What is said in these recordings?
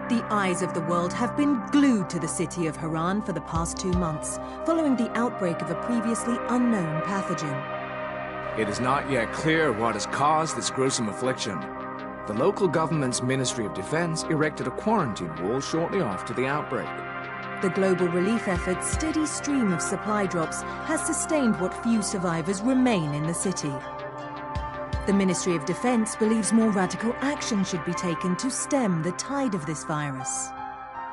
The eyes of the world have been glued to the city of Haran for the past 2 months, following the outbreak of a previously unknown pathogen. It is not yet clear what has caused this gruesome affliction. The local government's Ministry of Defense erected a quarantine wall shortly after the outbreak. The global relief effort's steady stream of supply drops has sustained what few survivors remain in the city. The Ministry of Defense believes more radical action should be taken to stem the tide of this virus.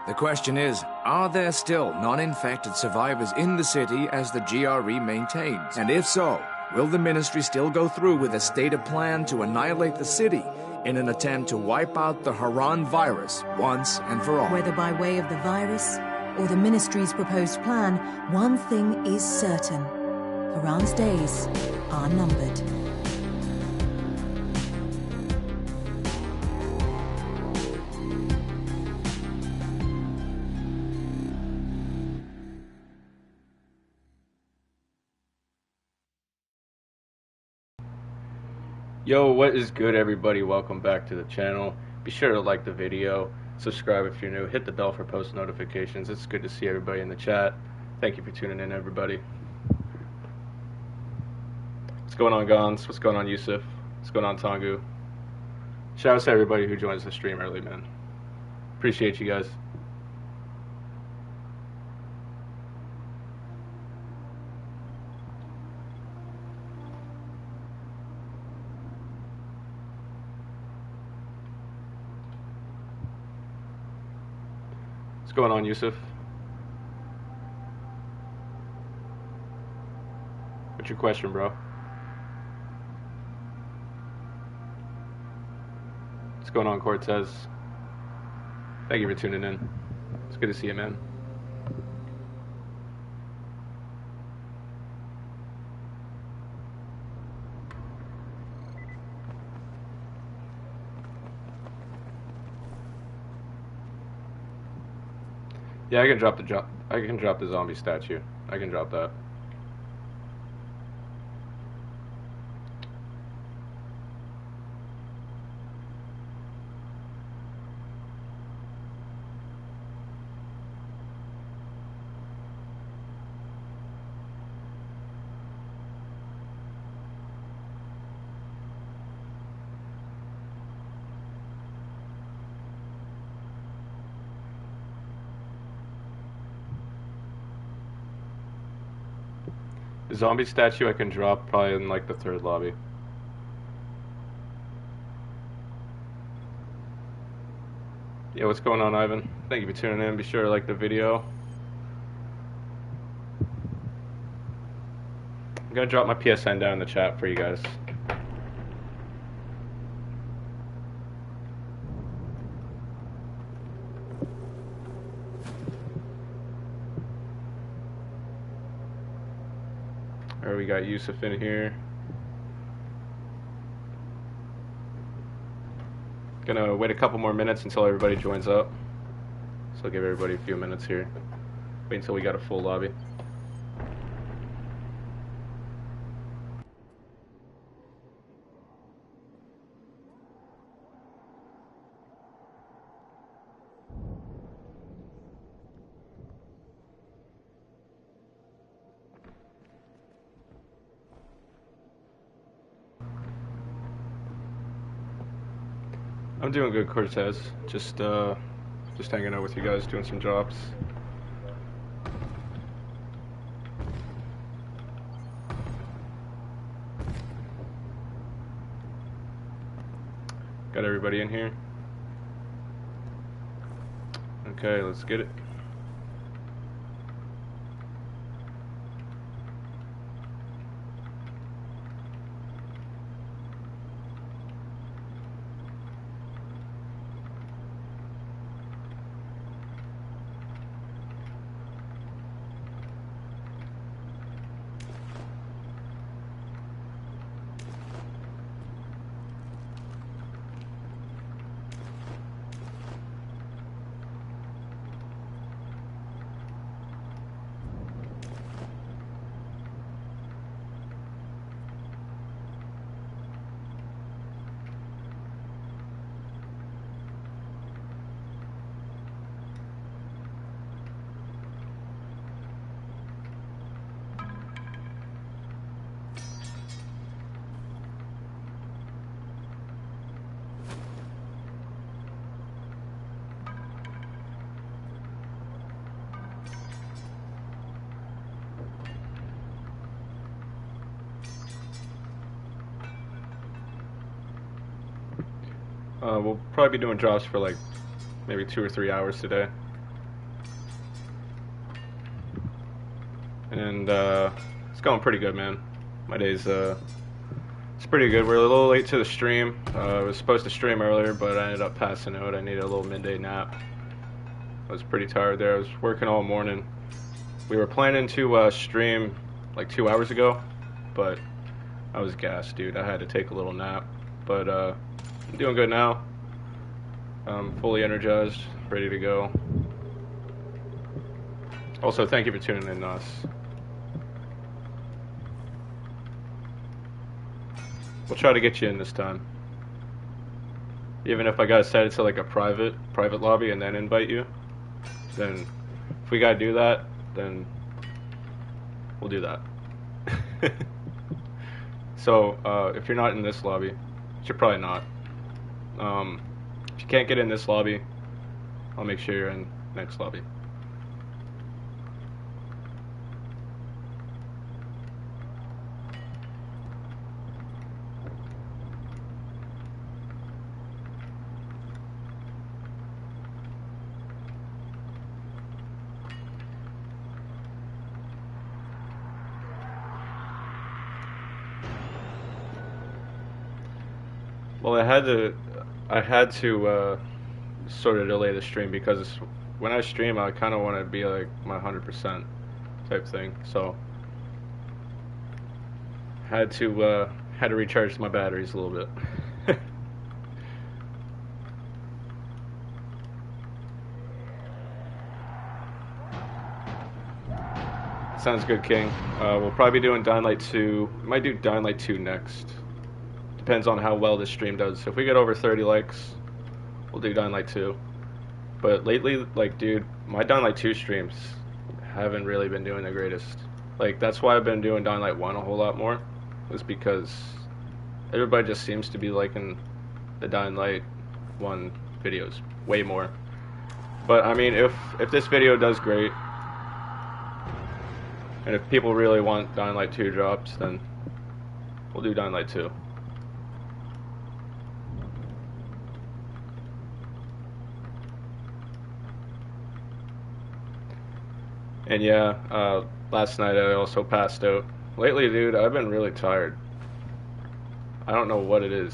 The question is, are there still non-infected survivors in the city as the GRE maintains? And if so, will the ministry still go through with a stated plan to annihilate the city in an attempt to wipe out the Haran virus once and for all? Whether by way of the virus or the ministry's proposed plan, one thing is certain: Haran's days are numbered. Yo, what is good, everybody? Welcome back to the channel. Be sure to like the video, subscribe if you're new, hit the bell for post notifications. It's good to see everybody in the chat. Thank you for tuning in, everybody. What's going on, Gons? What's going on, Yusuf? What's going on, Tongu? Shout out to everybody who joins the stream early, man. Appreciate you guys. What's going on, Yusuf? What's your question, bro? What's going on, Cortez? Thank you for tuning in. It's good to see you, man. Yeah, I can drop the zombie statue. I can drop that. The zombie statue I can drop probably in like the 3rd lobby. Yeah, what's going on, Ivan? Thank you for tuning in. Be sure to like the video. I'm gonna drop my PSN down in the chat for you guys. Alright, we got Yusuf in here. Gonna wait a couple more minutes until everybody joins up. So I'll give everybody a few minutes here. Wait until we got a full lobby. I'm doing good, Cortez. Just hanging out with you guys, doing some drops. Got everybody in here? Okay, let's get it. We'll probably be doing drops for like maybe 2 or 3 hours today. And it's going pretty good, man. My day's it's pretty good. We're a little late to the stream. I was supposed to stream earlier, but I ended up passing out. I needed a little midday nap. I was pretty tired there. I was working all morning. We were planning to stream like 2 hours ago, but I was gassed, dude. I had to take a little nap. But I'm doing good now. I'm fully energized, ready to go. Also, thank you for tuning in, Nos. We'll try to get you in this time. Even if I gotta set it to like a private lobby and then invite you, then if we gotta do that, then we'll do that. So if you're not in this lobby, which you're probably not, if you can't get in this lobby, I'll make sure you're in next lobby. Well, I had to sort of delay the stream because when I stream, I kind of want to be like my 100% type thing. So had to recharge my batteries a little bit. Sounds good, King. We'll probably be doing Dying Light 2. Might do Dying Light 2 next. Depends on how well this stream does. If we get over 30 likes, we'll do Dying Light 2. But lately, like, dude, my Dying Light 2 streams haven't really been doing the greatest. Like, that's why I've been doing Dying Light 1 a whole lot more. Was because everybody just seems to be liking the Dying Light 1 videos way more. But, I mean, if this video does great, and if people really want Dying Light 2 drops, then we'll do Dying Light 2. And yeah, last night I also passed out. Lately, dude, I've been really tired. I don't know what it is.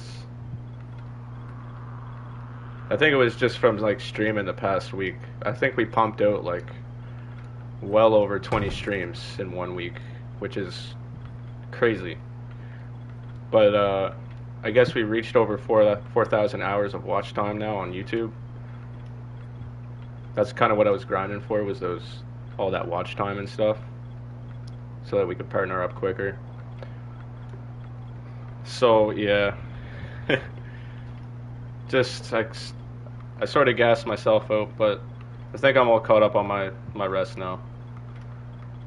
I think it was just from like streaming the past week. I think we pumped out like well over 20 streams in 1 week, which is crazy. But I guess we reached over 4,000 hours of watch time now on YouTube. That's kind of what I was grinding for, was all that watch time and stuff, so that we could partner up quicker. So yeah, just I sort of gassed myself out, but I think I'm all caught up on my rest now.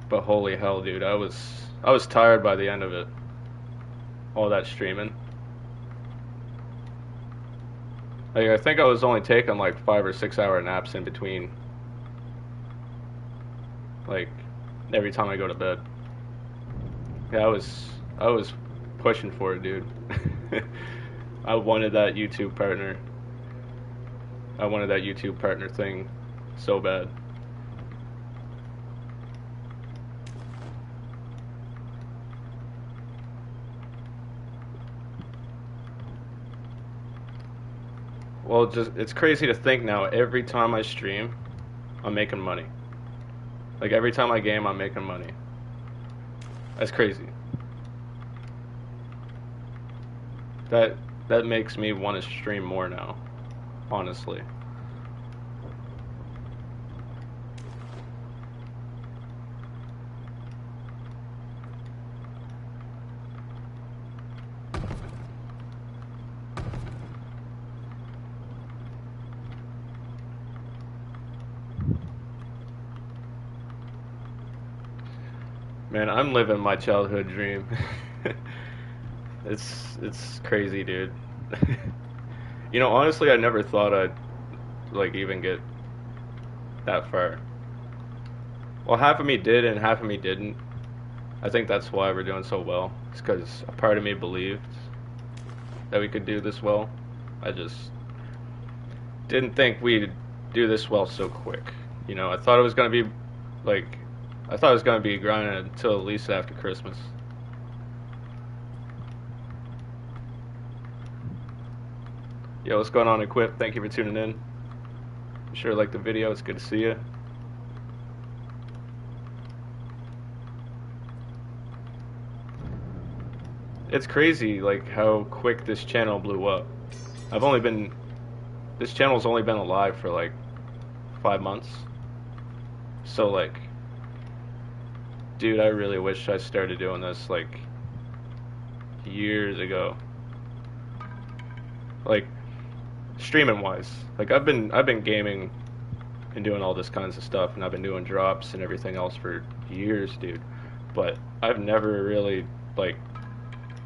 But holy hell, dude, I was tired by the end of it. All that streaming. Like, I think I was only taking like 5 or 6 hour naps in between. Like, every time I go to bed. Yeah, I was pushing for it, dude. I wanted that YouTube partner. I wanted that YouTube partner thing so bad. Well, it's crazy to think now, every time I stream, I'm making money. Like, every time I game, I'm making money. That's crazy. That makes me want to stream more now, honestly. Man, I'm living my childhood dream. It's crazy, dude. You know, honestly, I never thought I'd like even get that far. Well, half of me did and half of me didn't. I think that's why we're doing so well. It's because a part of me believed that we could do this well. I just didn't think we'd do this well so quick. You know, I thought it was gonna be like, I thought it was gonna be grinding until at least after Christmas. Yo, what's going on, Equip? Thank you for tuning in. I'm sure you like the video. It's good to see you. It's crazy, like, how quick this channel blew up. This channel's only been alive for, like, 5 months. So, like, dude, I really wish I started doing this, like, years ago. Like, streaming-wise. Like, I've been gaming and doing all this kinds of stuff, and I've been doing drops and everything else for years, dude. But I've never really, like,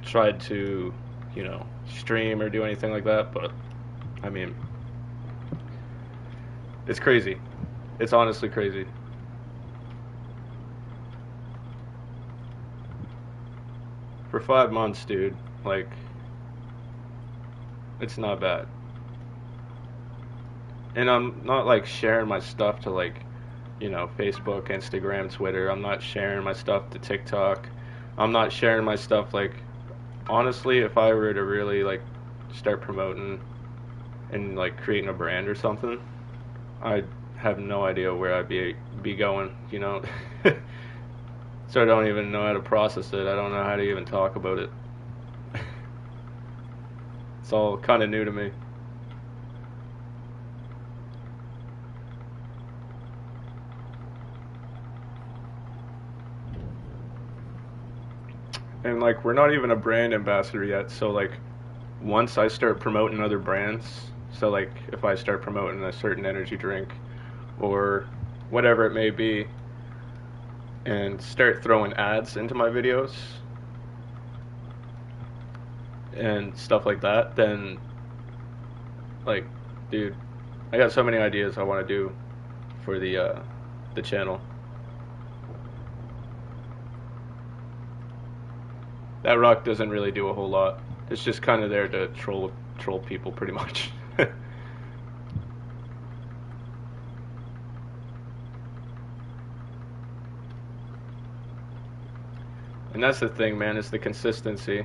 tried to, you know, stream or do anything like that. But I mean, it's crazy. It's honestly crazy. For 5 months, dude, like, it's not bad. And I'm not, like, sharing my stuff to, like, you know, Facebook, Instagram, Twitter. I'm not sharing my stuff to TikTok. I'm not sharing my stuff, like, honestly, if I were to really, like, start promoting and, like, creating a brand or something, I have no idea where I'd be going, you know. So I don't even know how to process it. I don't know how to even talk about it. It's all kind of new to me. And, like, we're not even a brand ambassador yet, so, like, once I start promoting other brands, so, like, if I start promoting a certain energy drink or whatever it may be, and start throwing ads into my videos and stuff like that, then, like, dude, I got so many ideas I want to do for the channel. That rock doesn't really do a whole lot. It's just kind of there to troll people, pretty much. And that's the thing, man, is the consistency.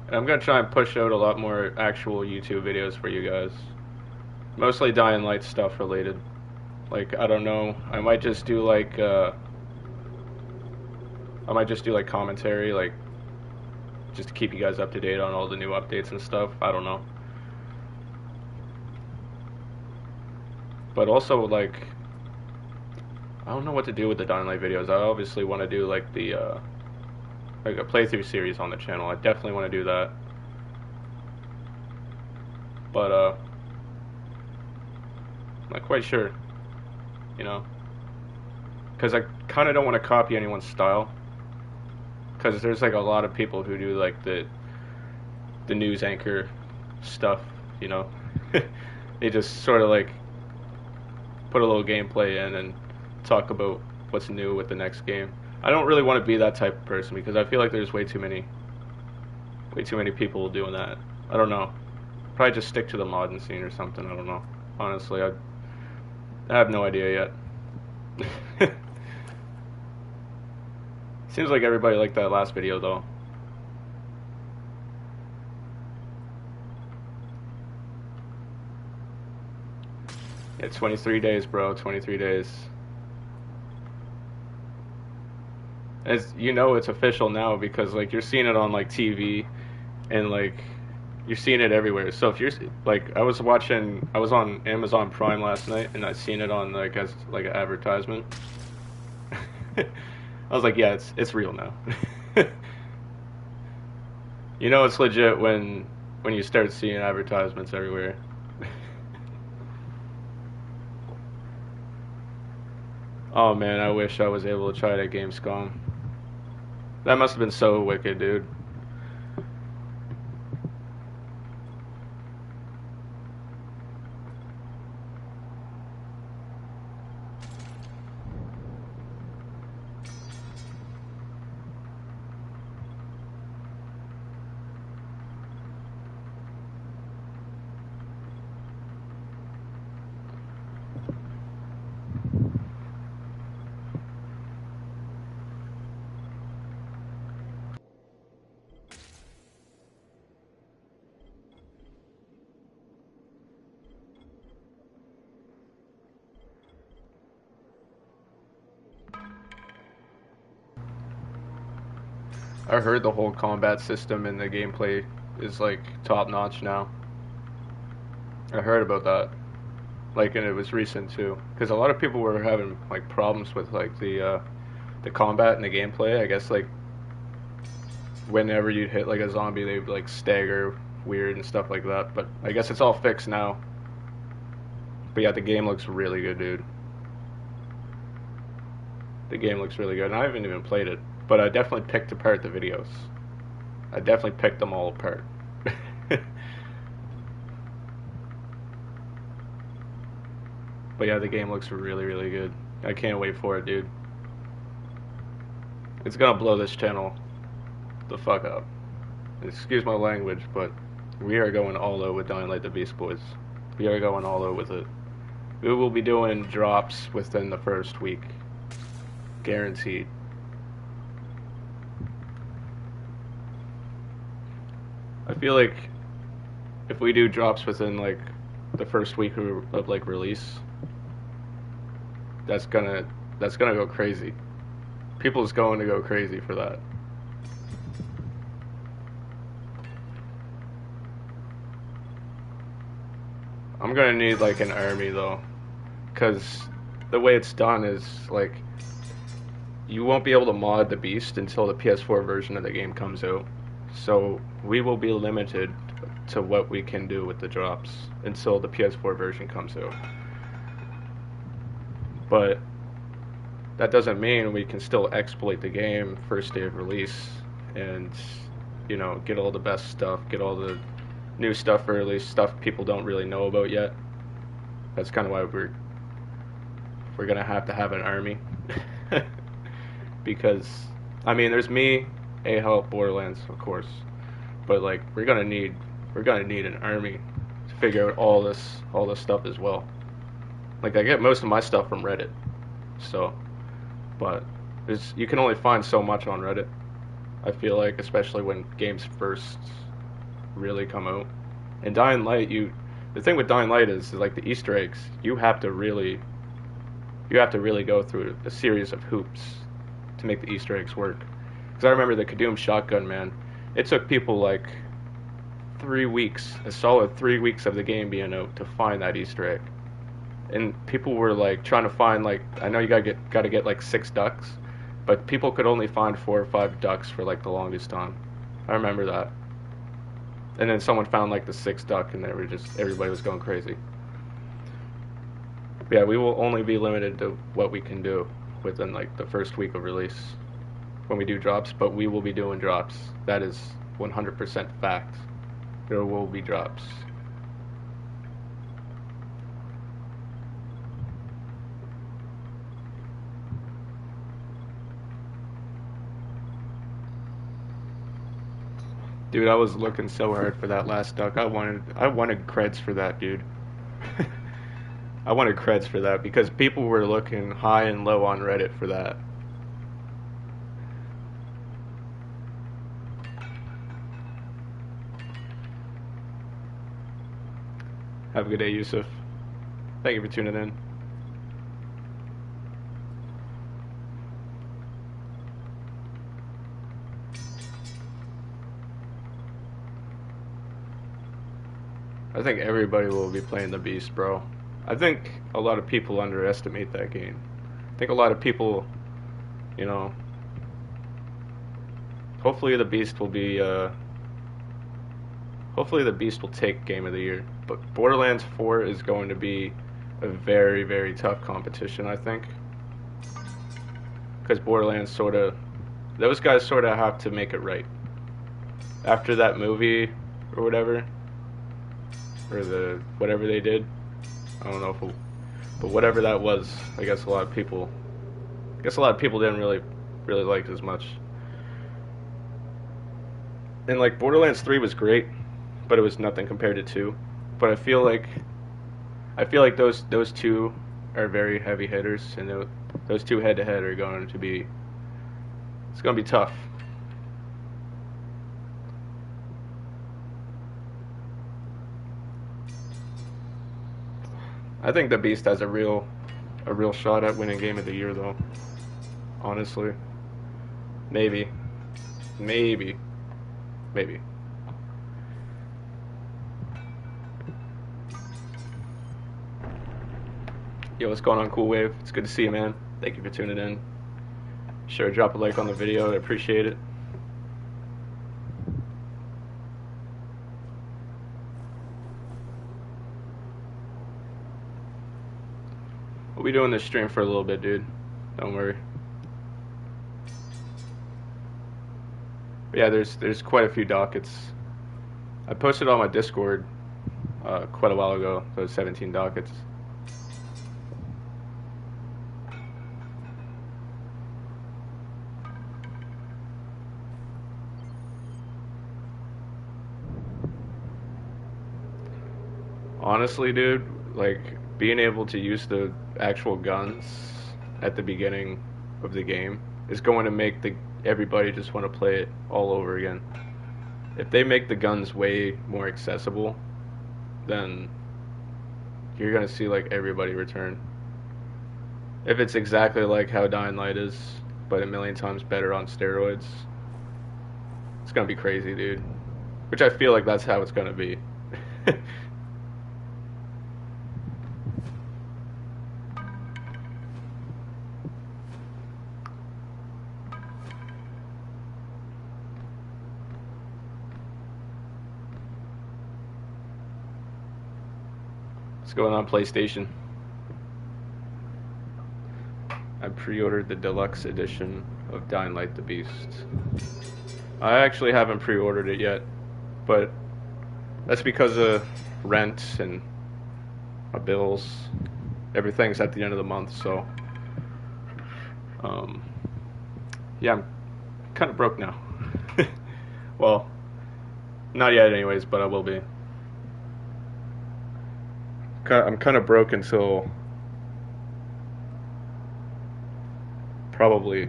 And I'm gonna try and push out a lot more actual YouTube videos for you guys. Mostly Dying Light stuff related. Like, I don't know, I might just do like commentary, like, just to keep you guys up to date on all the new updates and stuff. I don't know. But also, like, I don't know what to do with the Dying Light videos. I obviously want to do, like, like a playthrough series on the channel. I definitely want to do that. But, I'm not quite sure, you know? Because I kind of don't want to copy anyone's style. Because there's, like, a lot of people who do, like, the news anchor stuff, you know? They just sort of, like, put a little gameplay in and talk about what's new with the next game. I don't really want to be that type of person because I feel like there's way too many people doing that. I don't know. Probably just stick to the modern scene or something. I don't know. Honestly, I have no idea yet. Seems like everybody liked that last video though. Yeah, 23 days, bro. 23 days. As you know, it's official now because, like, you're seeing it on, like, TV and, like, you're seeing it everywhere. So if you're like, I was on Amazon Prime last night and I seen it on, like, as like an advertisement. I was like, yeah, it's real now. You know it's legit when you start seeing advertisements everywhere. Oh man, I wish I was able to try it at Gamescom. That must have been so wicked, dude. I heard the whole combat system and the gameplay is like top notch now. I heard about that. Like, and it was recent too, because a lot of people were having like problems with like the combat and the gameplay. I guess like whenever you'd hit like a zombie, they'd like stagger weird and stuff like that. But I guess it's all fixed now. But yeah, the game looks really good, dude. The game looks really good, and I haven't even played it, but I definitely picked apart the videos. I definitely picked them all apart. But yeah, the game looks really, really good. I can't wait for it, dude. It's gonna blow this channel the fuck up. Excuse my language, but we are going all out with Dying Light the Beast Boys. We are going all out with it. We will be doing drops within the first week. Guaranteed. I feel like if we do drops within like the first week of like release, that's gonna go crazy. People's going to go crazy for that. I'm gonna need like an army though, because the way it's done is like you won't be able to mod the beast until the PS4 version of the game comes out. So we will be limited to what we can do with the drops until the PS4 version comes out. But that doesn't mean we can still exploit the game first day of release and, you know, get all the best stuff, get all the new stuff early, stuff people don't really know about yet. That's kind of why we're gonna have to have an army. Because, I mean, there's me, A-Help, Borderlands, of course, but like we're gonna need an army to figure out all this stuff as well. Like, I get most of my stuff from Reddit, so, but you can only find so much on Reddit. I feel like, especially when games first really come out. And Dying Light, the thing with Dying Light is like the Easter eggs. You have to really go through a series of hoops to make the Easter eggs work. Because I remember the Kadoom shotgun, man. It took people like 3 weeks, a solid 3 weeks of the game being out to find that Easter egg. And people were like trying to find, like, I know you gotta get like 6 ducks, but people could only find 4 or 5 ducks for like the longest time. I remember that. And then someone found like the 6th duck, and everybody was going crazy. But yeah, we will only be limited to what we can do within like the first week of release when we do drops, but we will be doing drops. That is 100% fact. There will be drops. Dude, I was looking so hard for that last duck. I wanted creds for that, dude. I wanted creds for that because people were looking high and low on Reddit for that. Have a good day, Yusuf. Thank you for tuning in. I think everybody will be playing the Beast, bro. I think a lot of people underestimate that game. I think a lot of people, you know, hopefully the Beast will be, hopefully the Beast will take Game of the Year. But Borderlands 4 is going to be a very, very tough competition, I think. Because Borderlands those guys sort of have to make it right. After that movie, or whatever, or whatever they did, I don't know but whatever that was, I guess a lot of people didn't really like it as much. And like Borderlands 3 was great, but it was nothing compared to 2. But I feel like those two are very heavy hitters, and those two head to head are going to be tough. I think the Beast has a real shot at winning Game of the Year, though. Honestly, maybe. Maybe. Maybe. Yo, what's going on, Cool Wave? It's good to see you, man. Thank you for tuning in. Sure, drop a like on the video. I appreciate it. We'll be doing this stream for a little bit, dude. Don't worry. But yeah, there's quite a few dockets. I posted on my Discord quite a while ago. Those 17 dockets. Honestly, dude, like being able to use the actual guns at the beginning of the game is going to make everybody just want to play it all over again. If they make the guns way more accessible, then you're gonna see like everybody return. If it's exactly like how Dying Light is, but a million times better on steroids, it's gonna be crazy, dude. Which I feel like that's how it's gonna be. What's going on, PlayStation? I pre-ordered the deluxe edition of Dying Light the Beast. I actually haven't pre-ordered it yet, but that's because of rent and my bills. Everything's at the end of the month, so yeah, I'm kind of broke now. Well, not yet anyways, but I will be. I'm kind of broke until probably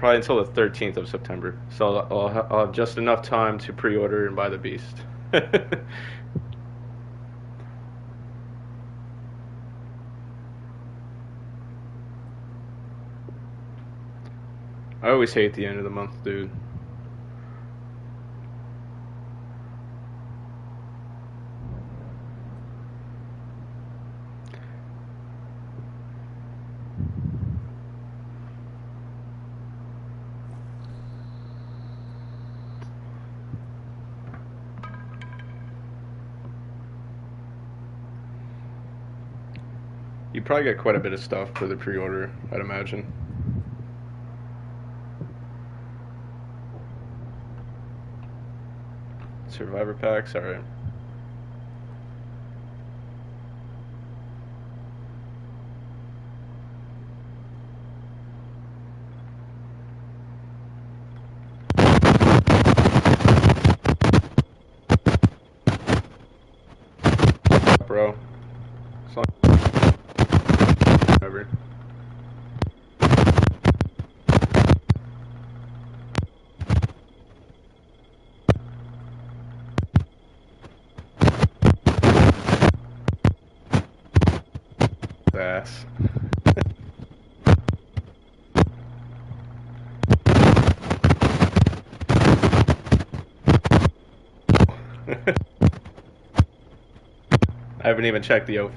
until the 13th of September. So I'll have just enough time to pre-order and buy the Beast. I always hate the end of the month, dude. You probably get quite a bit of stuff for the pre-order, I'd imagine. Survivor packs, alright. Bro. Whatever. Ass. I haven't even checked the oath.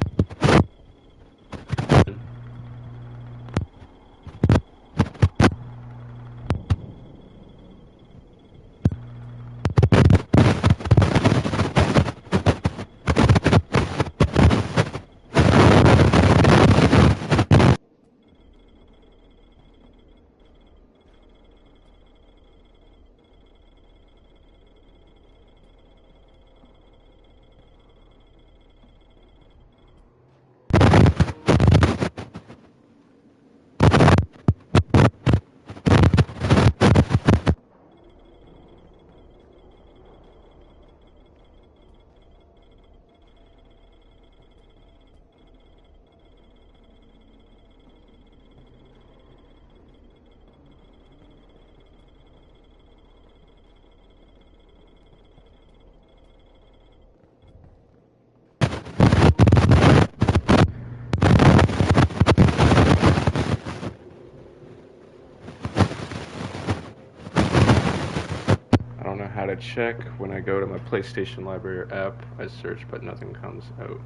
don't know how to check. When I go to my PlayStation Library app, I search, but nothing comes out.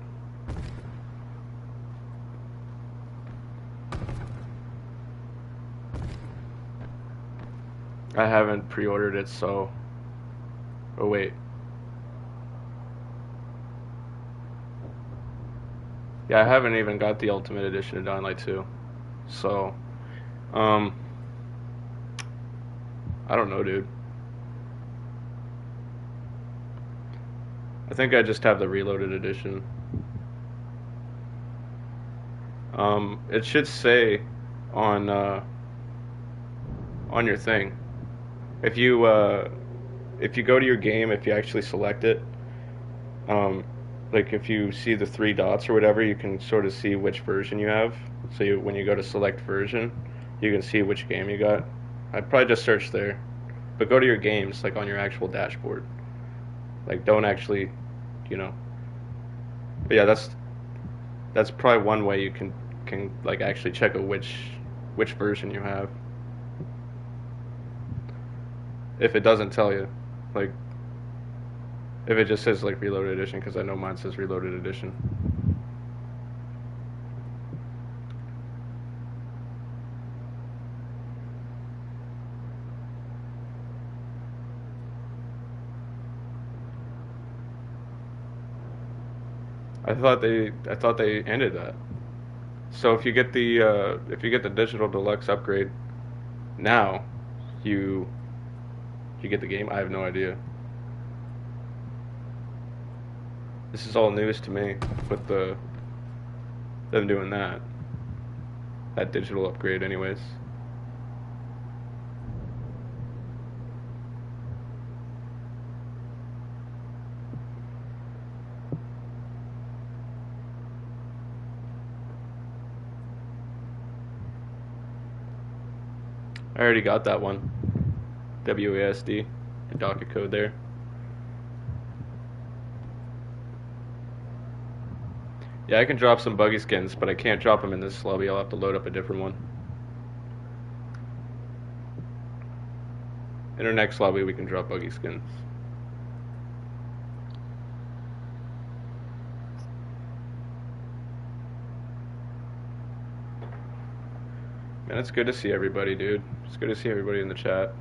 I haven't pre-ordered it, so... Oh, wait. Yeah, I haven't even got the Ultimate Edition of Dying Light 2. So, I don't know, dude. I think I just have the Reloaded Edition. It should say on your thing. If you go to your game, if you actually select it, like if you see the 3 dots or whatever, you can sort of see which version you have. So when you go to select version, you can see which game you got. I'd probably just search there, but go to your games, like on your actual dashboard. Like don't actually, you know. But yeah, that's probably one way you can like actually check which version you have. If it doesn't tell you, like if it just says like Reloaded Edition, because I know mine says Reloaded Edition. I thought they ended that. So if you get the digital deluxe upgrade now, you get the game. I have no idea. This is all news to me with them doing that digital upgrade anyways. I already got that one. WASD, the docket code there. Yeah, I can drop some buggy skins, but I can't drop them in this lobby. I'll have to load up a different one. In our next lobby, we can drop buggy skins. Man, it's good to see everybody, dude. It's good to see everybody in the chat.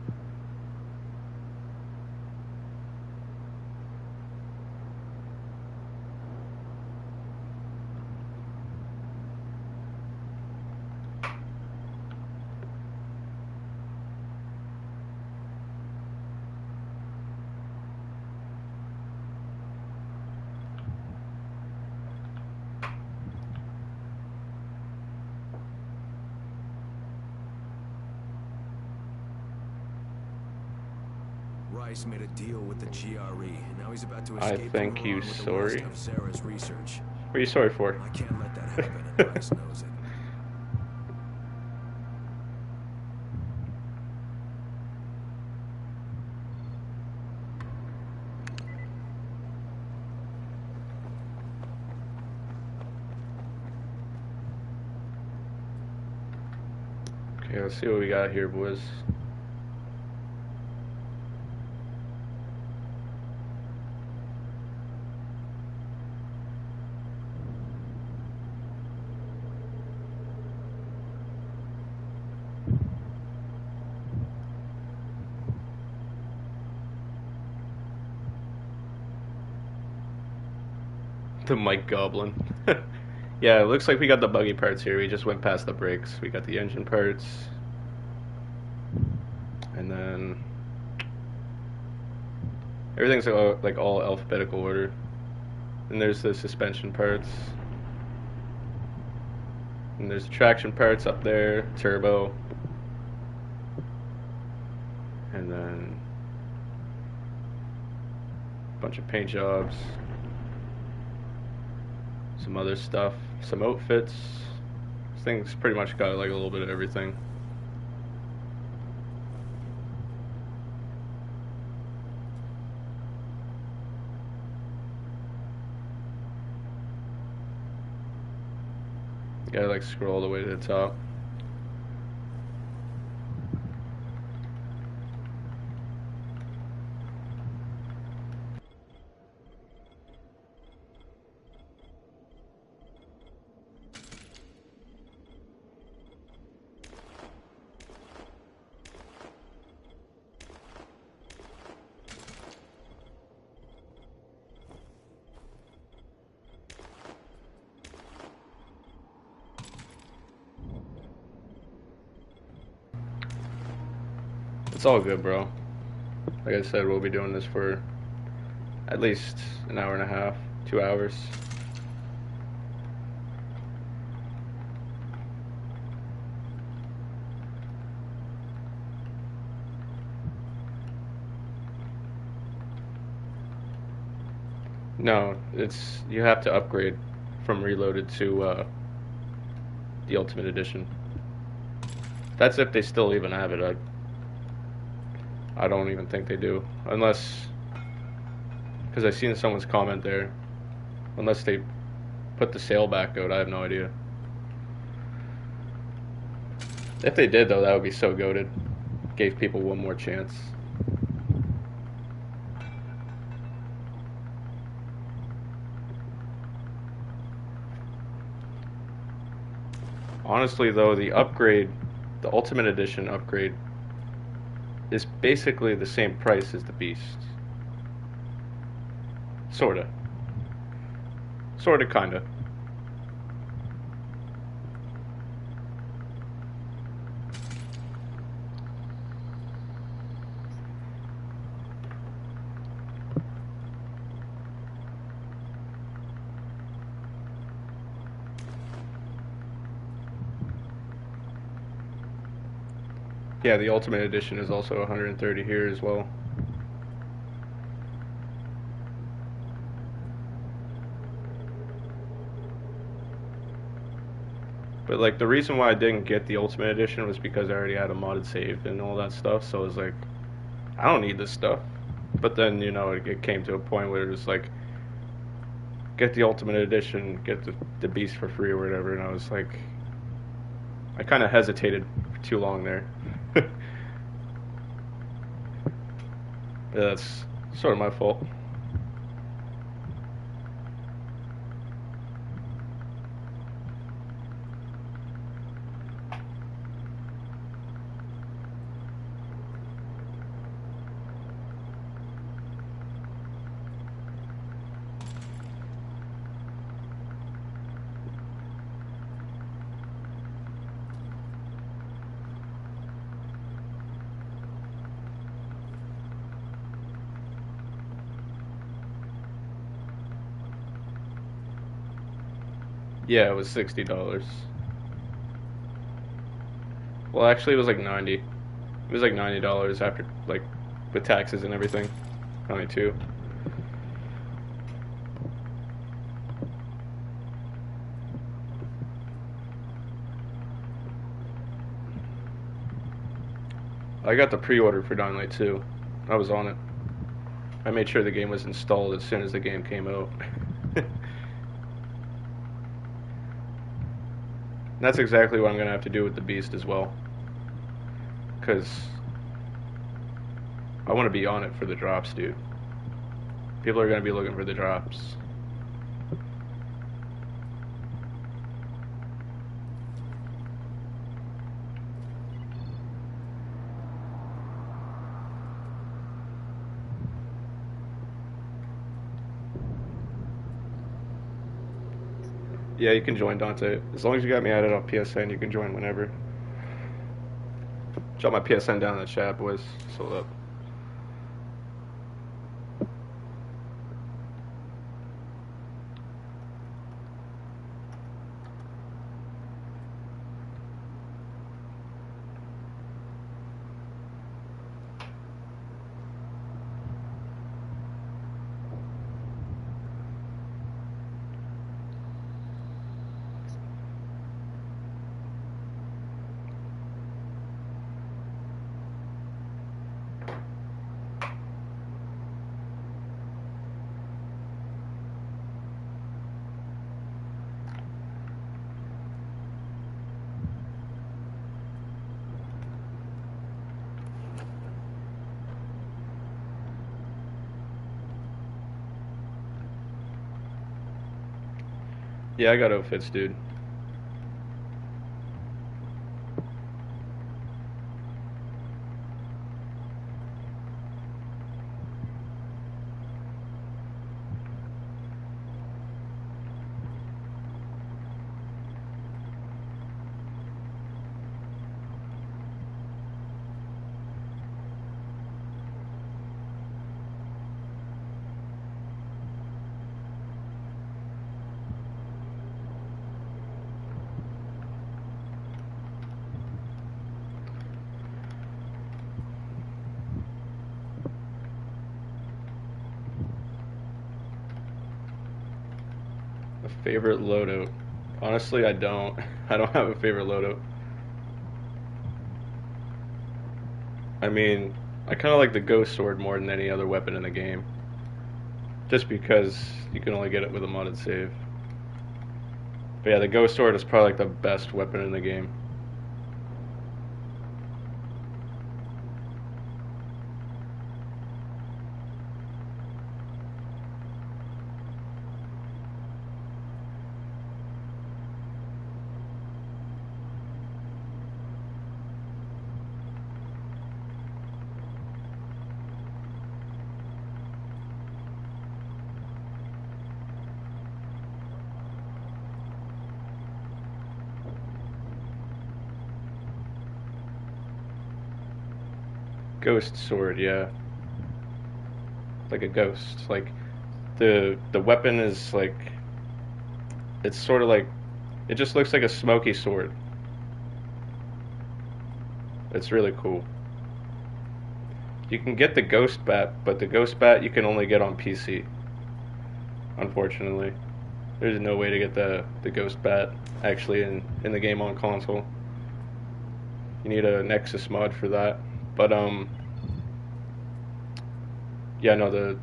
Rice made a deal with the GRE, and now he's about to I escape think from you Iran with the sorry. rest of Sarah's research. What are you sorry for? I can't let that happen, and Rice knows it. Okay, let's see what we got here, boys. The Mike Goblin. Yeah, it looks like we got the buggy parts here. We just went past the brakes. We got the engine parts. And then everything's like all alphabetical order. And there's the suspension parts. And there's the traction parts up there, turbo. And then a bunch of paint jobs. Some other stuff, some outfits. This thing's pretty much got like a little bit of everything. You gotta like scroll all the way to the top. It's all good, bro. Like I said, we'll be doing this for at least an hour and a half, 2 hours. No, you have to upgrade from Reloaded to the Ultimate Edition. That's if they still even have it. I don't even think they do, unless, because I seen someone's comment there, unless they put the sale back out. I have no idea. If they did, though, that would be so goated. Gave people one more chance. Honestly, though, the upgrade, the Ultimate Edition upgrade, is basically the same price as the Beast. Sorta. Sorta, kinda. Yeah, the Ultimate Edition is also 130 here as well. But like the reason why I didn't get the Ultimate Edition was because I already had a modded save and all that stuff, so I was like, I don't need this stuff. But then, you know, it came to a point where it was like, get the Ultimate Edition, get the Beast for free or whatever, and I was like, I kind of hesitated for too long there. Yeah, that's sort of my fault. Yeah, it was $60. Well, actually, it was like 90. It was like $90 after, like, with taxes and everything. 92. I got the pre-order for Dying Light 2. I was on it. I made sure the game was installed as soon as the game came out. That's exactly what I'm going to have to do with the Beast as well. Because I want to be on it for the drops, dude. People are going to be looking for the drops. Yeah, you can join, Dante. As long as you got me added on PSN, you can join whenever. Drop my PSN down in the chat, boys. So up. Yeah, I got outfits, dude. A favorite loadout? Honestly, I don't. I don't have a favorite loadout. I mean, I kind of like the ghost sword more than any other weapon in the game. Just because you can only get it with a modded save. But yeah, the ghost sword is probably like the best weapon in the game. Ghost sword, yeah. Like a ghost. Like the weapon is like, it's sort of like, it just looks like a smoky sword. It's really cool. You can get the ghost bat, but the ghost bat you can only get on PC. Unfortunately. There's no way to get the ghost bat actually in the game on console. You need a Nexus mod for that. But yeah, no,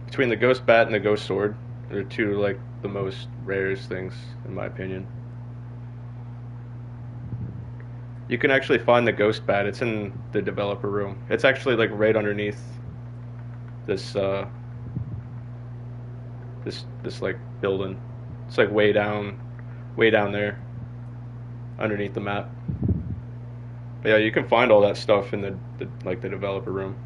between the ghost bat and the ghost sword, they're two like the most rarest things in my opinion. You can actually find the ghost bat. It's in the developer room. It's actually like right underneath this this like building. It's like way down there underneath the map. But yeah, you can find all that stuff in the developer room.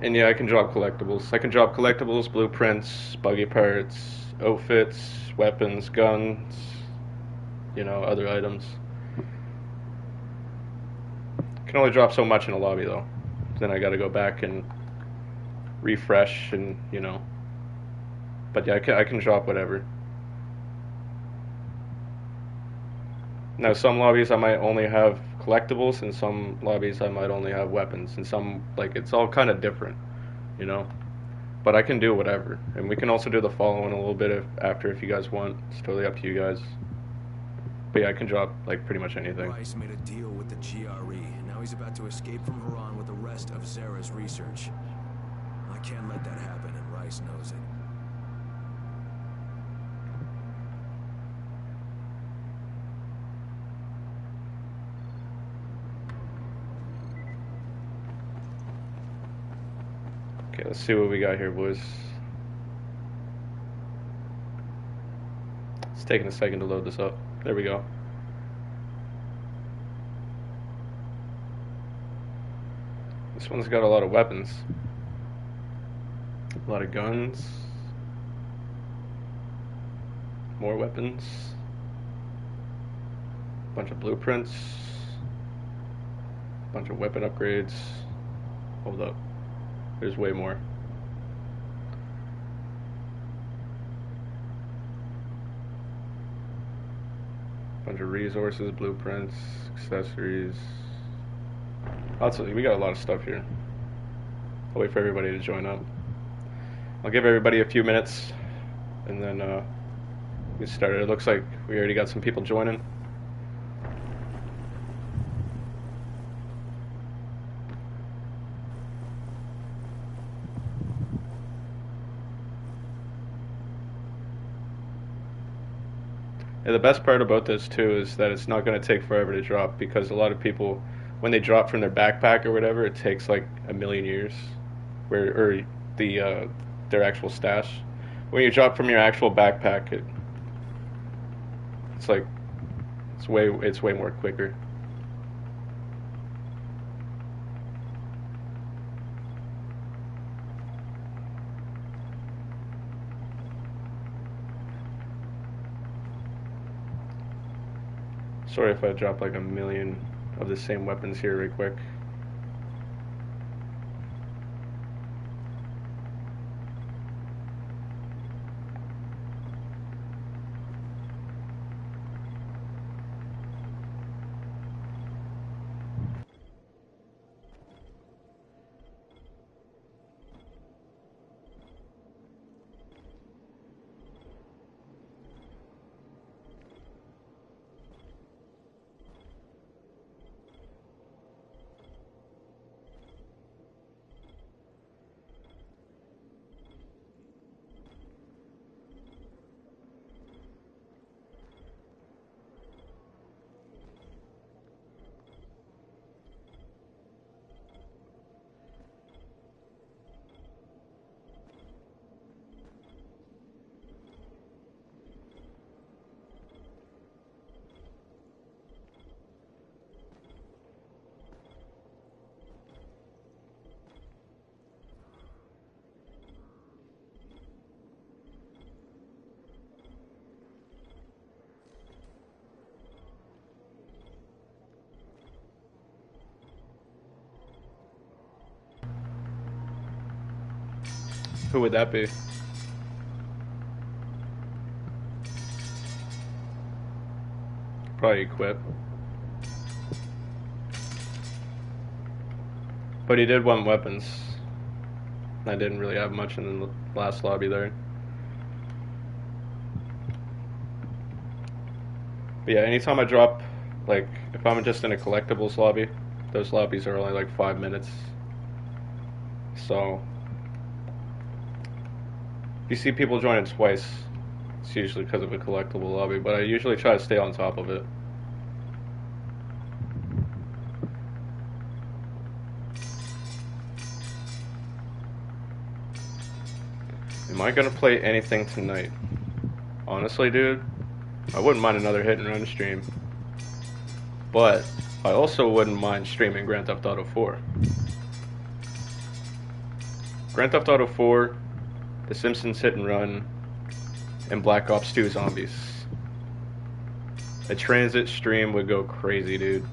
And yeah, I can drop collectibles. I can drop collectibles, blueprints, buggy parts, outfits, weapons, guns, you know, other items. Can only drop so much in a lobby though. Then I gotta go back and refresh and, you know. But yeah, I can drop whatever. Now, some lobbies I might only have collectibles, and some lobbies I might only have weapons, and some, like, it's all kind of different, you know? But I can do whatever. And we can also do the following a little bit after if you guys want. It's totally up to you guys. But yeah, I can drop, like, pretty much anything. Rice made a deal with the GRE, and now he's about to escape from Haran with the rest of Zara's research. I can't let that happen, and Rice knows it. Okay, let's see what we got here, boys. It's taking a second to load this up. There we go. This one's got a lot of weapons. A lot of guns. More weapons. A bunch of blueprints. A bunch of weapon upgrades. Hold up. There's way more. Bunch of resources, blueprints, accessories. We got a lot of stuff here. I'll wait for everybody to join up. I'll give everybody a few minutes and then get started. It looks like we already got some people joining. And the best part about this too is that it's not going to take forever to drop, because a lot of people, when they drop from their backpack or whatever, it takes like a million years, or their actual stash. When you drop from your actual backpack, it's way more quicker. Sorry if I drop like a million of the same weapons here real quick. Who would that be? Probably Equip. But he did want weapons. I didn't really have much in the last lobby there. But yeah, anytime I drop, like, if I'm just in a collectibles lobby, those lobbies are only like 5 minutes. So, if you see people joining twice, it's usually because of a collectible lobby, but I usually try to stay on top of it. Am I gonna play anything tonight? Honestly, dude, I wouldn't mind another hit and run stream. But I also wouldn't mind streaming Grand Theft Auto 4. Grand Theft Auto 4, The Simpsons Hit and Run, and Black Ops 2 Zombies. A transit stream would go crazy, dude.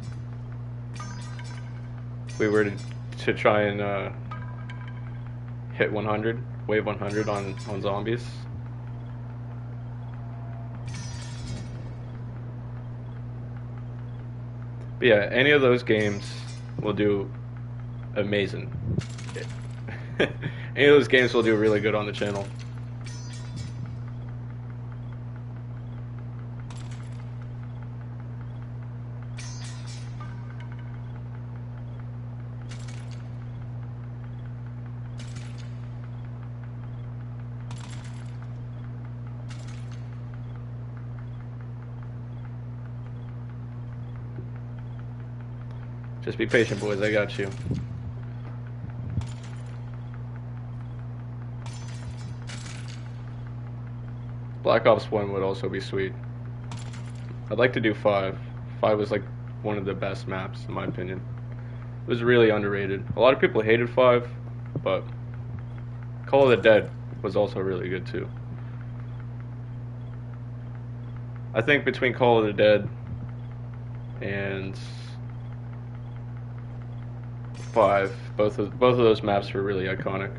If we were to try and hit 100, wave 100 on Zombies. But yeah, any of those games will do amazing. Any of those games will do really good on the channel. Just be patient, boys. I got you. Black Ops 1 would also be sweet. I'd like to do 5. 5 was like one of the best maps, in my opinion. It was really underrated. A lot of people hated 5, but Call of the Dead was also really good too. I think between Call of the Dead and 5, both of those maps were really iconic.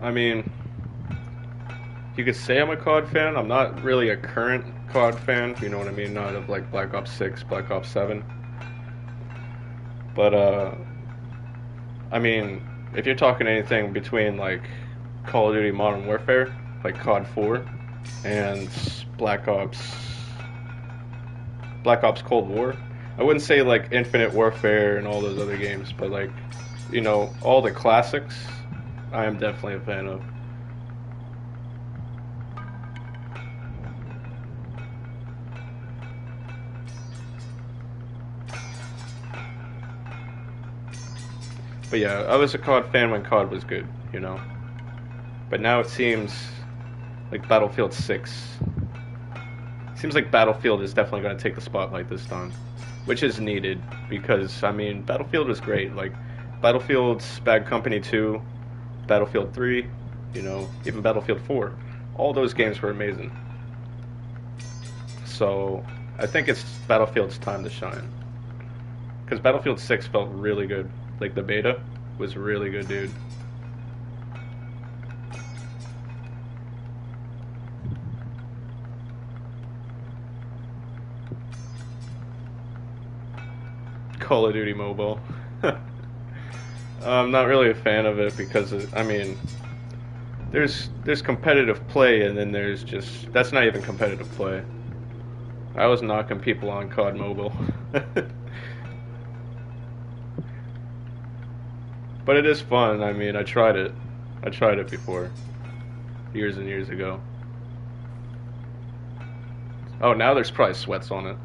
I mean, you could say I'm a COD fan. I'm not really a current COD fan, if you know what I mean, not of like Black Ops 6, Black Ops 7. But, I mean, if you're talking anything between like Call of Duty Modern Warfare, like COD 4, and Black Ops Cold War, I wouldn't say like Infinite Warfare and all those other games, but like, you know, all the classics, I am definitely a fan of. But yeah, I was a COD fan when COD was good, you know. But now it seems like Battlefield 6. Seems like Battlefield is definitely going to take the spotlight this time, which is needed because, I mean, Battlefield was great. Like, Battlefield's Bad Company 2, Battlefield 3, you know, even Battlefield 4. All those games were amazing. So, I think it's Battlefield's time to shine. Because Battlefield 6 felt really good. Like, the beta was really good, dude. Call of Duty Mobile. I'm not really a fan of it because, I mean, there's competitive play and then there's just, that's not even competitive play. I was knocking people on COD Mobile. But it is fun. I mean, I tried it. I tried it before. Years and years ago. Oh, now there's probably sweats on it.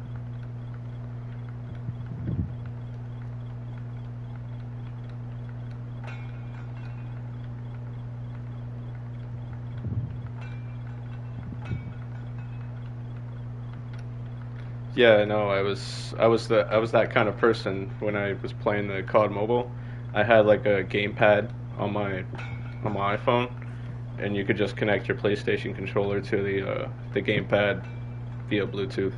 Yeah, no, I was that kind of person when I was playing the COD Mobile. I had like a gamepad on my iPhone, and you could just connect your PlayStation controller to the gamepad via Bluetooth.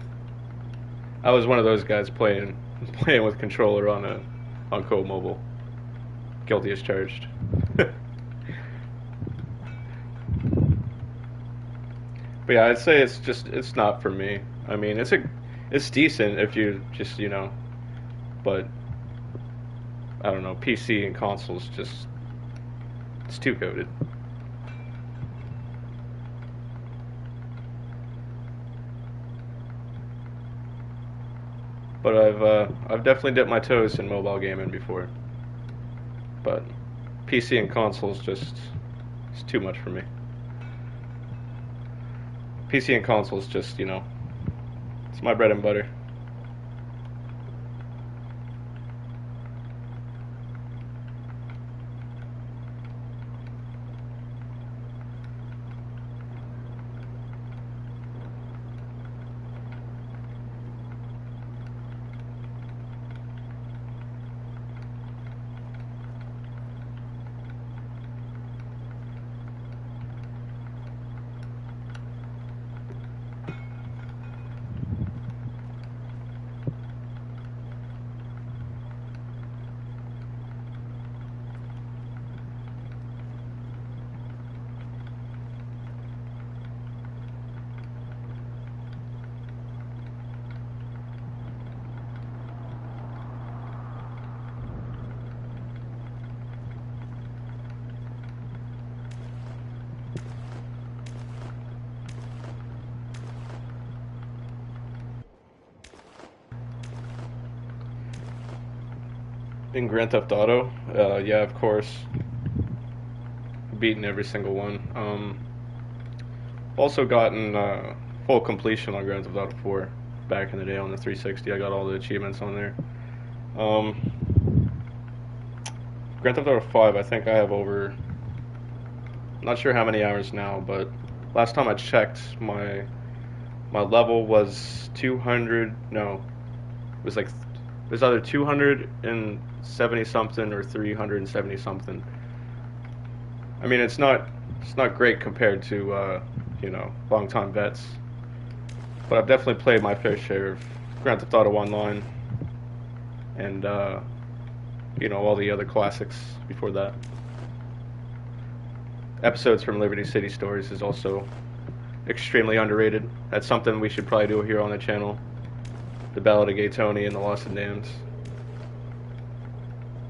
I was one of those guys playing playing with controller on COD Mobile. Guilty as charged. But yeah, I'd say it's not for me. I mean, it's decent if you just but I don't know, PC and consoles just it's too coded. But I've definitely dipped my toes in mobile gaming before. But PC and consoles just it's too much for me. PC and consoles just, it's my bread and butter. In Grand Theft Auto, yeah, of course, beaten every single one. Also gotten full completion on Grand Theft Auto 4 back in the day on the 360. I got all the achievements on there. Grand Theft Auto 5, I think I have over, not sure how many hours now, but last time I checked, my level was 200. No, it was like it was either 270 something or 370 something. I mean, it's not great compared to longtime vets, but I've definitely played my fair share of Grand Theft Auto Online and all the other classics before that. Episodes from Liberty City Stories is also extremely underrated. That's something we should probably do here on the channel. The Ballad of Gay Tony and The Lost and Damned.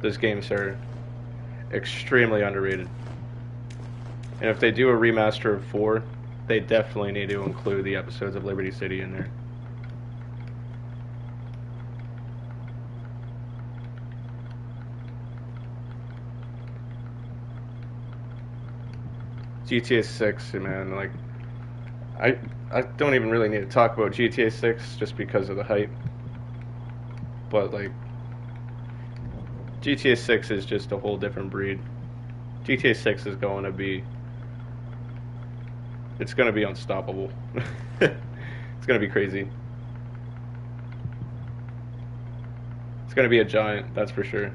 Those games are extremely underrated. And if they do a remaster of 4, they definitely need to include the episodes of Liberty City in there. GTA 6, man, like I don't even really need to talk about GTA 6 just because of the hype. But like GTA 6 is just a whole different breed. GTA 6 is going to be it's going to be unstoppable. It's going to be crazy. It's going to be a giant, that's for sure.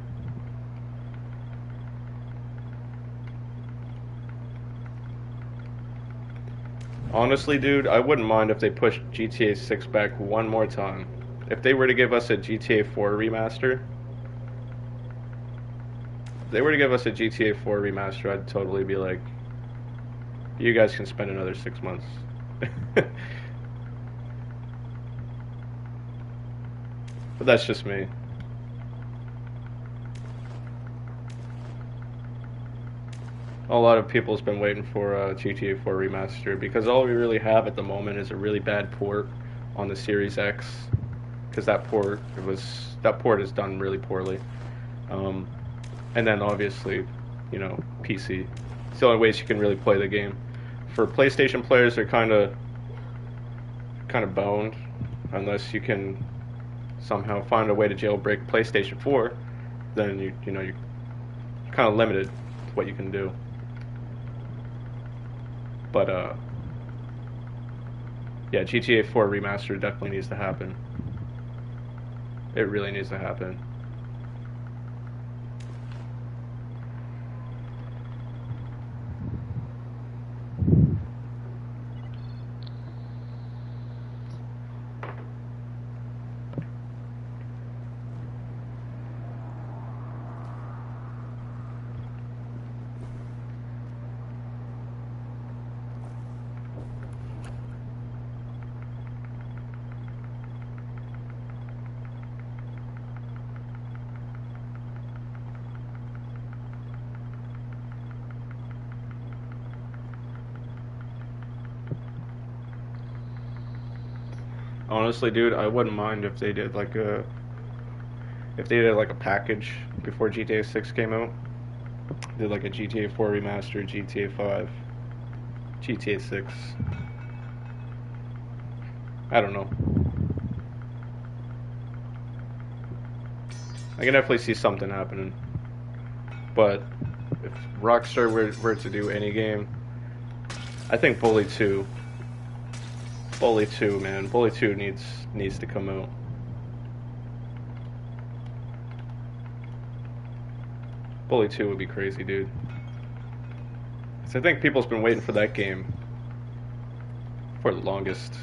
Honestly, dude, I wouldn't mind if they pushed GTA 6 back one more time. If they were to give us a GTA 4 remaster, I'd totally be like, you guys can spend another 6 months. But that's just me. A lot of people's been waiting for a GTA 4 remaster because all we really have at the moment is a really bad port on the Series X, because that port is done really poorly. And then obviously, PC. It's the only ways you can really play the game. For PlayStation players, they're kind of boned unless you can somehow find a way to jailbreak PlayStation 4. Then you're kind of limited to what you can do. But yeah, GTA 4 remaster definitely needs to happen. It really needs to happen. Honestly, dude, I wouldn't mind if they did like a package before GTA 6 came out. Did like a GTA 4 remaster, GTA 5, GTA 6. I don't know. I can definitely see something happening. But if Rockstar were to do any game, I think Bully 2, man. Bully 2 needs to come out. Bully 2 would be crazy, dude. So I think people's been waiting for that game for the longest.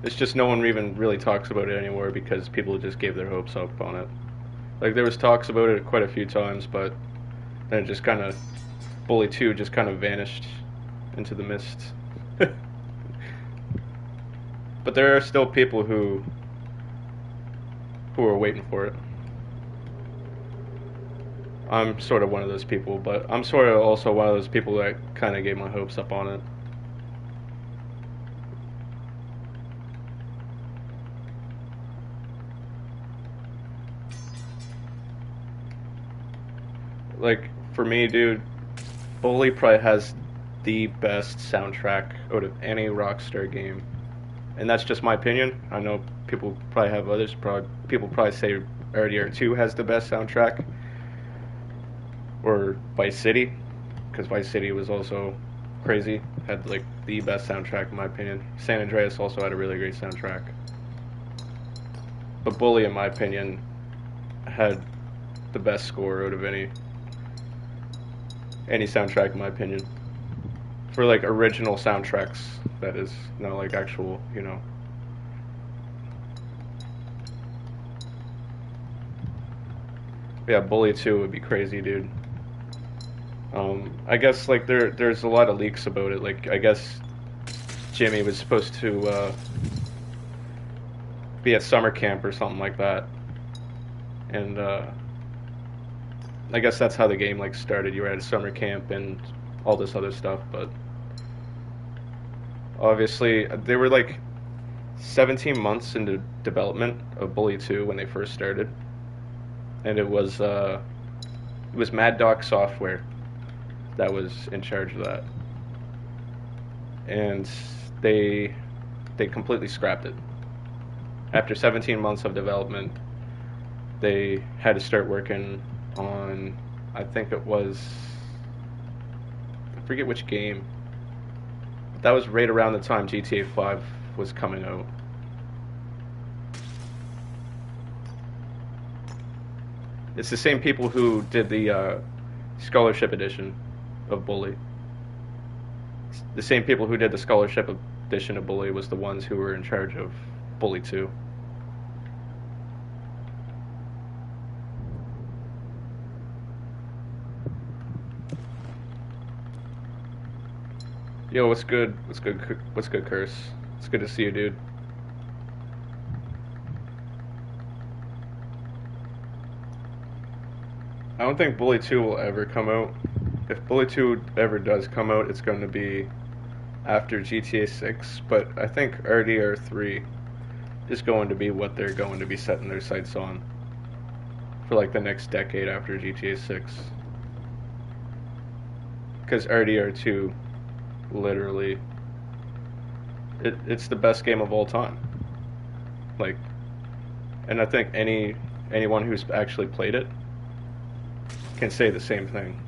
It's just no one even really talks about it anymore because people just gave their hopes up on it. Like, there was talks about it quite a few times, but then it just kind of... Bully 2 just kind of vanished into the mist. But there are still people who are waiting for it. I'm sort of one of those people, but I'm sort of also one of those people that kind of gave my hopes up on it. Like, for me, dude, Bully probably has the best soundtrack out of any Rockstar game. And that's just my opinion. I know people probably have others. People probably say RDR2 has the best soundtrack. Or Vice City, because Vice City was also crazy. Had like the best soundtrack in my opinion. San Andreas also had a really great soundtrack. But Bully, in my opinion, had the best score out of any soundtrack in my opinion. For like original soundtracks, that is, not like actual, you know. Yeah, Bully 2 would be crazy, dude. I guess like there's a lot of leaks about it. Like, I guess Jimmy was supposed to be at summer camp or something like that, and I guess that's how the game like started. You were at a summer camp and all this other stuff, but obviously they were like 17 months into development of Bully 2 when they first started, and it was Mad Dog Software that was in charge of that, and they completely scrapped it. After 17 months of development, they had to start working on, I think it was, I forget which game. That was right around the time GTA 5 was coming out. It's the same people who did the Scholarship Edition of Bully. The same people who did the Scholarship Edition of Bully was the ones who were in charge of Bully 2. Yo, what's good? What's good? What's good, Curse? It's good to see you, dude. I don't think Bully 2 will ever come out. If Bully 2 ever does come out, it's going to be after GTA 6, but I think RDR 3 is going to be what they're going to be setting their sights on for like the next decade after GTA 6. Because RDR 2, literally, it's the best game of all time. Like, and I think anyone who's actually played it can say the same thing.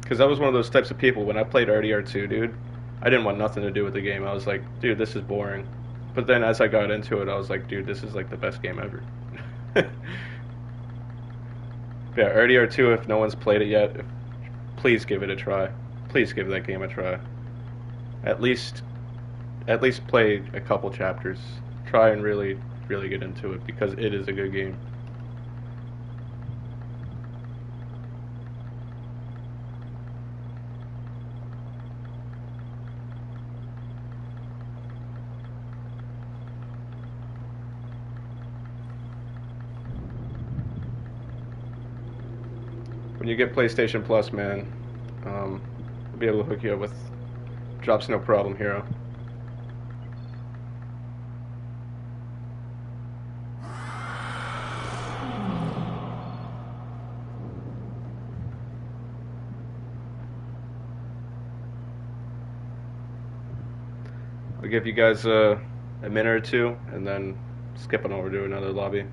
Because I was one of those types of people when I played RDR2, dude. I didn't want nothing to do with the game. I was like, dude, this is boring. But then as I got into it, I was like, dude, this is like the best game ever. Yeah, RDR2, if no one's played it yet, please give it a try. Please give that game a try. At least play a couple chapters. Try and really get into it because it is a good game. When you get PlayStation Plus, man, I'll be able to hook you up with Drops No Problem Hero. I'll give you guys a minute or two, and then skip on over to another lobby.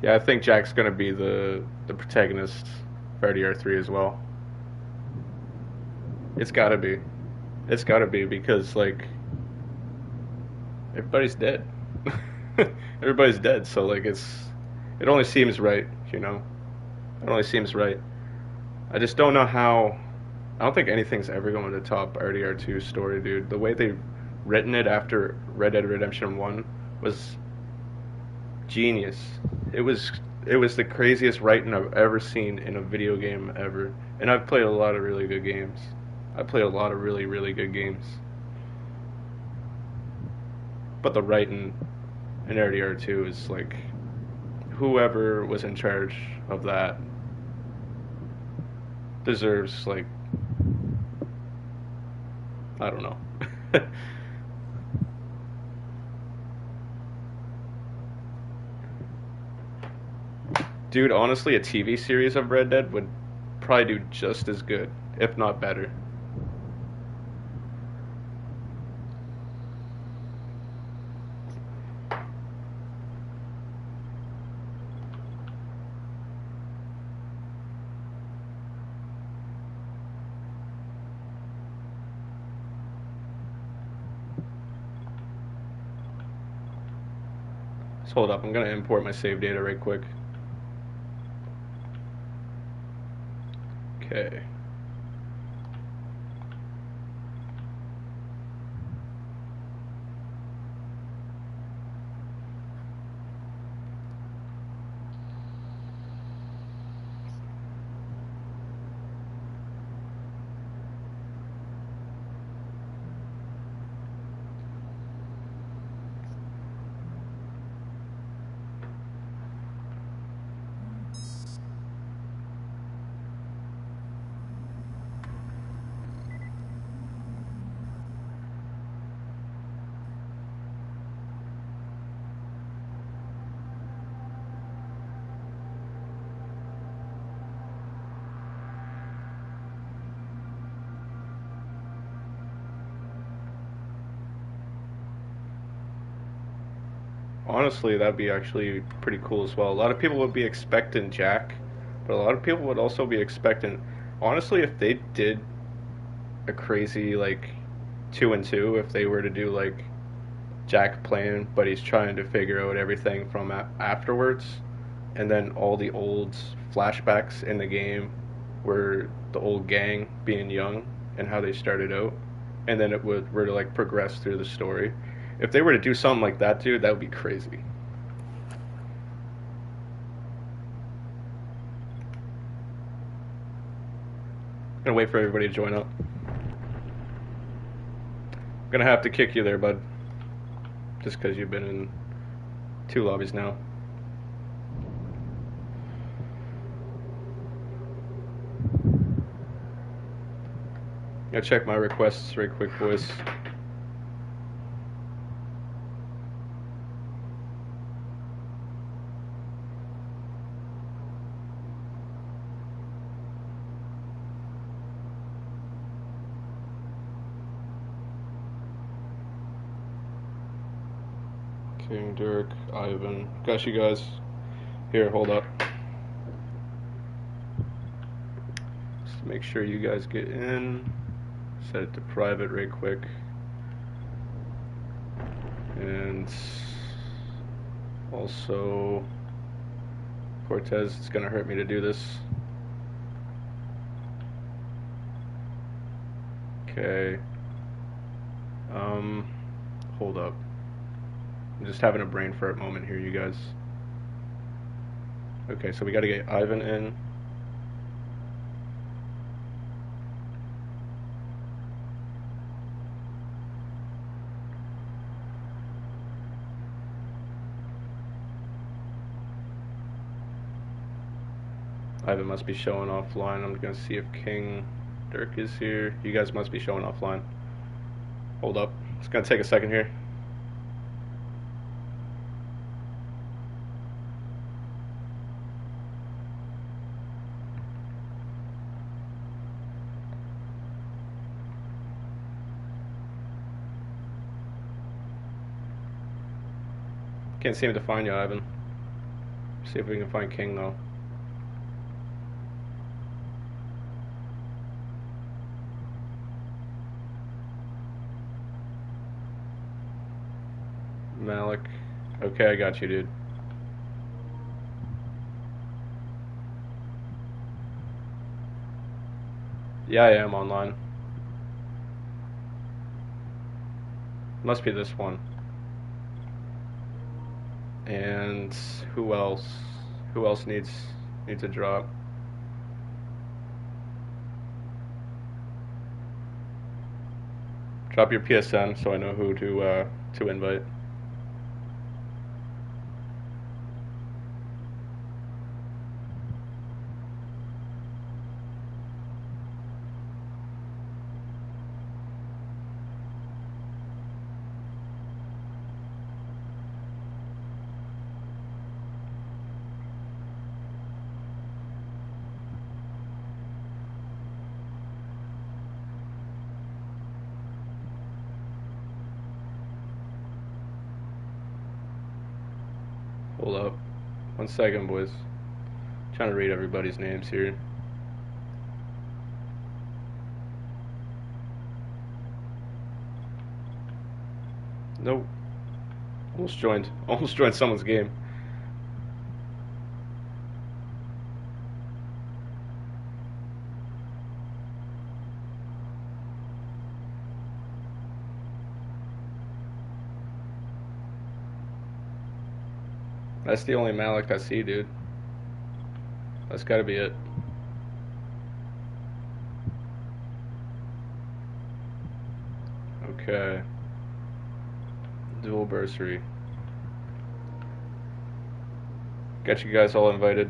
Yeah, I think Jack's gonna be the protagonist for RDR3 as well. It's gotta be. It's gotta be because like everybody's dead. Everybody's dead, so like it only seems right, you know. It only seems right. I just don't know how. I don't think anything's ever going to top RDR2's story, dude. The way they've written it after Red Dead Redemption 1 was genius. It was the craziest writing I've ever seen in a video game ever. And I've played a lot of really good games. I played a lot of really good games. But the writing in RDR2 is like whoever was in charge of that deserves like I don't know. Dude, honestly, a TV series of Red Dead would probably do just as good, if not better. Just hold up, I'm gonna import my save data right quick. Okay. Honestly, that'd be actually pretty cool as well. A lot of people would be expecting Jack, but a lot of people would also be expecting. Honestly, if they did a crazy like 2-2, if they were to do like Jack playing, but he's trying to figure out everything from afterwards, and then all the old flashbacks in the game were the old gang being young and how they started out, and then it were to like progress through the story. If they were to do something like that, dude, that would be crazy. I'm gonna wait for everybody to join up. I'm gonna have to kick you there, bud. Just because you've been in 2 lobbies now. Gotta check my requests right quick, boys. King, Dirk, Ivan. Got you guys. Here, hold up. Just to make sure you guys get in. Set it to private right quick. And also, Cortez, it's gonna hurt me to do this. Okay. Hold up. I'm just having a brain fart moment here, you guys. Okay, so we gotta get Ivan in. Ivan must be showing offline. I'm gonna see if King Dirk is here. You guys must be showing offline. Hold up. It's gonna take a second here. Can't seem to find you, Ivan. See if we can find King though. Malik. Okay, I got you, dude. Yeah, I am online. Must be this one. And who else? Who else needs a drop? Drop your PSN so I know who to invite. Hold up. 1 second, boys. Trying to read everybody's names here. Nope. Almost joined someone's game. That's the only Malik I see, dude. That's gotta be it. Okay. Dual bursary. Got you guys all invited.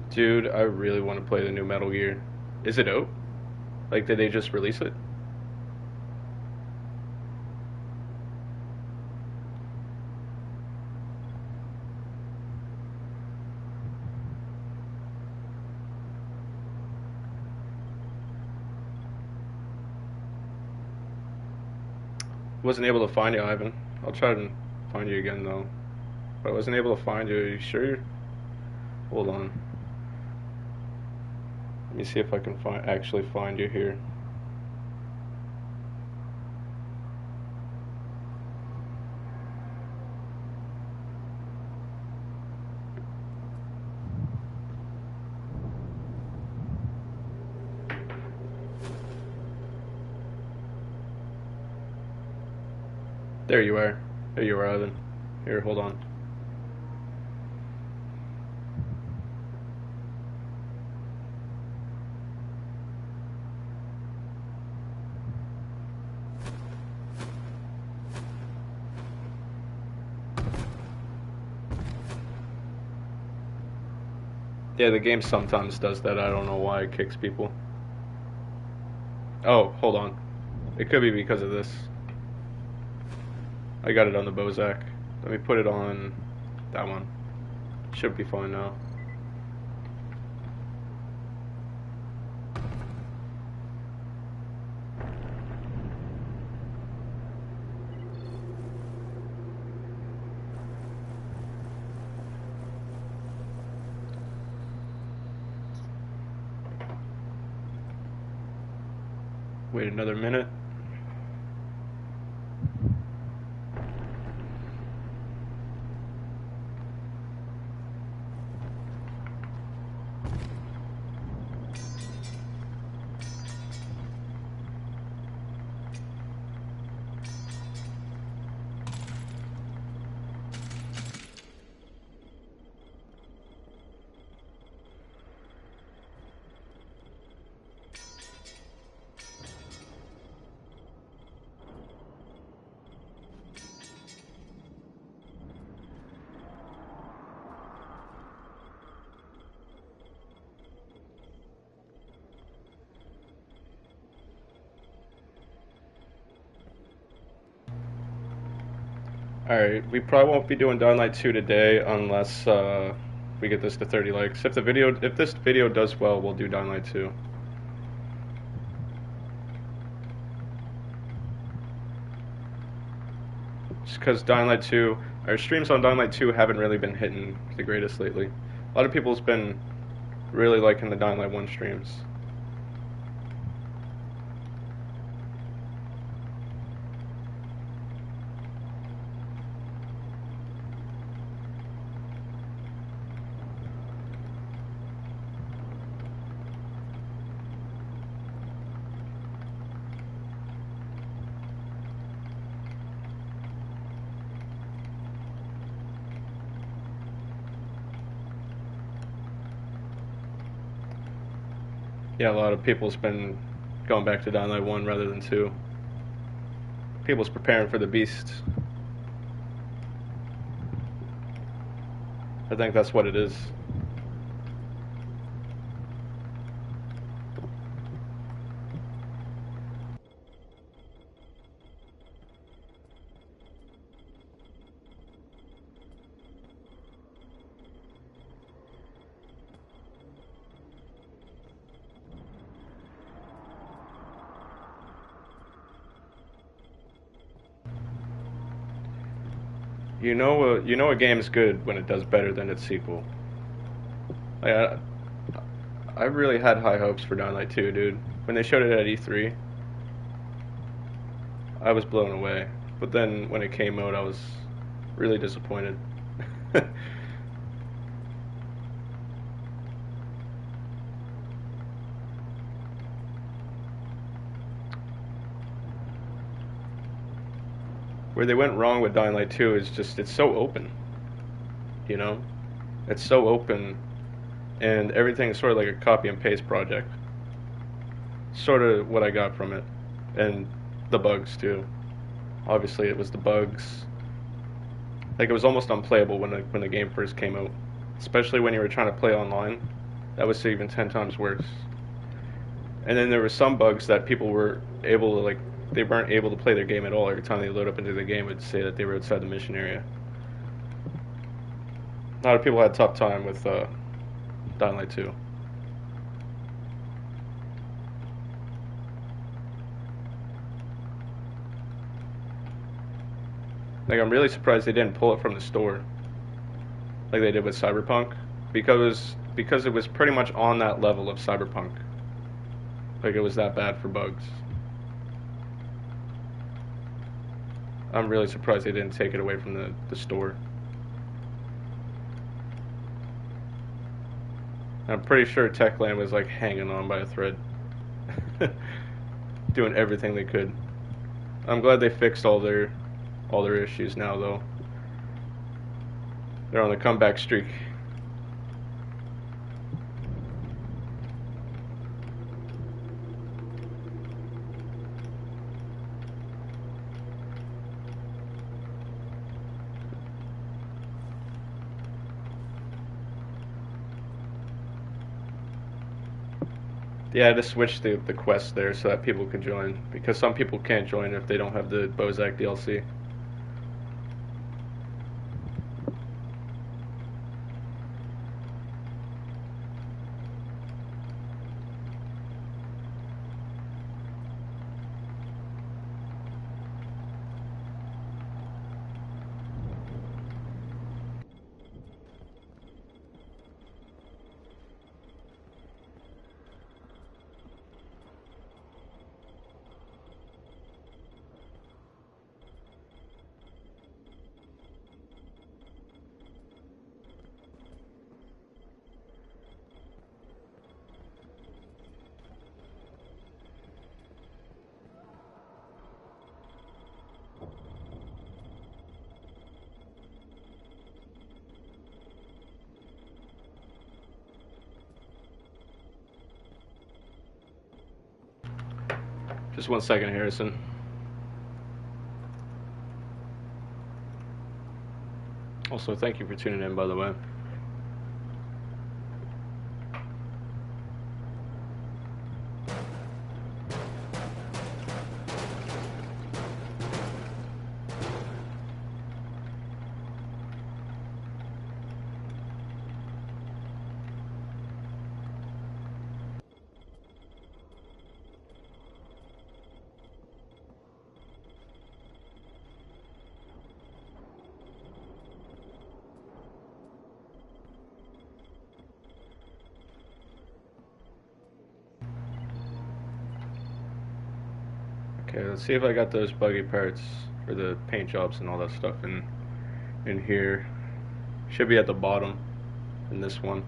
Dude, I really want to play the new Metal Gear. Is it out? Like, did they just release it? Wasn't able to find you, Ivan. I'll try to find you again, though. But I wasn't able to find you. Are you sure? Hold on. Let me see if I can actually find you here. There you are. There you are, Ivan. Here, hold on. Yeah, the game sometimes does that. I don't know why it kicks people. Oh, hold on. It could be because of this. I got it on the Bozak. Let me put it on that one. Should be fine now. Wait another minute. Alright, we probably won't be doing Dying Light 2 today unless we get this to 30 likes. If this video does well, we'll do Dying Light 2. Just because Dying Light 2, our streams on Dying Light 2 haven't really been hitting the greatest lately. A lot of people's been really liking the Dying Light 1 streams. Yeah, a lot of people's been going back to Dying Light 1 rather than 2. People's preparing for the beast. I think that's what it is. You know a game's good when it does better than its sequel. Like, I really had high hopes for Dying Light 2, dude. When they showed it at E3, I was blown away. But then when it came out, I was really disappointed. Where they went wrong with Dying Light 2 is just, it's so open. You know? It's so open, and everything's sort of like a copy and paste project. Sort of what I got from it. And the bugs, too. Obviously, it was the bugs. Like, it was almost unplayable when the game first came out. Especially when you were trying to play online. That was even 10 times worse. And then there were some bugs that people were able to, like, they weren't able to play their game at all. Every time they load up into the game, it would say that they were outside the mission area. A lot of people had a tough time with Dying Light 2. Like, I'm really surprised they didn't pull it from the store like they did with Cyberpunk, because it was pretty much on that level of Cyberpunk. Like, it was that bad for bugs. I'm really surprised they didn't take it away from the store. I'm pretty sure Techland was like hanging on by a thread. Doing everything they could. I'm glad they fixed all their issues now, though. They're on the comeback streak. Yeah, just switch the quest there so that people can join. Because some people can't join if they don't have the Bozak DLC. Just 1 second, Harrison. Also, thank you for tuning in, by the way. Okay, let's see if I got those buggy parts for the paint jobs and all that stuff in here. Should be at the bottom in this one.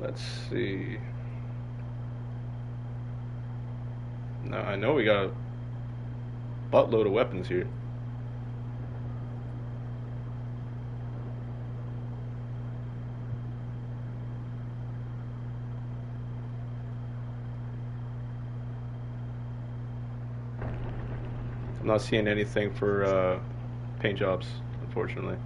Let's see. No, I know we got a buttload of weapons here. I'm not seeing anything for paint jobs, unfortunately.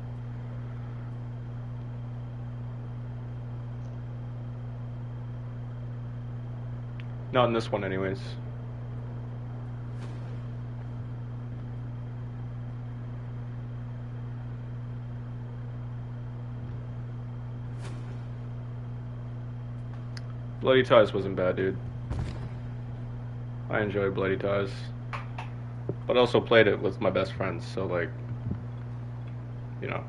Not in this one, anyways. Bloody Ties wasn't bad, dude. I enjoyed Bloody Ties. But I also played it with my best friends, so like, you know,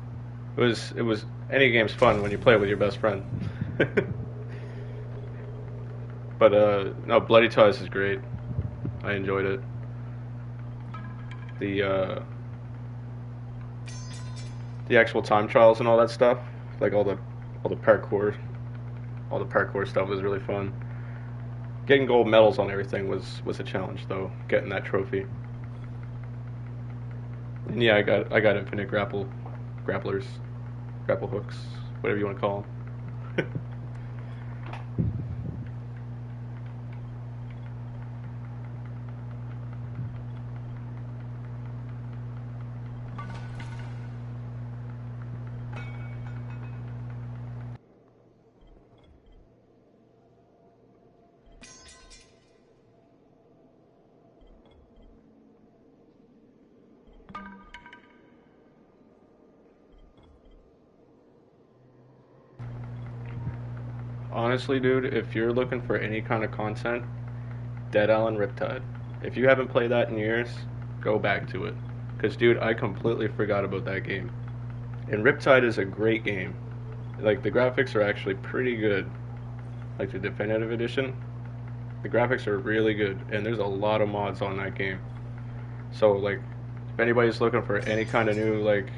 it was any game's fun when you play it with your best friend. But no, Bloody Ties is great. I enjoyed it. The actual time trials and all that stuff, like all the parkour stuff was really fun. Getting gold medals on everything was a challenge though, getting that trophy. And yeah, I got infinite grapplers, grapple hooks, whatever you want to call them. Honestly, dude, if you're looking for any kind of content, Dead Island Riptide. If you haven't played that in years, go back to it. Because, dude, I completely forgot about that game. And Riptide is a great game. Like, the graphics are actually pretty good. Like, the Definitive Edition, the graphics are really good. And there's a lot of mods on that game. So, like, if anybody's looking for any kind of new, like,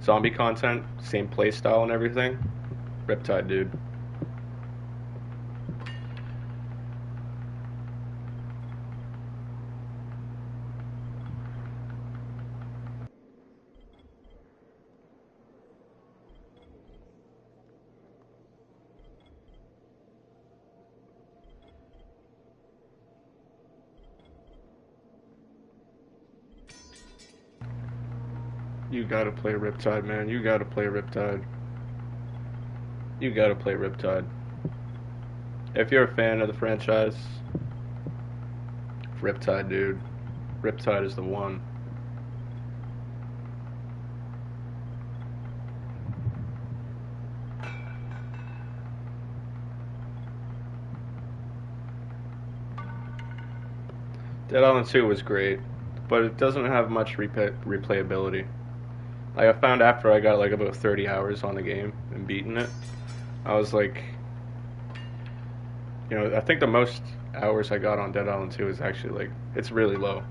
zombie content, same playstyle and everything, Riptide, dude. You gotta play Riptide, man. You gotta play Riptide. You gotta play Riptide. If you're a fan of the franchise, Riptide, dude. Riptide is the one. Dead Island 2 was great, but it doesn't have much replayability. Like, I found after I got like about 30 hours on the game and beaten it, I was like, you know, I think the most hours I got on Dead Island 2 is actually like, it's really low.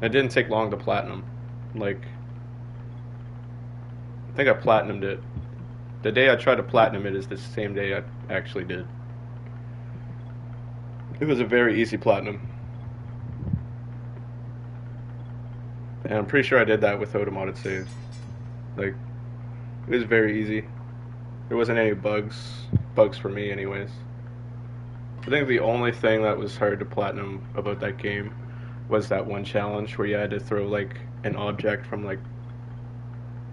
It didn't take long to platinum. Like, I think I platinumed it. The day I tried to platinum it is the same day I actually did. It was a very easy platinum. And I'm pretty sure I did that without a modded save. Like, it was very easy. There wasn't any bugs for me anyways. I think the only thing that was hard to platinum about that game was that one challenge where you had to throw like an object from like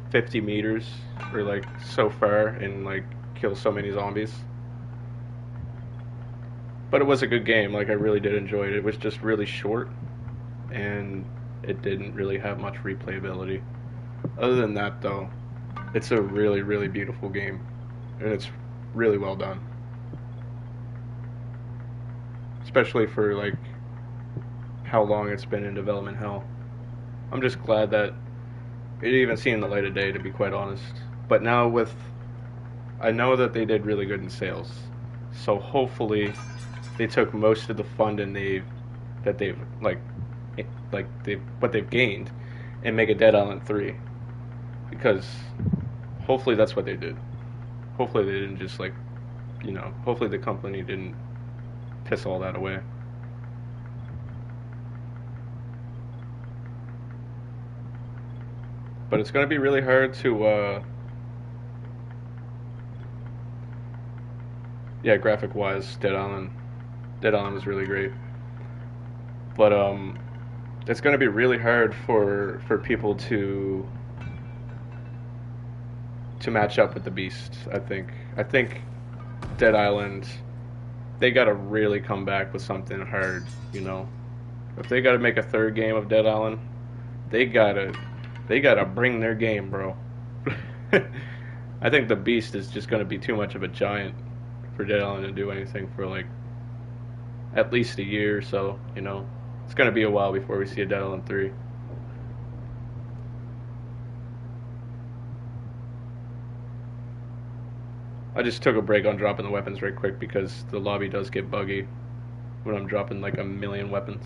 50 meters or like so far and like kill so many zombies. But it was a good game, like I really did enjoy it. It was just really short and it didn't really have much replayability. Other than that though, it's a really, really beautiful game. And it's really well done. Especially for like how long it's been in development hell. I'm just glad that it even seen the light of day, to be quite honest. But now with, I know that they did really good in sales. So hopefully they took most of the funding what they've gained and make a Dead Island 3. Because hopefully that's what they did. Hopefully they didn't just like, you know, hopefully the company didn't piss all that away. But it's going to be really hard to, yeah, graphic-wise, Dead Island was really great. But, it's going to be really hard for people to match up with the Beast, I think. I think Dead Island, they got to really come back with something hard, you know. If they got to make a third game of Dead Island, they gotta bring their game, bro. I think the Beast is just gonna be too much of a giant for Dead Island to do anything for like at least a year or so, you know. It's gonna be a while before we see a Dead Island 3. I just took a break on dropping the weapons right quick because the lobby does get buggy when I'm dropping like a million weapons.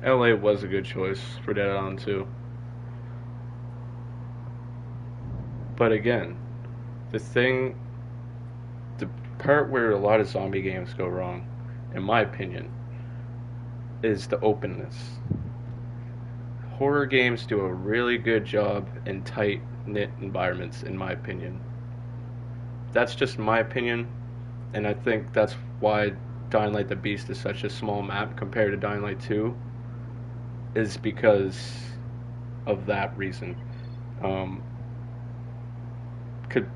LA was a good choice for Dead Island 2. But again, the part where a lot of zombie games go wrong, in my opinion, is the openness. Horror games do a really good job in tight-knit environments, in my opinion. That's just my opinion, and I think that's why Dying Light the Beast is such a small map compared to Dying Light 2. Is because of that reason.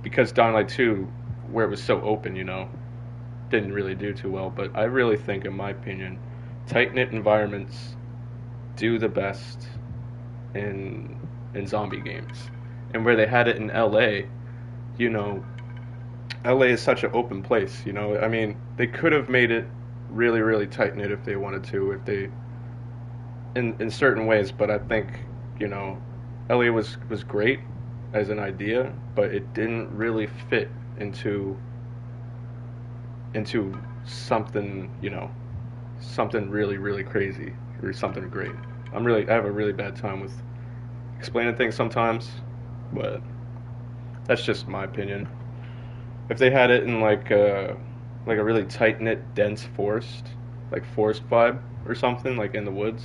Because Dying Light 2, where it was so open, you know, didn't really do too well. But I really think, in my opinion, tight-knit environments do the best in zombie games. And where they had it in LA, you know, LA is such an open place, you know. I mean, they could have made it really, really tight-knit if they wanted to, if they... In certain ways, but I think, you know, LA was great as an idea, but it didn't really fit into something, you know, something really, really crazy or something great. I have a really bad time with explaining things sometimes, but That's just my opinion. If they had it in like a really tight knit, dense forest, like forest vibe or something, like in the woods,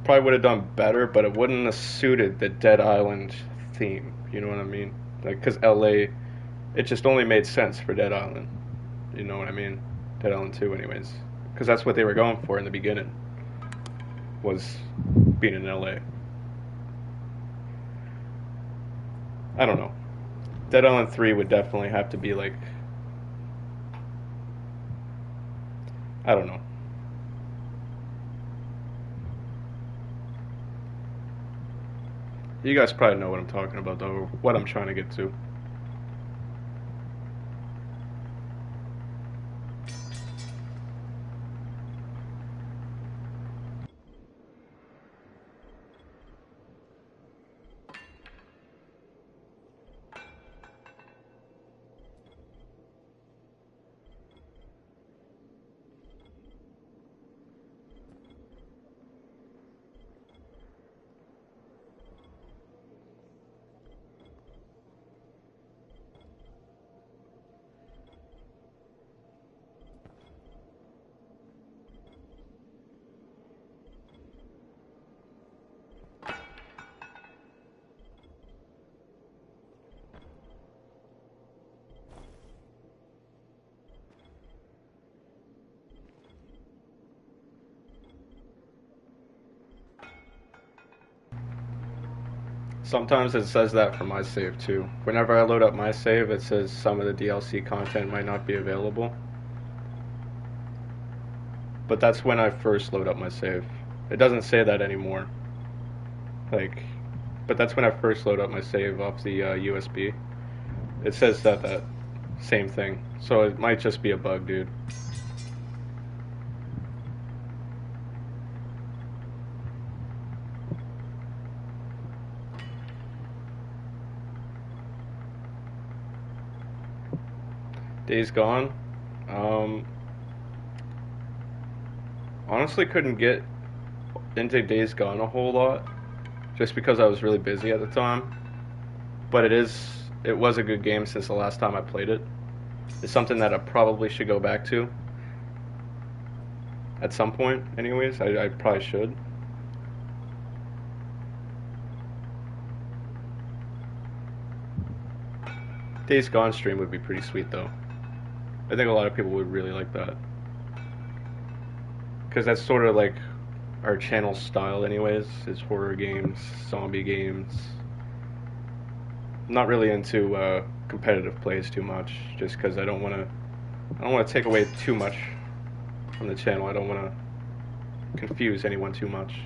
probably would have done better, but it wouldn't have suited the Dead Island theme. You know what I mean? Like, because LA, it just only made sense for Dead Island. You know what I mean? Dead Island 2, anyways. Because that's what they were going for in the beginning, was being in LA. I don't know. Dead Island 3 would definitely have to be like, I don't know. You guys probably know what I'm talking about, though, or what I'm trying to get to. Sometimes it says that for my save too. Whenever I load up my save, it says some of the DLC content might not be available. But that's when I first load up my save. It doesn't say that anymore. Like, but that's when I first load up my save off the USB. It says that same thing. So it might just be a bug, dude. Days Gone. Honestly, couldn't get into Days Gone a whole lot, just because I was really busy at the time. But it was a good game since the last time I played it. It's something that I probably should go back to at some point. Anyways, I probably should. Days Gone stream would be pretty sweet though. I think a lot of people would really like that. Because that's sort of like our channel style anyways, is horror games, zombie games. I'm not really into competitive plays too much, just because I don't want to take away too much from the channel. I don't want to confuse anyone too much.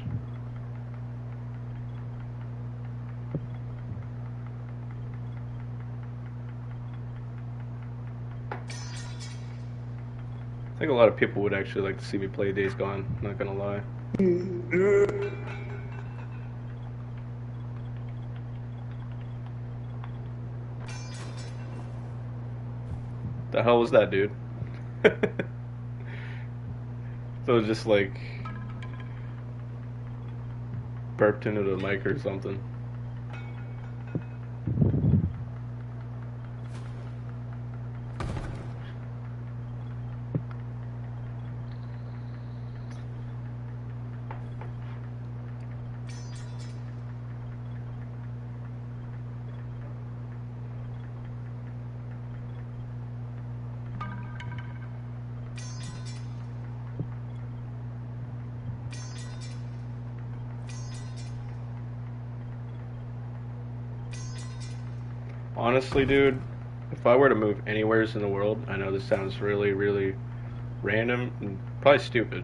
I think a lot of people would actually like to see me play Days Gone, not gonna lie. The hell was that, dude? So it was just like burped into the mic or something. Honestly, dude, if I were to move anywheres in the world, I know this sounds really, really random and probably stupid,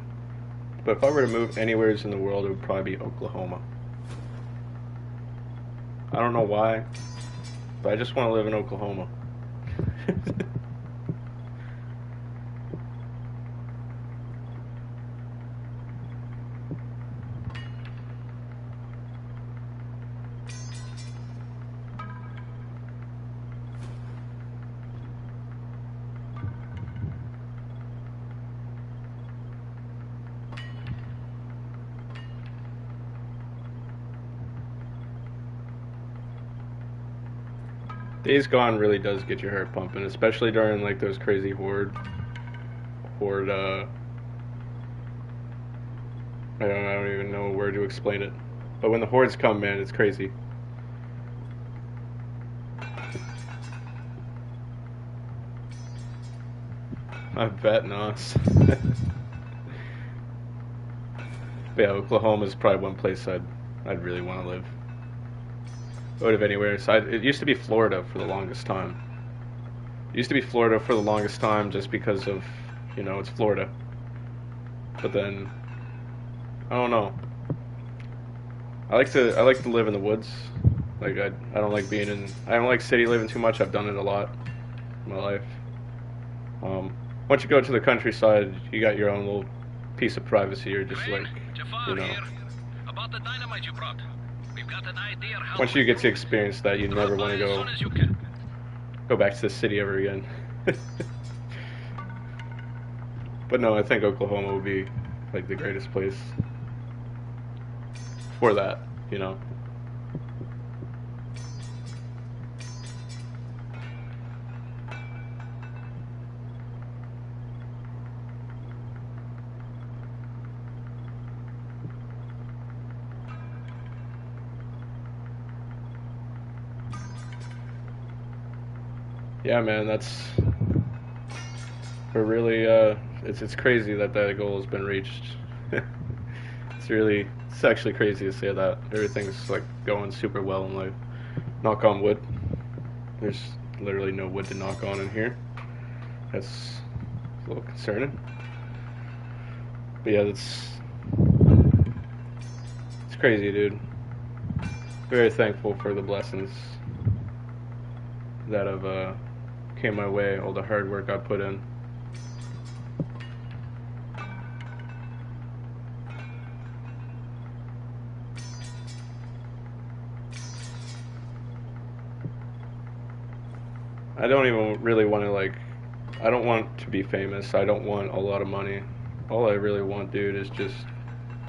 but if I were to move anywheres in the world, it would probably be Oklahoma. I don't know why, but I just want to live in Oklahoma. Days Gone really does get your heart pumping, especially during like those crazy horde I don't even know where to explain it. But when the hordes come, man, it's crazy. I bet, Nos. But yeah, Oklahoma is probably one place I'd really want to live. Out of anywhere. So it used to be Florida for the longest time. It used to be Florida for the longest time just because of, you know, it's Florida. But then, I don't know. I like to live in the woods. Like I don't like I don't like city living too much. I've done it a lot in my life. Once you go to the countryside, you got your own little piece of privacy. You're just like, you know. About the dynamite you brought. We've got an idea how Once you get to experience that, you never want to go back to the city ever again. But no, I think Oklahoma would be like the greatest place for that, you know. Yeah, man, we're really, it's crazy that goal has been reached. It's actually crazy to say that. Everything's like going super well in life. Knock on wood. There's literally no wood to knock on in here. That's a little concerning. But yeah, it's crazy, dude. Very thankful for the blessings that have came my way, all the hard work I put in. I don't even really want to I don't want to be famous. I don't want a lot of money. All I really want, dude, is just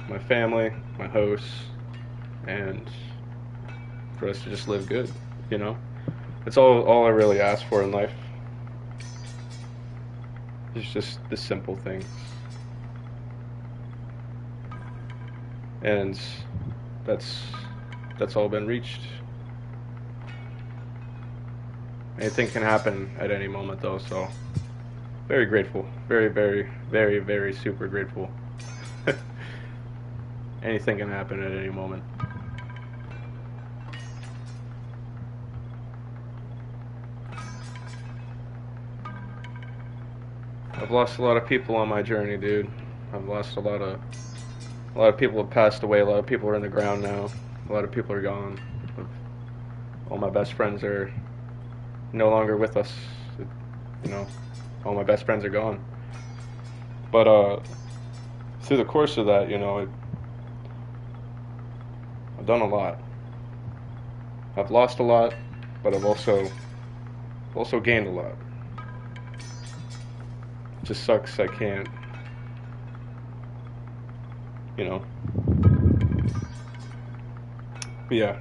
my family, my hosts, and for us to just live good, you know? That's all I really ask for in life. It's just the simple things. And that's all been reached. Anything can happen at any moment though, so very grateful. Very, very, very, very super grateful. Anything can happen at any moment. I've lost a lot of people on my journey, dude. I've lost a lot of people have passed away. A lot of people are in the ground now. A lot of people are gone. All my best friends are no longer with us. You know, all my best friends are gone. But through the course of that, you know, I've done a lot. I've lost a lot, but I've also gained a lot. It just sucks I can't, you know. But yeah.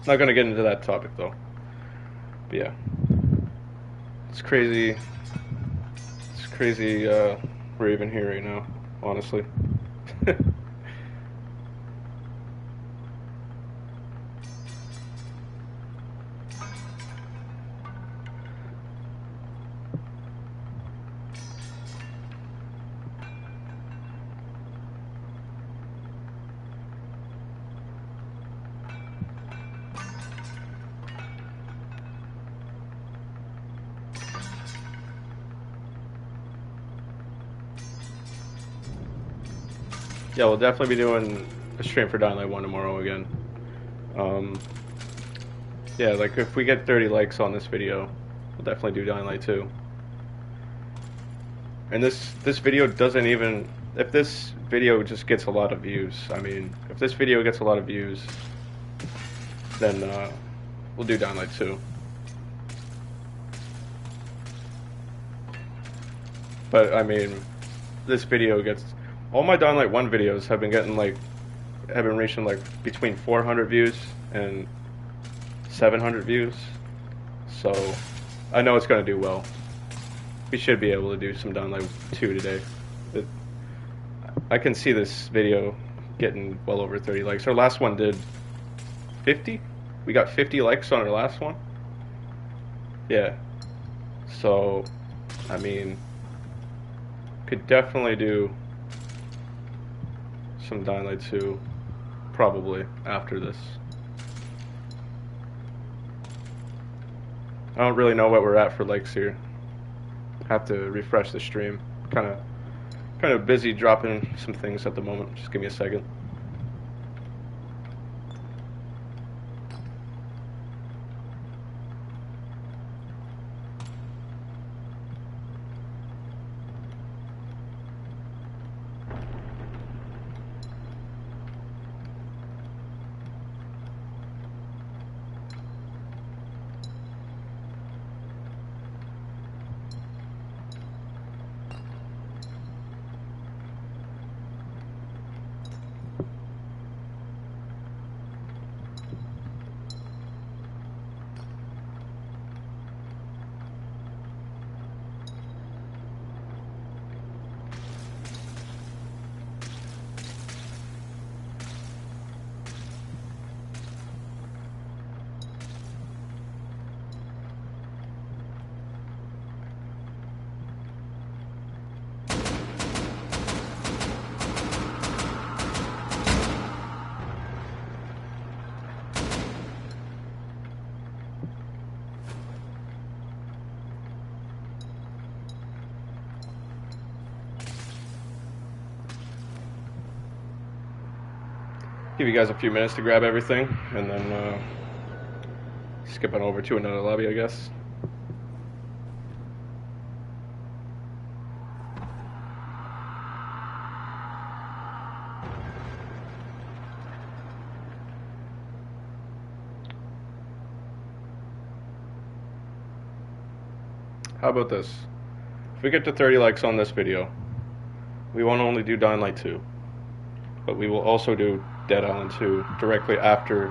Not gonna get into that topic though. But yeah, it's crazy. It's crazy. We're even here right now, honestly. Yeah, we'll definitely be doing a stream for Dying Light 1 tomorrow again. Yeah, like if we get 30 likes on this video, we'll definitely do Dying Light 2. And this video doesn't even... If this video just gets a lot of views, I mean, if this video gets a lot of views, then we'll do Dying Light 2. But, I mean, this video gets... All my Dying Light 1 videos have been getting, like... Have been reaching, like, between 400 views and 700 views. So I know it's going to do well. We should be able to do some Dying Light 2 today. I can see this video getting well over 30 likes. Our last one did 50? We got 50 likes on our last one? Yeah. So, I mean, could definitely do some Dying Light 2 probably after this. I don't really know what we're at for likes here. Have to refresh the stream. Kind of busy dropping some things at the moment. Just give me a second. Give you guys a few minutes to grab everything, and then skip on over to another lobby, I guess. How about this? If we get to 30 likes on this video, we won't only do Dying Light 2, but we will also do Dead Island 2 directly after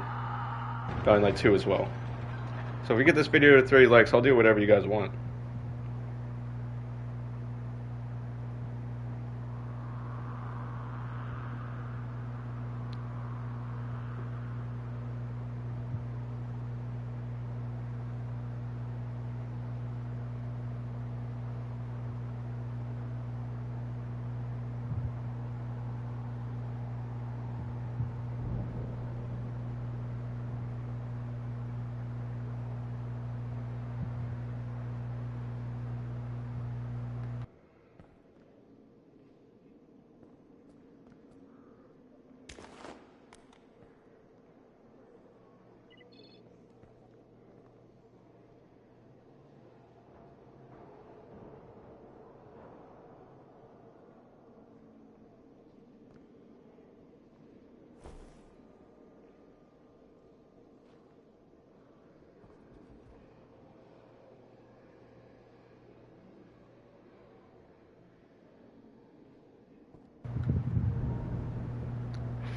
Dying Light 2 as well. So if we get this video to 30 likes, I'll do whatever you guys want.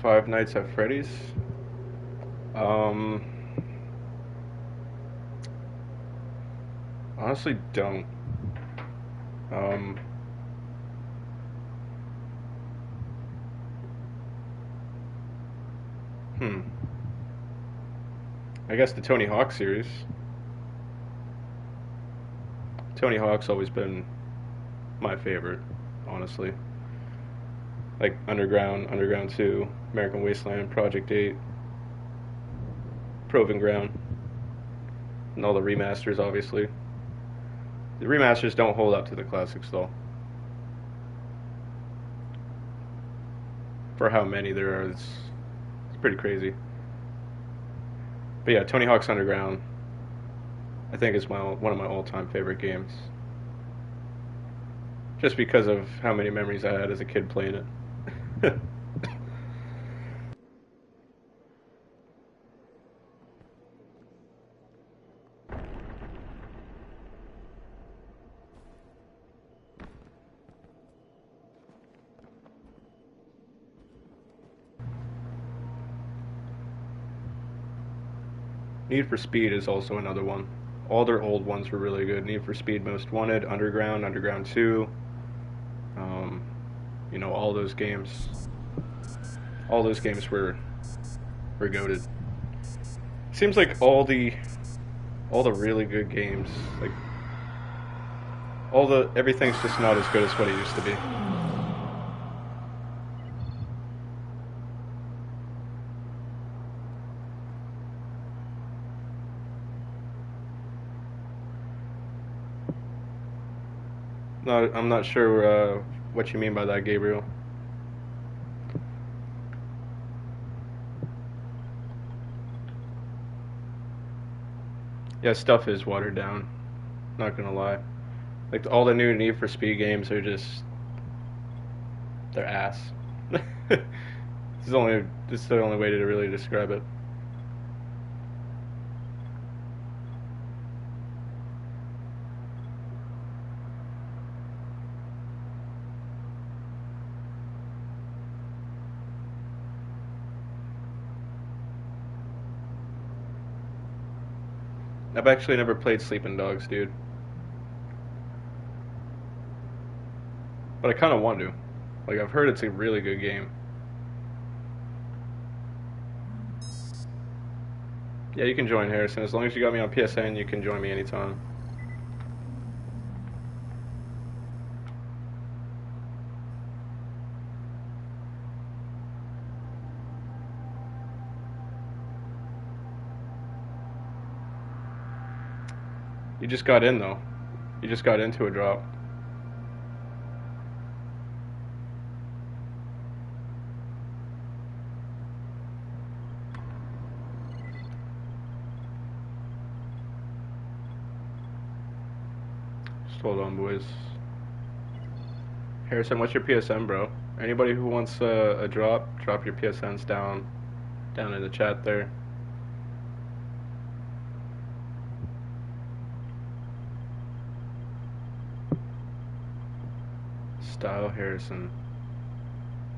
Five Nights at Freddy's. Honestly, don't. I guess the Tony Hawk series. Tony Hawk's always been my favorite, honestly. Like Underground, Underground 2, American Wasteland, Project 8, Proving Ground, and all the remasters, obviously. The remasters don't hold up to the classics, though. For how many there are, it's pretty crazy. But yeah, Tony Hawk's Underground, I think is one of my all-time favorite games. Just because of how many memories I had as a kid playing it. Need for Speed is also another one. All their old ones were really good. Need for Speed Most Wanted, Underground, Underground 2. You know, all those games. All those games were goated. Seems like all the really good games, like everything's just not as good as what it used to be. No, I'm not sure what you mean by that, Gabriel. Yeah, stuff is watered down. Not gonna lie. Like all the new Need for Speed games are just they're ass. This is the only way to really describe it. I've actually never played Sleeping Dogs, dude. But I kind of want to. Like, I've heard it's a really good game. Yeah, you can join, Harrison. As long as you got me on PSN, you can join me anytime. You just got in, though. You just got into a drop. Just hold on, boys. Harrison, what's your PSN, bro? Anybody who wants a drop your PSNs down in the chat there. Style Harrison.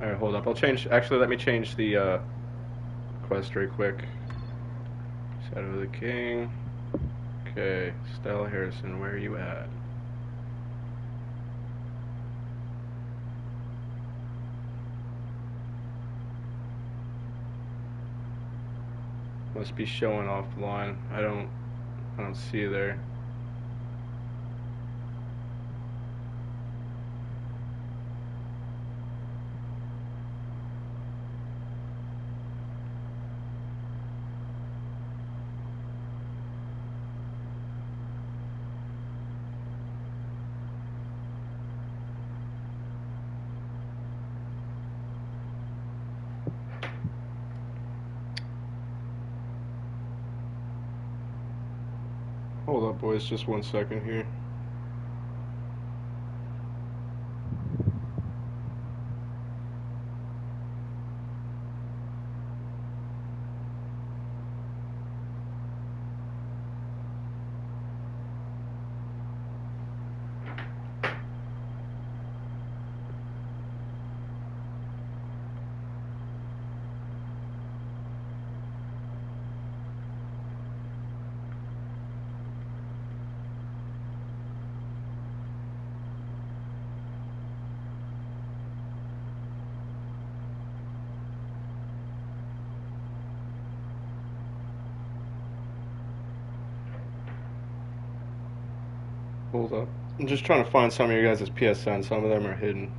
Alright, hold up. Actually, let me change the quest very quick. Shadow of the King. Okay, Style Harrison, where are you at? Must be showing offline. I don't see you there. Hold up, boys, just 1 second here. Hold up. I'm just trying to find some of your guys' PSN. Some of them are hidden.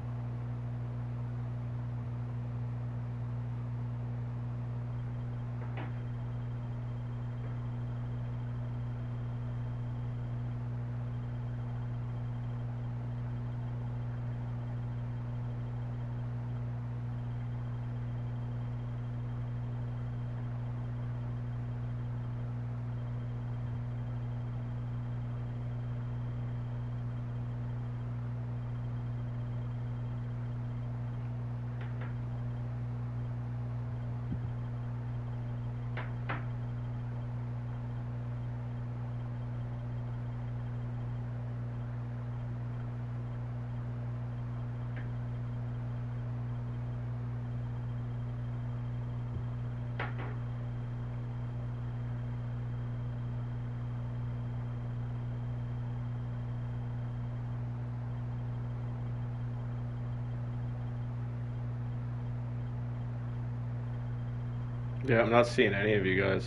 Yeah, I'm not seeing any of you guys.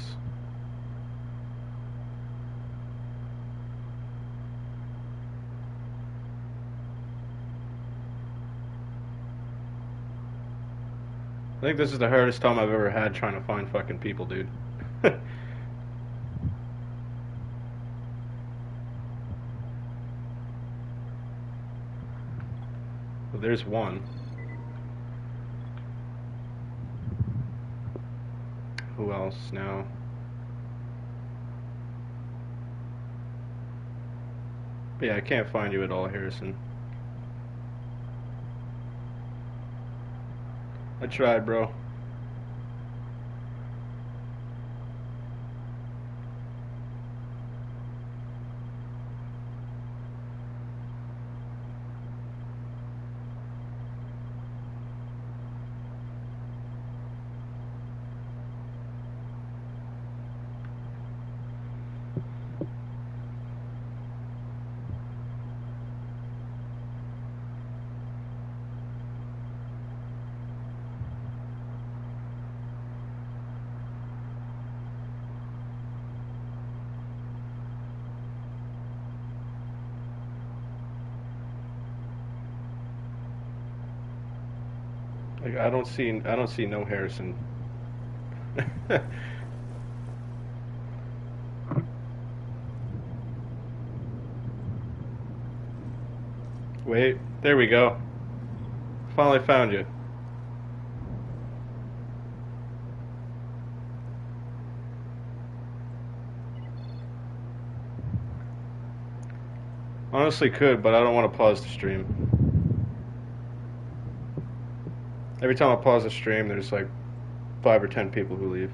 I think this is the hardest time I've ever had trying to find fucking people, dude. Well, there's one. Who else now? But yeah, I can't find you at all, Harrison. I tried, bro. Like, I don't see no Harrison. Wait, there we go. Finally found you. Honestly could, but I don't want to pause the stream. Every time I pause the stream, there's like 5 or 10 people who leave.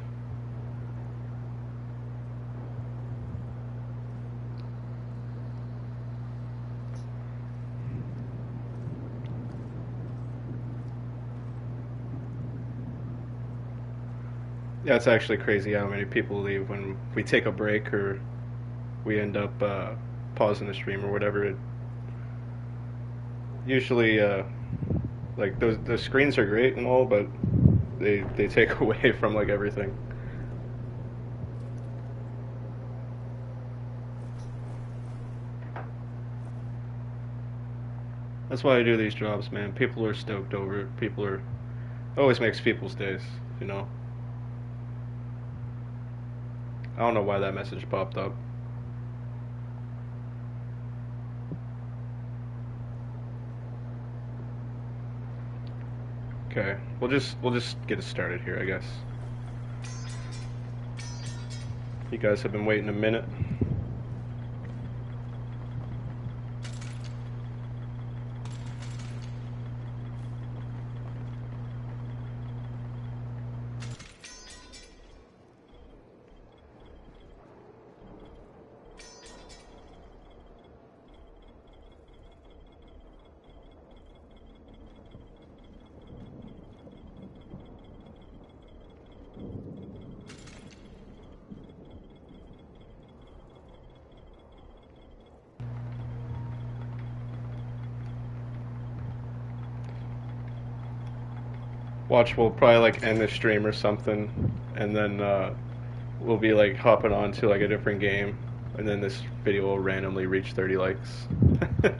Yeah, it's actually crazy how many people leave when we take a break or we end up pausing the stream or whatever. Usually, like those screens are great and all, but they take away from like everything. That's why I do these jobs, man. People are stoked over it. People are always makes people's days, you know. I don't know why that message popped up. Okay, we'll just get it started here, I guess. You guys have been waiting a minute. Watch, we'll probably like end the stream or something, and then we'll be like hopping on to like a different game, and then this video will randomly reach 30 likes. But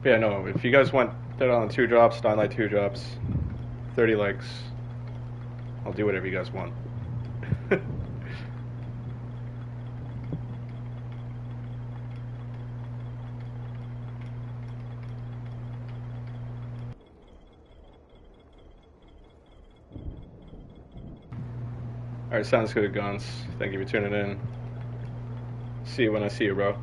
yeah, no, if you guys want that on 2 drops, Dynlight 2 drops, 30 likes, I'll do whatever you guys want. Alright, sounds good, Guns. Thank you for tuning in. See you when I see you, bro.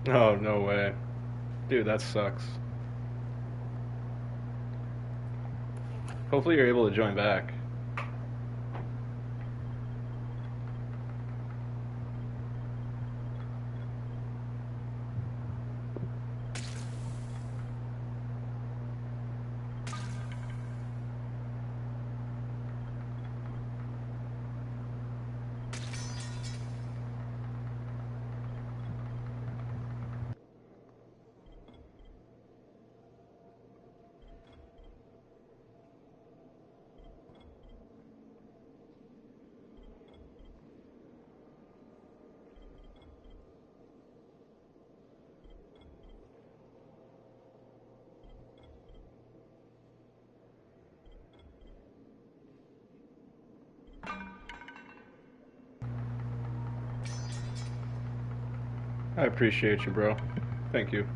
Oh, no way. Dude, that sucks. Hopefully you're able to join back. I appreciate you, bro. Thank you.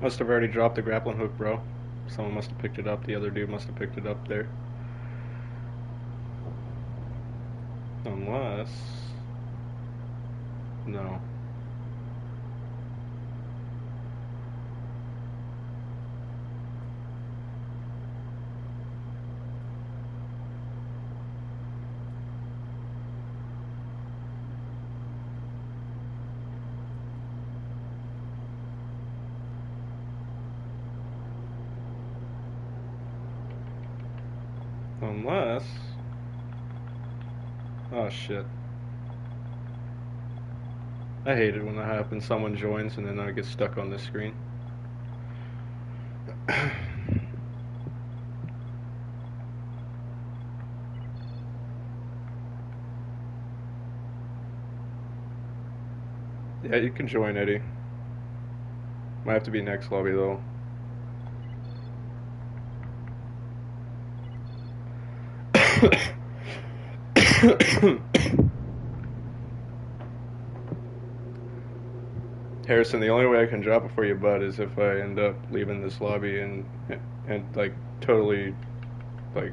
Must have already dropped the grappling hook, bro. Someone must have picked it up. The other dude must have picked it up there. Unless... No. Unless... Oh shit. I hate it when that happens. Someone joins and then I get stuck on this screen. Yeah, you can join, Eddie. Might have to be next lobby though. Harrison, the only way I can drop it for you, bud, is if I end up leaving this lobby and like totally like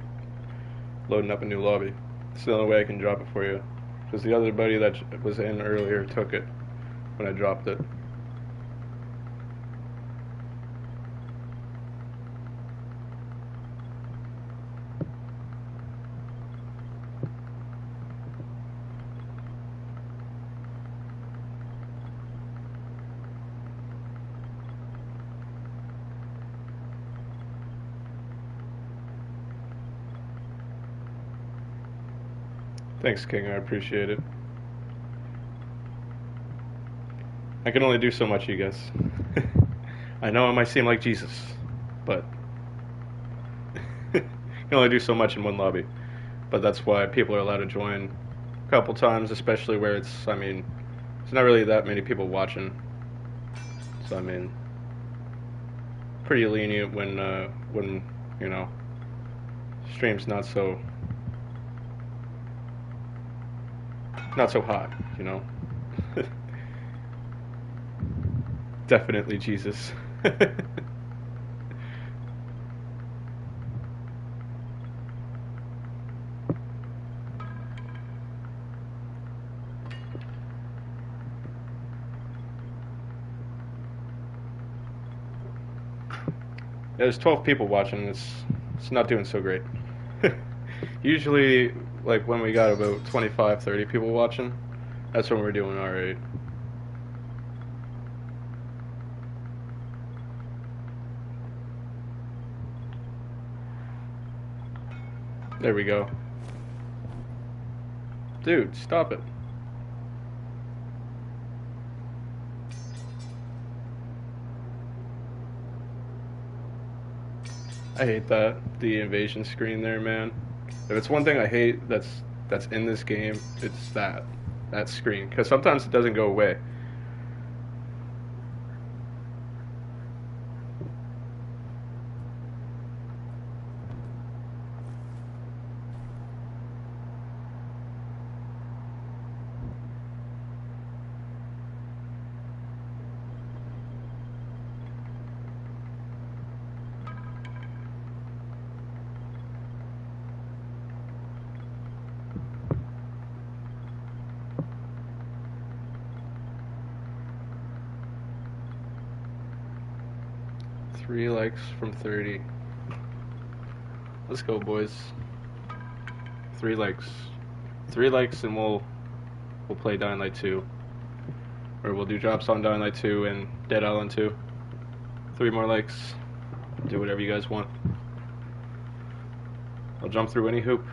loading up a new lobby. It's the only way I can drop it for you, because the other buddy that was in earlier took it when I dropped it. Thanks, King. I appreciate it. I can only do so much, you guys. I know it might seem like Jesus, but you can only do so much in one lobby. But that's why people are allowed to join a couple times, especially where it's, I mean, there's not really that many people watching. So, I mean, pretty lenient when you know, stream's not so hot, you know. Definitely Jesus. There's 12 people watching. It's not doing so great. Usually, like when we got about 25, 30 people watching, that's when we're doing alright. There we go. Dude, stop it. I hate that, the invasion screen there, man. If it's one thing I hate that's in this game, it's that screen, because sometimes it doesn't go away. Three likes from 30. Let's go, boys. 3 likes. 3 likes and we'll play Dying Light 2. Or we'll do drops on Dying Light 2 and Dead Island 2. 3 more likes. Do whatever you guys want. I'll jump through any hoop.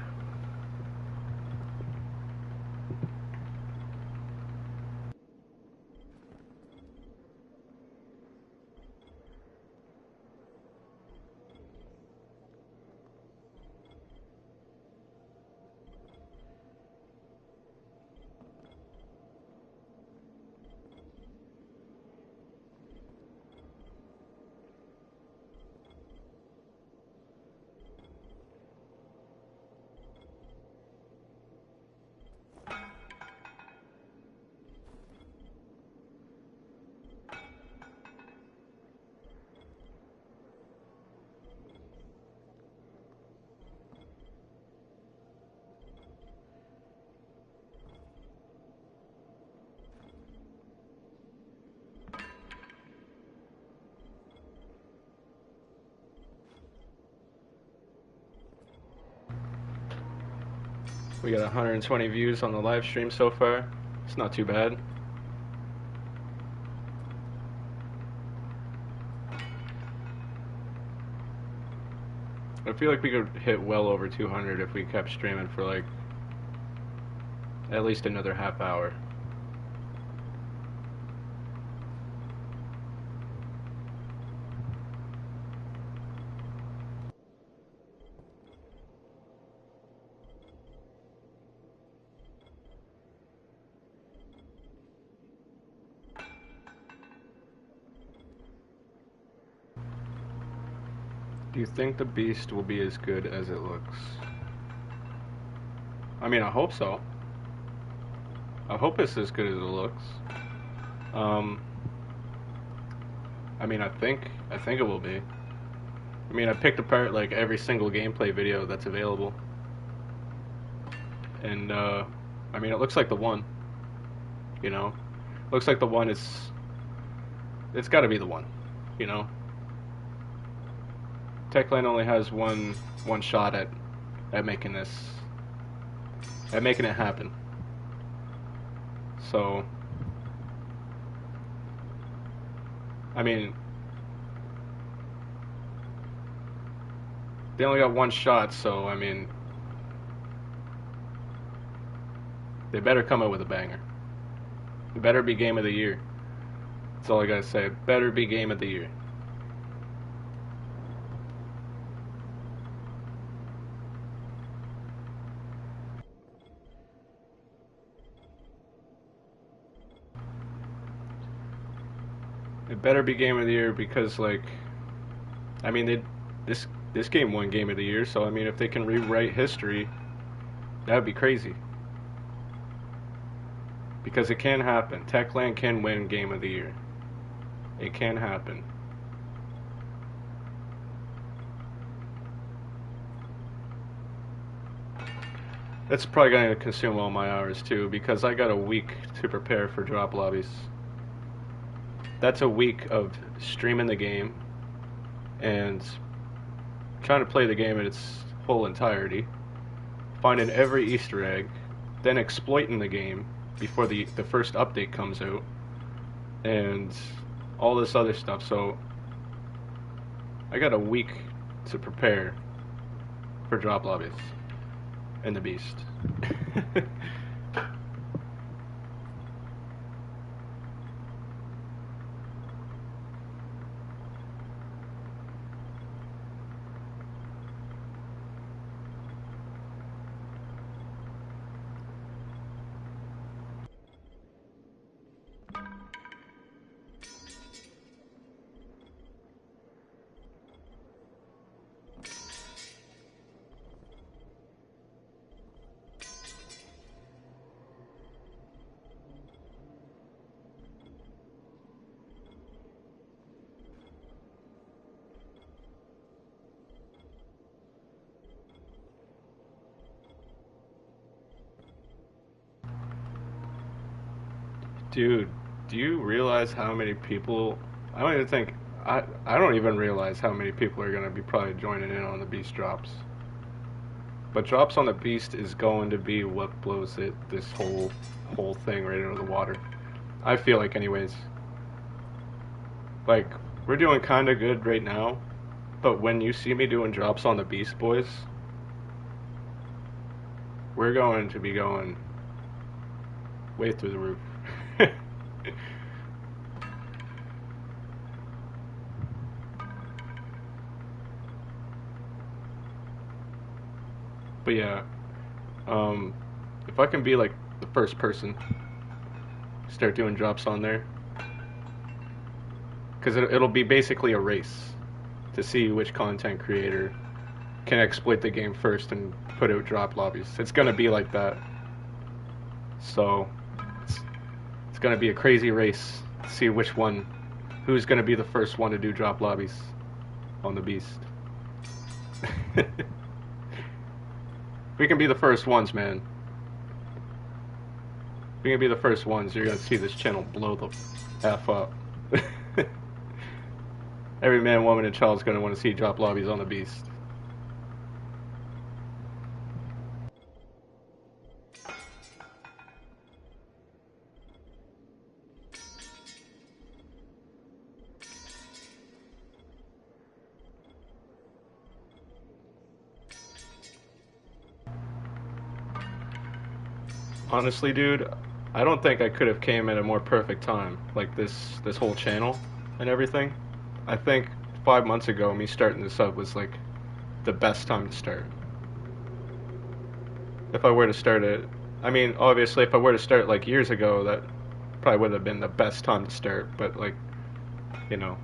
We got 120 views on the live stream so far. It's not too bad. I feel like we could hit well over 200 if we kept streaming for like at least another half hour. Do you think the Beast will be as good as it looks? I mean, I hope so. I hope it's as good as it looks. I mean, I think it will be. I mean, I picked apart like every single gameplay video that's available, and I mean, it looks like the one. You know, looks like the one. It's got to be the one. You know. Techland only has one shot at making it happen. So, I mean, they only got one shot, so I mean, they better come out with a banger. It better be game of the year. That's all I gotta say. It better be game of the year. It better be game of the year because, like, I mean, this game won game of the year, so I mean, if they can rewrite history, that would be crazy. Because it can happen. Techland can win game of the year. It can happen. That's probably going to consume all my hours too, because I got a week to prepare for drop lobbies. That's a week of streaming the game, and trying to play the game in its whole entirety, finding every Easter egg, then exploiting the game before the first update comes out, and all this other stuff. So I got a week to prepare for Drop Lobbies and the Beast. Dude, do you realize how many people? I don't even think I don't even realize how many people are gonna be probably joining in on the Beast drops. But drops on the Beast is going to be what blows this whole thing right into the water. I feel like, anyways. Like, we're doing kind of good right now, but when you see me doing drops on the Beast, boys, we're going to be going way through the roof. But yeah, if I can be like the first person, start doing drops on there, because it'll be basically a race to see which content creator can exploit the game first and put out drop lobbies. It's gonna be like that. So it's gonna be a crazy race to see who's gonna be the first one to do drop lobbies on the Beast. We can be the first ones, man. We can be the first ones. You're gonna see this channel blow the F up. Every man, woman, and child is gonna want to see drop lobbies on the Beast. Honestly, dude, I don't think I could have came at a more perfect time, like this whole channel and everything. I think 5 months ago, me starting this up was like the best time to start. If I were to start it, I mean, obviously, if I were to start like years ago, that probably would have been the best time to start. But like, you know,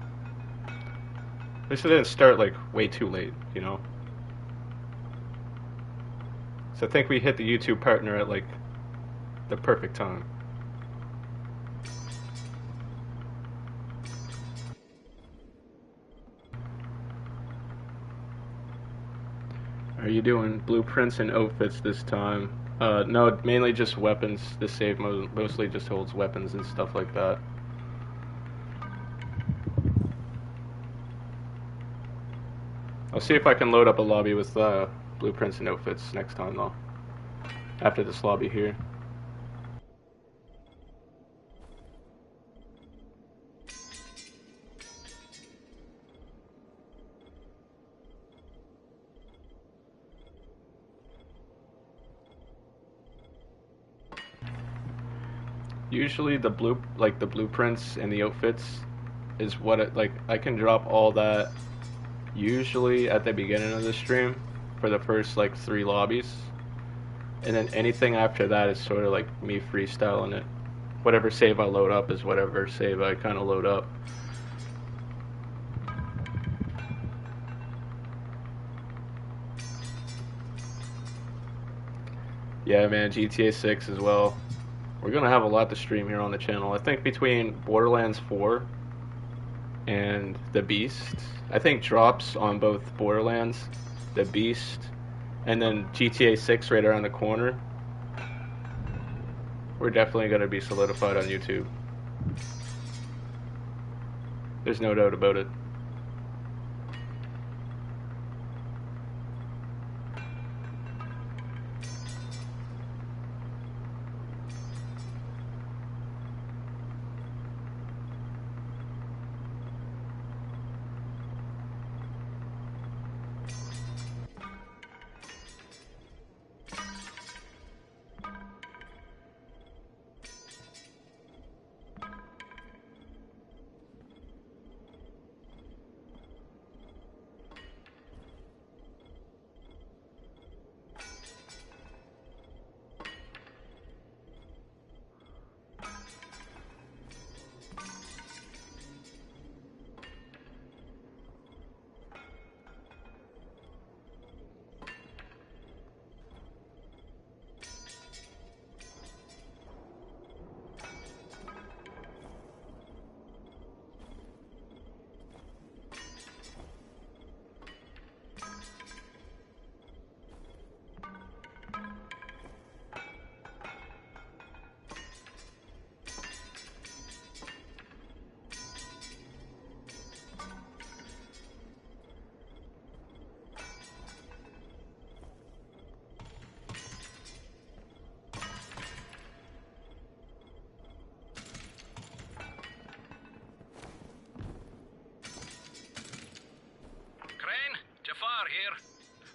at least I didn't start like way too late, you know. So I think we hit the YouTube partner at like the perfect time. Are you doing blueprints and outfits this time? No, mainly just weapons. This save mostly just holds weapons and stuff like that. I'll see if I can load up a lobby with blueprints and outfits next time though. After this lobby here. Usually the blueprints and the outfits is what I can drop all that usually at the beginning of the stream for the first like 3 lobbies, and then anything after that is sort of like me freestyling it. Whatever save I load up is whatever save I kind of load up. Yeah, man, GTA 6 as well. We're going to have a lot to stream here on the channel. I think between Borderlands 4 and The Beast, I think drops on both Borderlands, The Beast, and then GTA 6 right around the corner. We're definitely going to be solidified on YouTube. There's no doubt about it.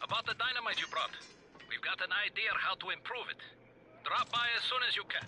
About the dynamite you brought. We've got an idea how to improve it. Drop by as soon as you can.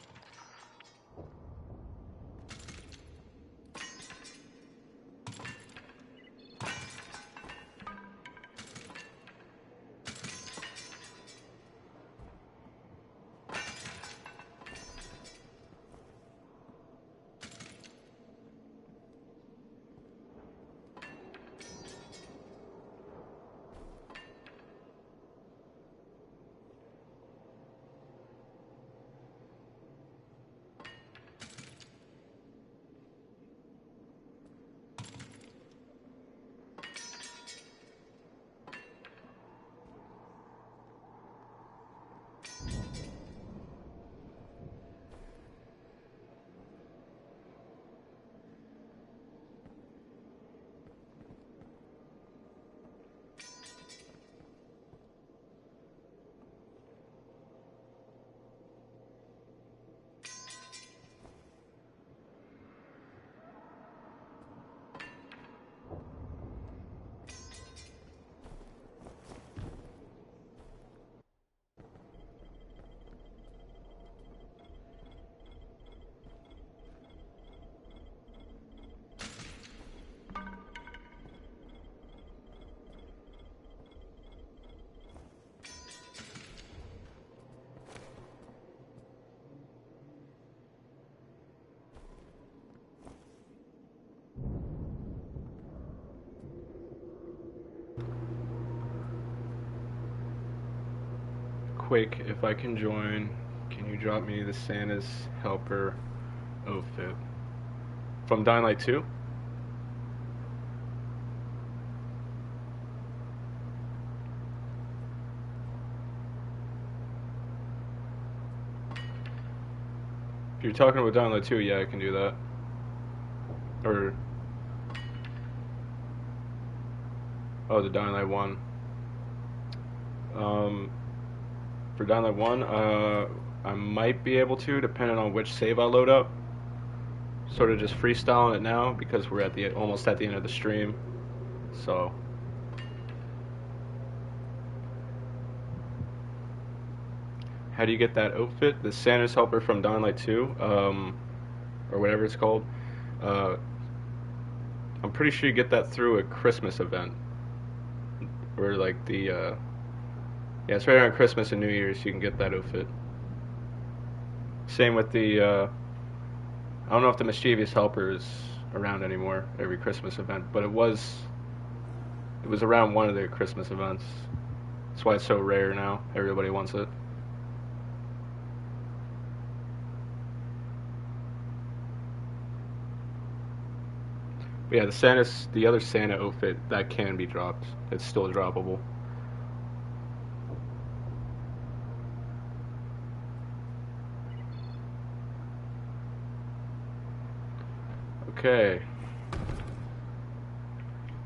Quick, if I can join, can you drop me the Santa's helper outfit from Dying Light 2? If you're talking about Dying Light 2, yeah, I can do that. Or oh, the Dying Light 1. For Dying Light 1, I might be able to, depending on which save I load up. Sort of just freestyling it now because we're at the almost at the end of the stream. So how do you get that outfit? The Santa's helper from Dying Light 2, or whatever it's called. I'm pretty sure you get that through a Christmas event, or like the yeah, it's right around Christmas and New Year's you can get that outfit. Same with the I don't know if the Mischievous Helper is around anymore every Christmas event, but it was around one of the Christmas events. That's why it's so rare now. Everybody wants it. But yeah, the other Santa outfit, that can be dropped. It's still droppable. Okay.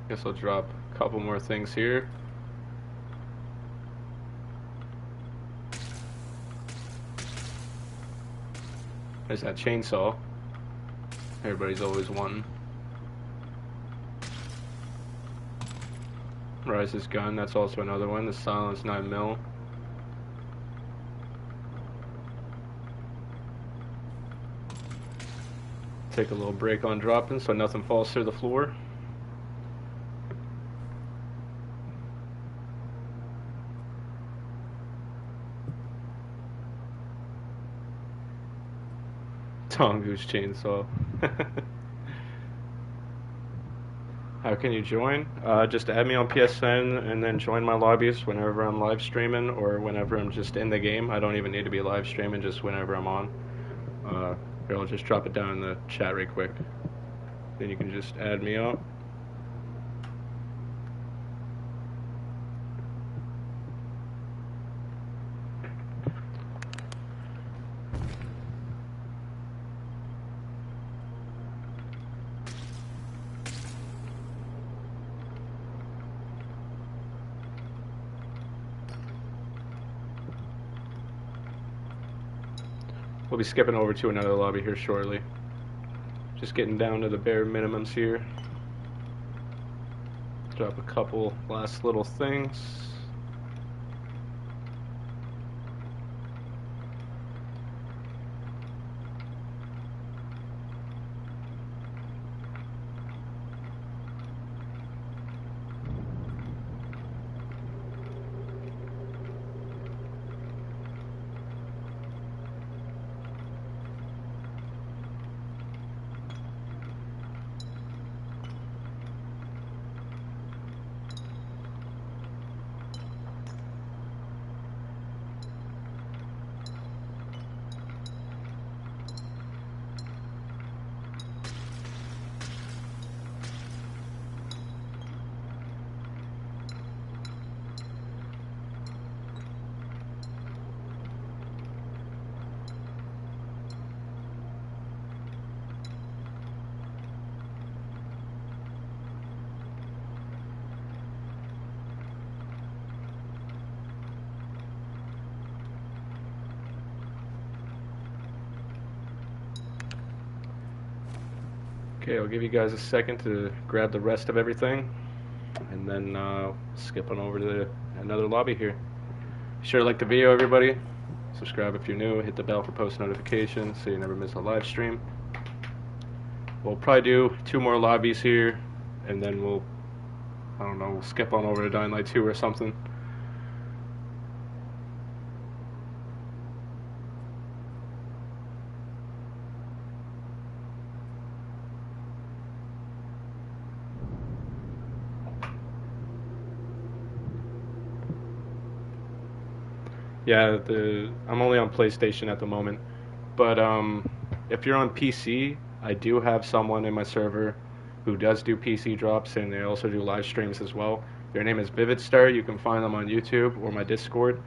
Guess I'll drop a couple more things here. There's that chainsaw. Everybody's always wanting. Rise's gun, that's also another one. The Silence 9mm. Take a little break on dropping so nothing falls through the floor. Tongue's chainsaw. How can you join? Just add me on PSN and then join my lobbies whenever I'm live streaming or whenever I'm just in the game. I don't even need to be live streaming, just whenever I'm on. Here, I'll just drop it down in the chat right quick. Then you can just add me up. We'll be skipping over to another lobby here shortly. Just getting down to the bare minimums here. Drop a couple last little things. Okay, I'll give you guys a second to grab the rest of everything, and then skip on over to another lobby here. Be sure to like the video, everybody. Subscribe if you're new. Hit the bell for post notifications so you never miss a live stream. We'll probably do 2 more lobbies here, and then we'll, I don't know, we'll skip on over to Dying Light 2 or something. Yeah, I'm only on PlayStation at the moment, but if you're on PC, I do have someone in my server who does do PC drops, and they also do live streams as well. Their name is VividStar. You can find them on YouTube or my Discord.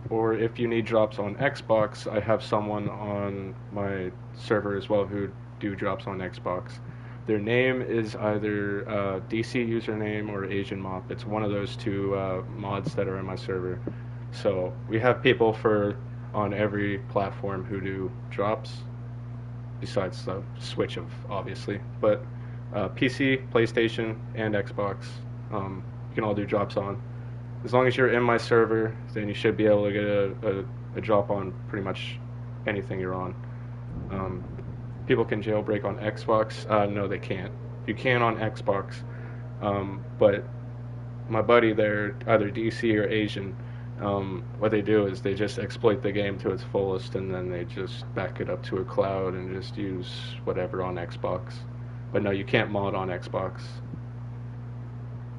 Or if you need drops on Xbox, I have someone on my server as well who do drops on Xbox. Their name is either DC username or Asian Mop. It's one of those 2 mods that are in my server. So we have people on every platform who do drops, besides the Switch obviously. But PC, PlayStation, and Xbox, you can all do drops on. As long as you're in my server, then you should be able to get a drop on pretty much anything you're on. People can jailbreak on Xbox. No, they can't. You can on Xbox, but my buddy there, either DC or Asian, what they do is they just exploit the game to its fullest, and then they just back it up to a cloud and just use whatever on Xbox. But no, you can't mod on Xbox.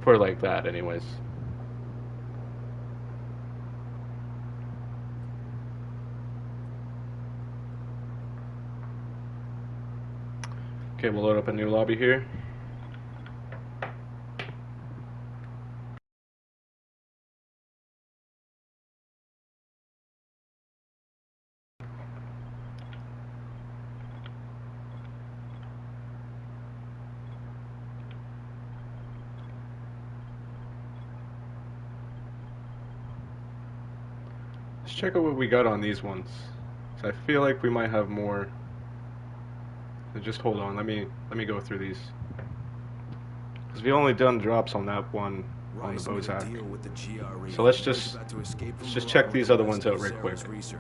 For like that, anyways. Okay, we'll load up a new lobby here. Let's check out what we got on these ones. So I feel like we might have more. So just hold on, let me go through these. Because we only done drops on that one on the Bozak. So let's just check these other ones out real quick.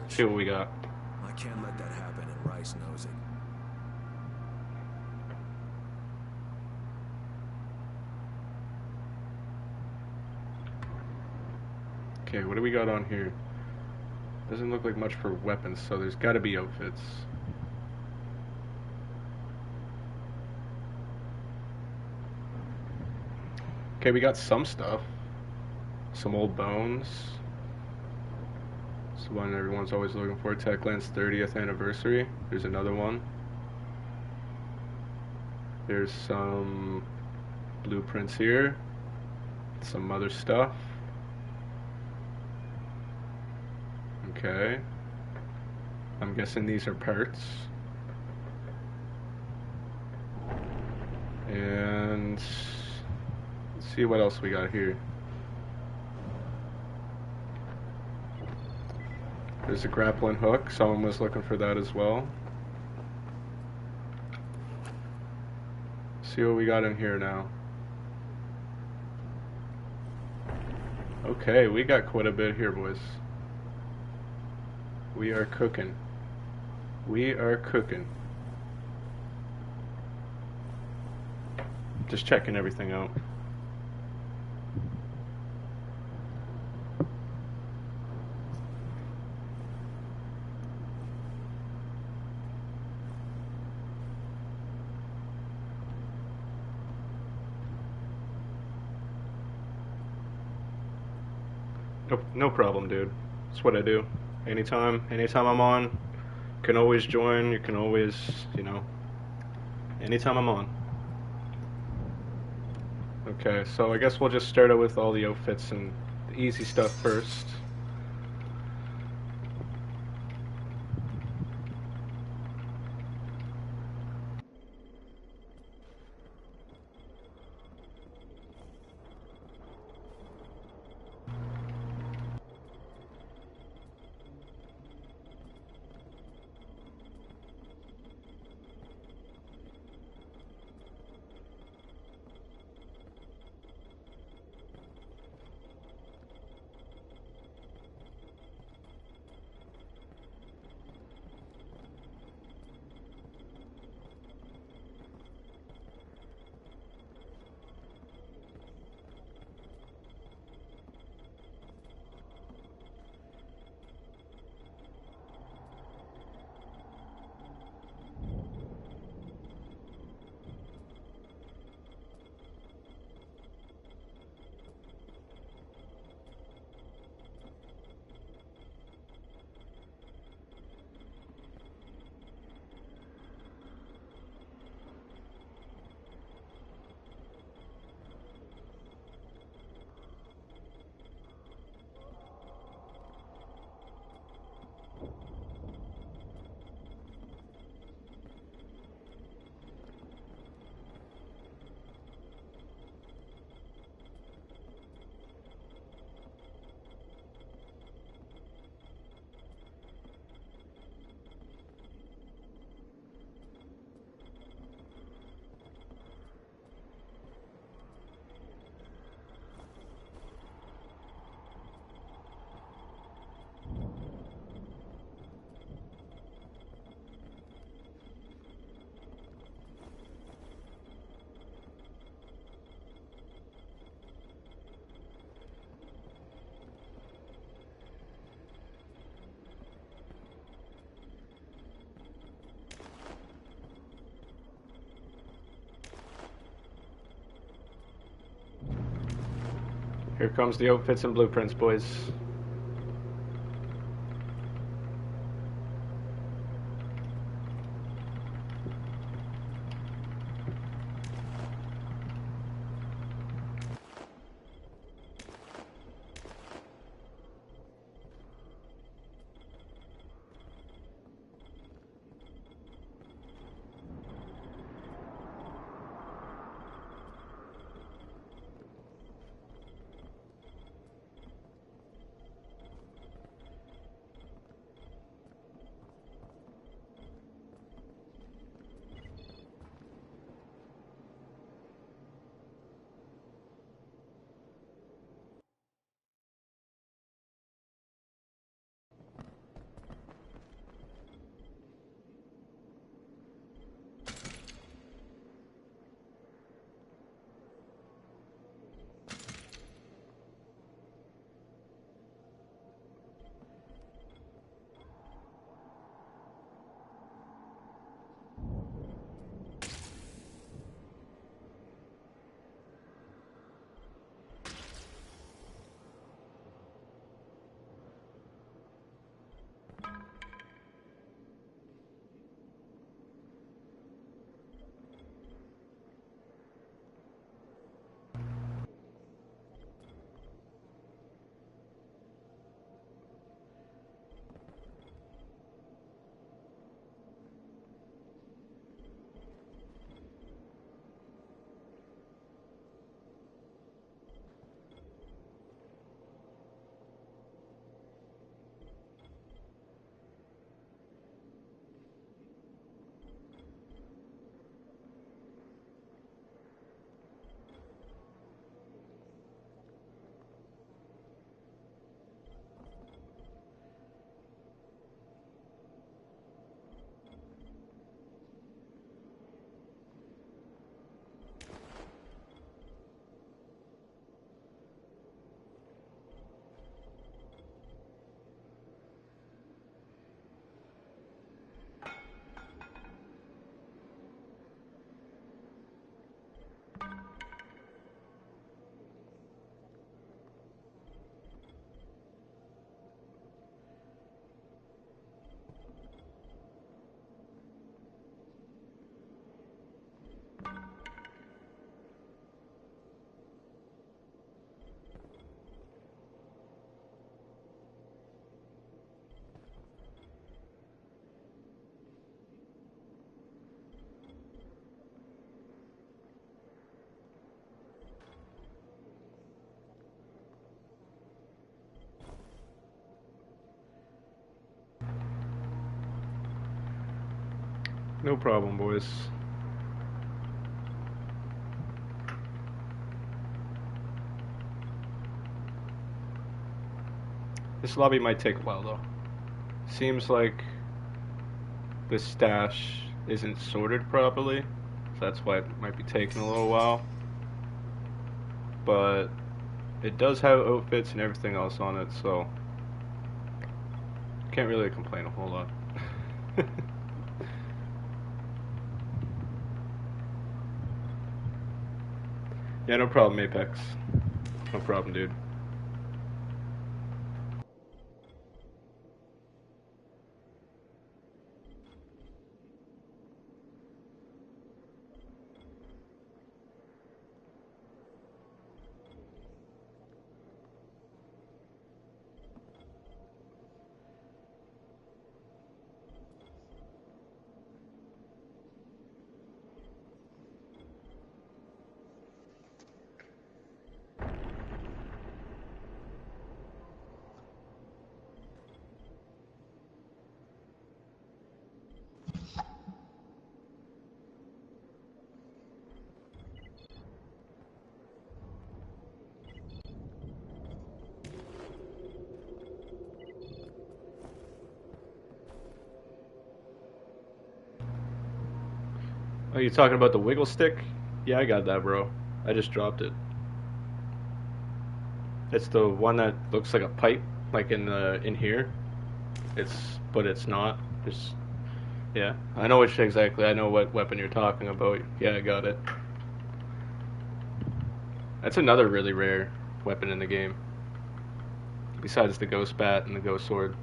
See what we got. I can't let that happen, and Rice knows it. Okay, what do we got on here? Doesn't look like much for weapons, so there's got to be outfits. Okay, we got some stuff. Some old bones. It's the one everyone's always looking for. Techland's 30th anniversary. There's another one. There's some blueprints here. Some other stuff. Okay. I'm guessing these are parts. And let's see what else we got here. There's a grappling hook. Someone was looking for that as well. See what we got in here now. Okay, we got quite a bit here, boys. We are cooking. We are cooking. Just checking everything out. No problem, dude. That's what I do. Anytime I'm on, can always join. You can always, anytime I'm on. Okay, so I guess we'll just start out with all the outfits and the easy stuff first. Here comes the outfits and blueprints, boys. No problem, boys. This lobby might take a while, though. Seems like the stash isn't sorted properly, so that's why it might be taking a little while. But it does have outfits and everything else on it, so can't really complain a whole lot. Yeah, no problem, Apex. No problem, dude. Are you talking about the wiggle stick? Yeah, I got that, bro. I just dropped it. It's the one that looks like a pipe, like in here. But it's not. Just yeah. I know which exactly. I know what weapon you're talking about. Yeah, I got it. That's another really rare weapon in the game. Besides the ghost bat and the ghost sword.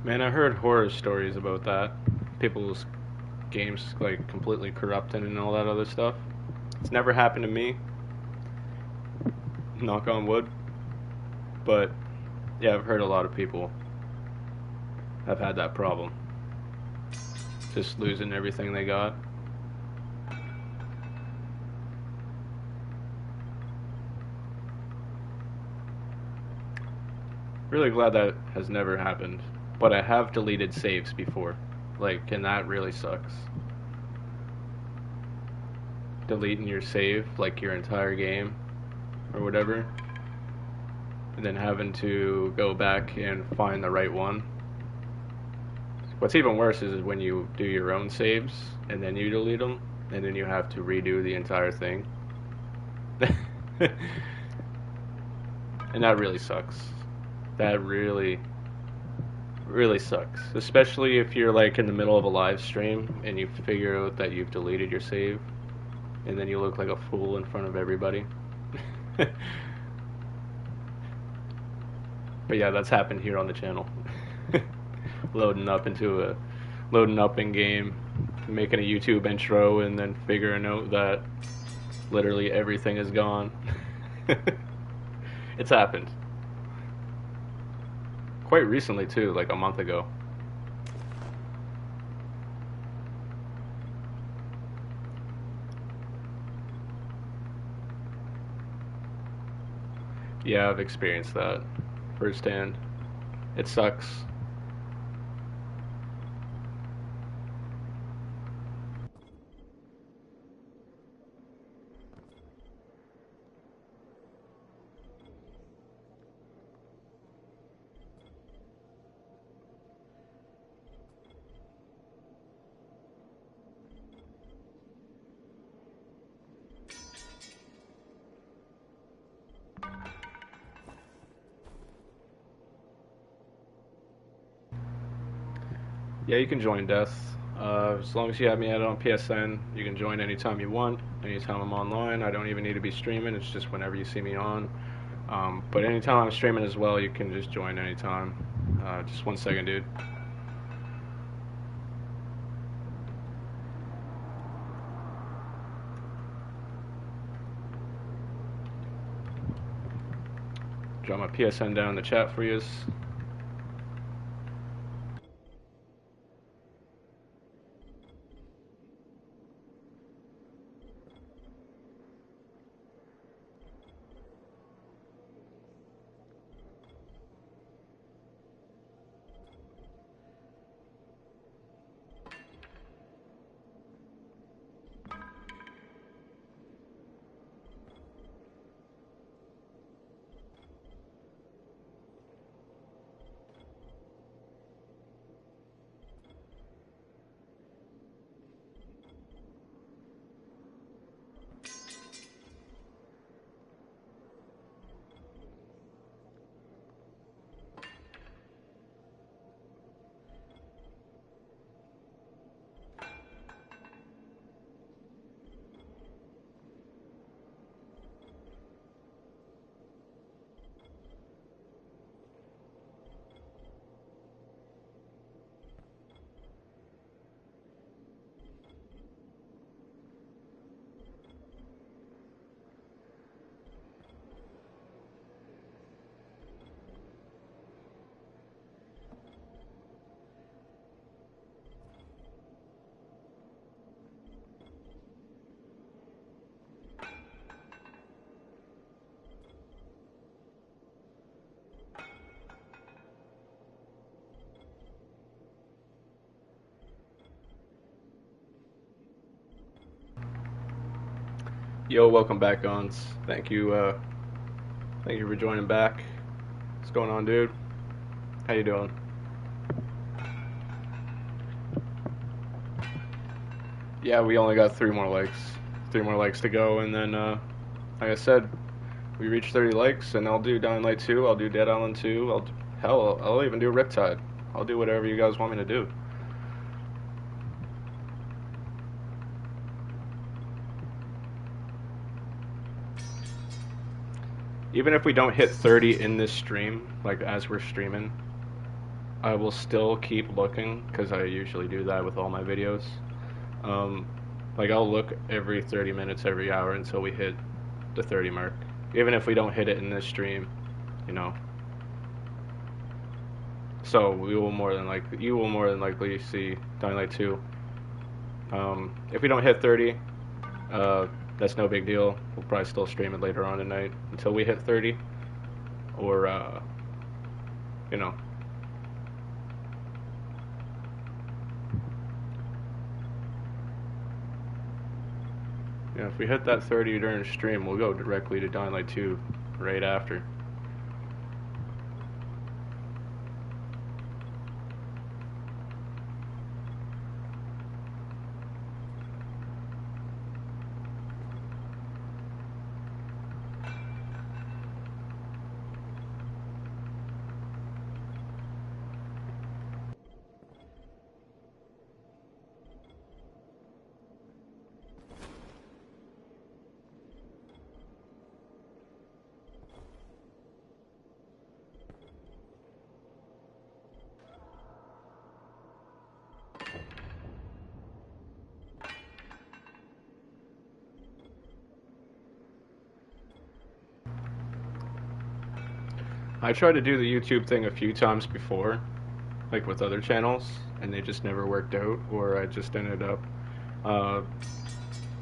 Man, I heard horror stories about that. People's games like completely corrupted and all that other stuff. It's never happened to me. Knock on wood. But yeah, I've heard a lot of people have had that problem. Just losing everything they got. Really glad that has never happened. But I have deleted saves before. Like, and that really sucks. Deleting your save, like your entire game, or whatever. And then having to go back and find the right one. What's even worse is when you do your own saves, and then you delete them, and then you have to redo the entire thing. And that really sucks. That really sucks, especially if you're like in the middle of a live stream and you figure out that you've deleted your save and then you look like a fool in front of everybody. But yeah, that's happened here on the channel. loading up in game, making a YouTube intro, and then figuring out that literally everything is gone. It's happened. Quite recently too, like a month ago. Yeah, I've experienced that firsthand. It sucks. Yeah, you can join Death. As long as you have me added on PSN, you can join anytime you want, anytime I'm online. I don't even need to be streaming, it's just whenever you see me on. But anytime I'm streaming as well, you can just join anytime. Just 1 second, dude. Drop my PSN down in the chat for you. Yo, welcome back, Ons. Thank you for joining back. What's going on, dude? How you doing? Yeah, we only got 3 more likes. 3 more likes to go, and then, like I said, we reach 30 likes, and I'll do Dying Light 2, I'll do Dead Island 2, I'll even do Riptide. I'll do whatever you guys want me to do. Even if we don't hit 30 in this stream, like as we're streaming, I will still keep looking, because I usually do that with all my videos. Like I'll look every 30 minutes, every hour until we hit the 30 mark. Even if we don't hit it in this stream, you know. So you will more than likely see Dying Light 2. If we don't hit 30, that's no big deal. We'll probably still stream it later on tonight until we hit 30. Or, you know. Yeah, if we hit that 30 during stream, we'll go directly to Dying Light 2 right after. I tried to do the YouTube thing a few times before, like with other channels, and they just never worked out, or I just ended up,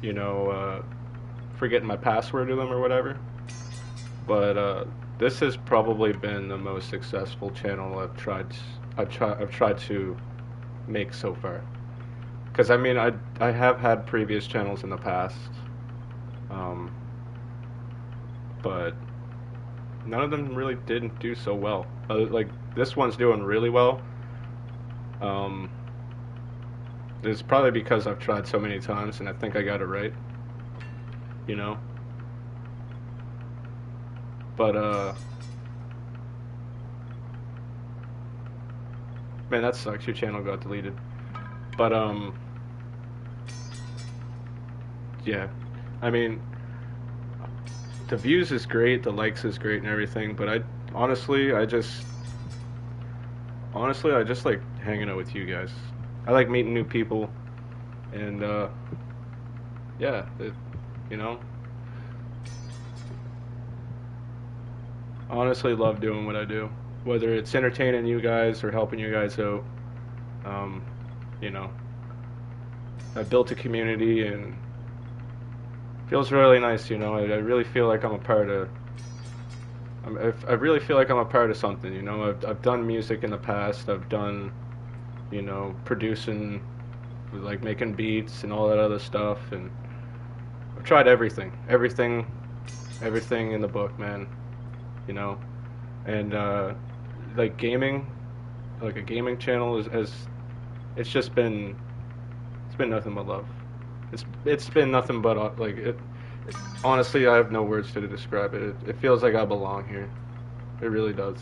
you know, forgetting my password to them or whatever. But this has probably been the most successful channel I've tried to make so far. Because I mean, I have had previous channels in the past, but none of them really didn't do so well. Like this one's doing really well. It's probably because I've tried so many times and I think I got it right, you know. But man, that sucks. Your channel got deleted. But yeah, I mean, the views is great, the likes is great and everything, but honestly I just like hanging out with you guys. I like meeting new people, and yeah, you know, honestly love doing what I do, whether it's entertaining you guys or helping you guys out. You know, I built a community and it feels really nice, you know. I really feel like I'm a part of I really feel like I'm a part of something, you know. I've done music in the past. I've done, you know, producing, like making beats and all that other stuff, and I've tried everything in the book, man, you know. And like gaming, like a gaming channel it's been nothing but love. It's been nothing but like honestly, I have no words to describe it. It feels like I belong here. It really does.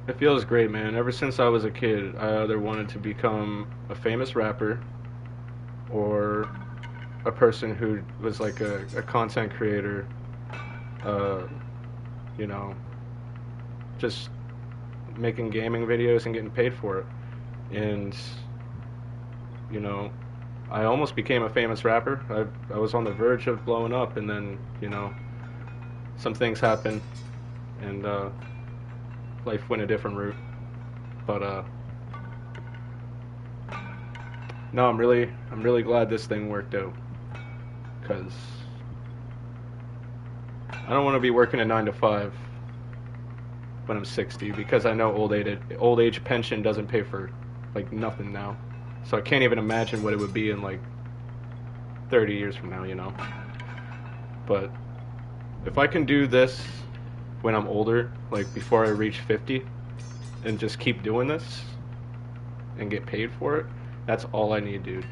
It feels great, man. Ever since I was a kid, I either wanted to become a famous rapper or a person who was like a content creator, you know, just making gaming videos and getting paid for it. And, you know, I almost became a famous rapper. I was on the verge of blowing up, and then, you know, some things happened, and life went a different route. But no, I'm really glad this thing worked out, because I don't want to be working a 9 to 5 when I'm 60 because I know old age pension doesn't pay for like nothing now. So I can't even imagine what it would be in like 30 years from now, you know. But if I can do this when I'm older, like before I reach 50, and just keep doing this and get paid for it, that's all I need, dude.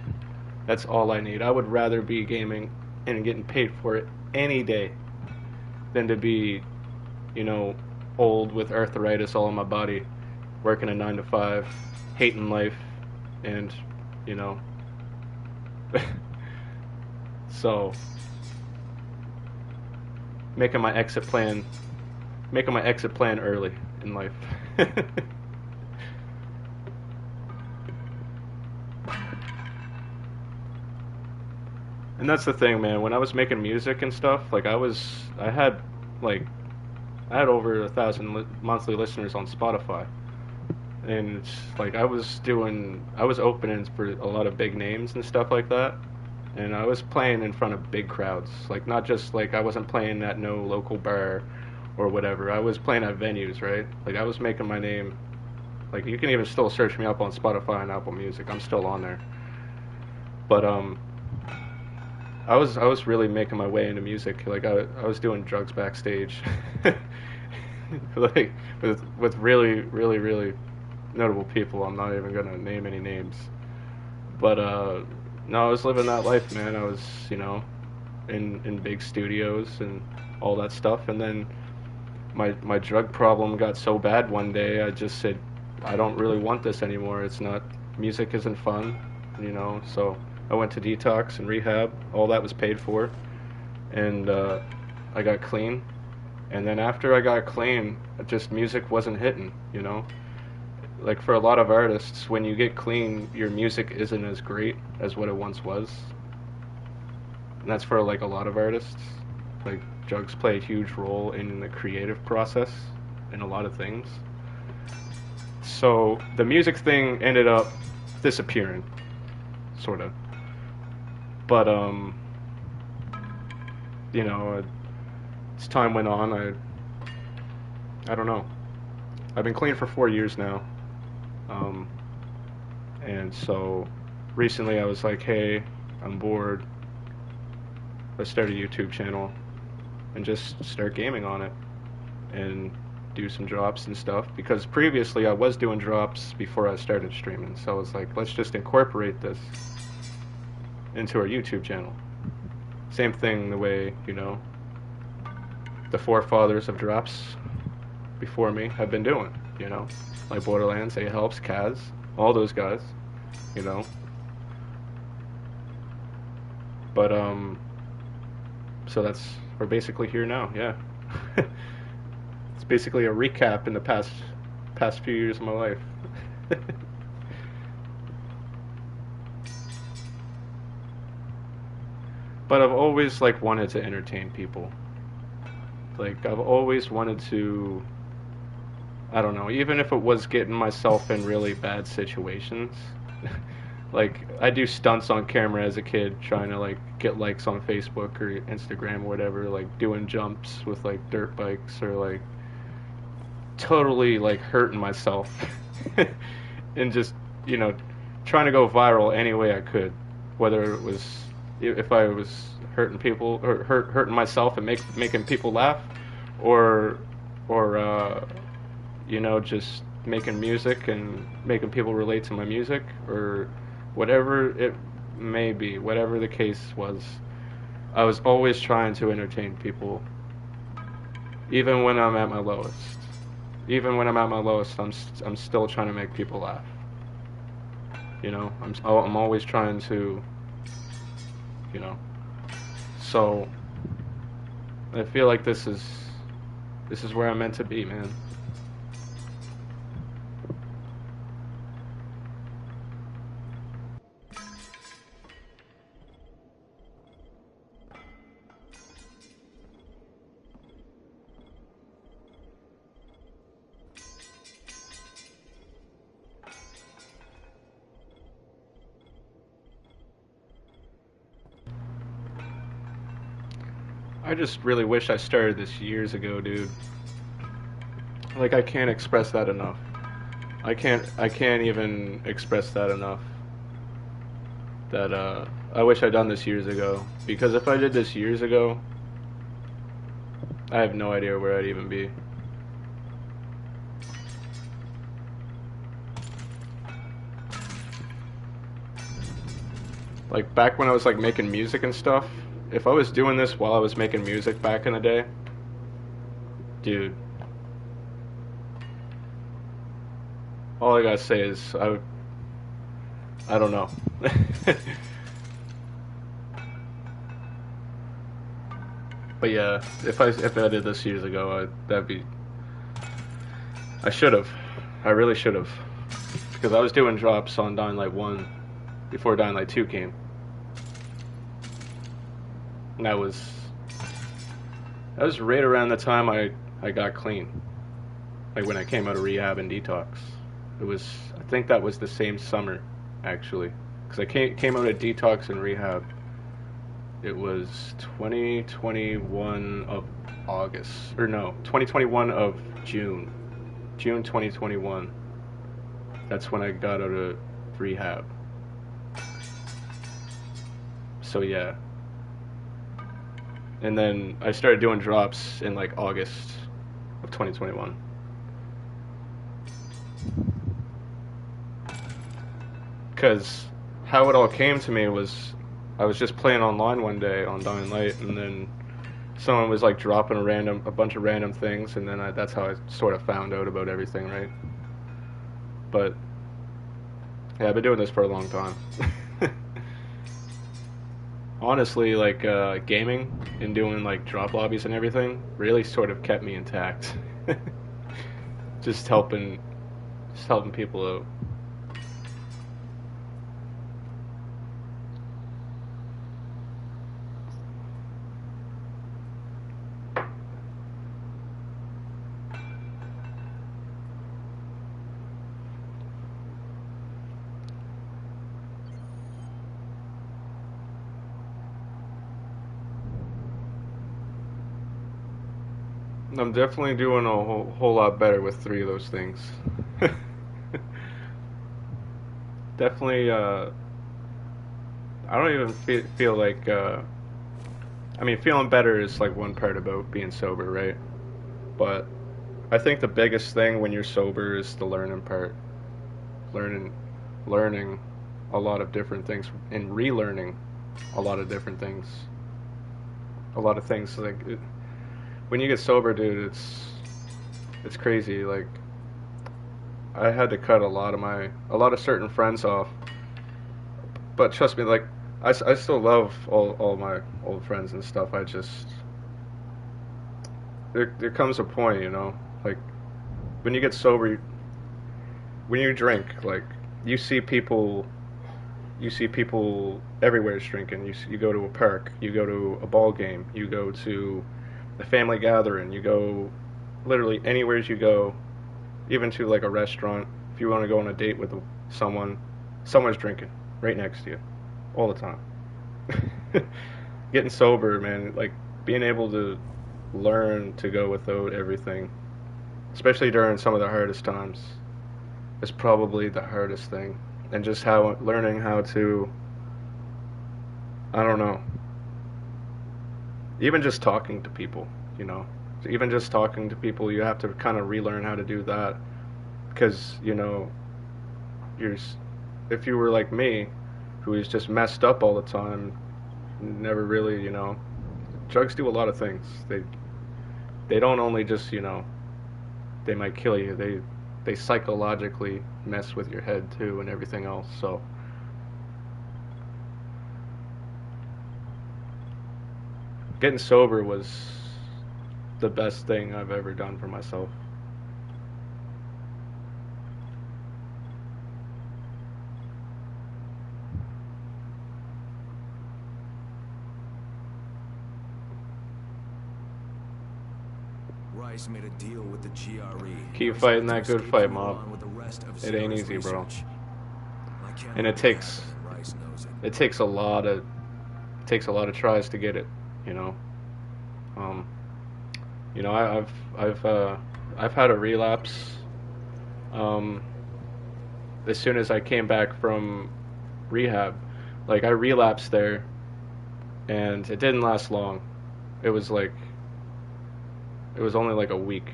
That's all I need. I would rather be gaming and getting paid for it any day than to be, you know, old with arthritis all in my body, working a 9 to 5, hating life, and, you know. So, making my exit plan early in life. And that's the thing, man. When I was making music and stuff, like I had over 1,000 monthly listeners on Spotify, and like I was opening for a lot of big names and stuff like that, and I was playing in front of big crowds. Like not just like I wasn't playing at no local bar or whatever. I was playing at venues, right? Like I was making my name. Like you can even still search me up on Spotify and Apple Music. I'm still on there. But I was really making my way into music. Like I was doing drugs backstage, like with really really really notable people. I'm not even gonna name any names, but no, I was living that life, man. I was, you know, in big studios and all that stuff. And then my drug problem got so bad one day. I just said, I don't really want this anymore. It's not, music isn't fun, you know. So I went to detox and rehab. All that was paid for, and I got clean. And then after I got clean, just music wasn't hitting, you know. Like for a lot of artists, when you get clean, your music isn't as great as what it once was. And that's for like a lot of artists. Like drugs play a huge role in the creative process in a lot of things. So the music thing ended up disappearing, sort of. But you know, as time went on, I don't know. I've been clean for 4 years now. And so recently I was like, hey, I'm bored. Let's start a YouTube channel and just start gaming on it and do some drops and stuff. Because previously I was doing drops before I started streaming. So I was like, let's just incorporate this into our YouTube channel. Same thing the way, you know, the forefathers of drops before me have been doing, you know, like Borderlands, A-Helps, Kaz, all those guys, you know. But so we're basically here now, yeah. It's basically a recap in the past few years of my life. But I've always like wanted to entertain people. Like I've always wanted to, I don't know, even if it was getting myself in really bad situations. Like I do stunts on camera as a kid, trying to like get likes on Facebook or Instagram or whatever, like doing jumps with like dirt bikes, or like totally like hurting myself and just, you know, trying to go viral any way I could, whether it was if I was hurting people or hurting myself and making people laugh, or you know, just making music and making people relate to my music, or whatever it may be, whatever the case was. I was always trying to entertain people, even when I'm at my lowest. Even when I'm at my lowest, I'm still trying to make people laugh. You know, I'm always trying to, you know. So I feel like this is where I'm meant to be, man. I just really wish I started this years ago, dude. Like, I can't express that enough. I can't even express that enough. That, I wish I'd done this years ago. Because if I did this years ago, I have no idea where I'd even be. Like, back when I was, like, making music and stuff, if I was doing this while I was making music back in the day, dude, all I gotta say is, I don't know. But yeah, if I did this years ago, I should have. I really should have. Because I was doing drops on Dying Light 1 before Dying Light 2 came. And that was right around the time I got clean. Like when I came out of rehab and detox. I think that was the same summer, actually. Because I came out of detox and rehab. It was 2021 of August. Or no, 2021 of June. June 2021. That's when I got out of rehab. So yeah. And then I started doing drops in like August of 2021. Because how it all came to me was I was just playing online one day on Dying Light, and then someone was like dropping a bunch of random things, and then that's how I sort of found out about everything, right? But yeah, I've been doing this for a long time. Honestly, like gaming and doing like drop lobbies and everything really sort of kept me intact. just helping people out. I'm definitely doing a whole lot better with 3 of those things. Definitely, I don't even feel like, I mean, feeling better is like one part about being sober, right? But I think the biggest thing when you're sober is the learning part. Learning a lot of different things and relearning a lot of different things. A lot of things like when you get sober, dude, it's crazy. Like I had to cut a lot of certain friends off. But trust me, like I still love all my old friends and stuff. I just there comes a point, you know, like when you get sober, when you drink, like you see people everywhere drinking. You go to a park, you go to a ball game, you go to a family gathering, you go literally anywhere you go, even to like a restaurant. If you want to go on a date with someone's drinking right next to you all the time. Getting sober, man, like being able to learn to go without everything, especially during some of the hardest times, is probably the hardest thing. And just learning how to, I don't know, even just talking to people, you know, even just talking to people, you have to kind of relearn how to do that, because, you know, if you were like me, who is just messed up all the time, never really, you know, drugs do a lot of things. They don't only just, you know, they might kill you, they psychologically mess with your head too and everything else. So getting sober was the best thing I've ever done for myself. Rice made a deal with the GRE. Keep fighting that good fight, Mob. It ain't easy, bro. And it takes a lot of tries to get it, you know. You know, I've had a relapse. Um, as soon as I came back from rehab, like I relapsed there, and it didn't last long. It was like it was only like a week.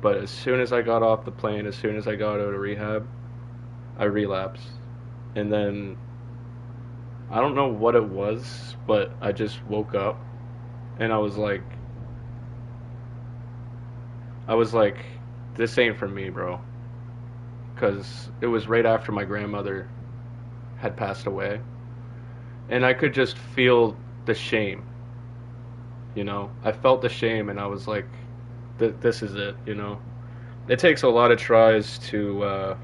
But as soon as I got off the plane, as soon as I got out of rehab, I relapsed. And then I don't know what it was, but I just woke up and I was like, this ain't for me, bro. Because it was right after my grandmother had passed away. And I could just feel the shame, you know? I felt the shame and I was like, this is it, you know? It takes a lot of tries to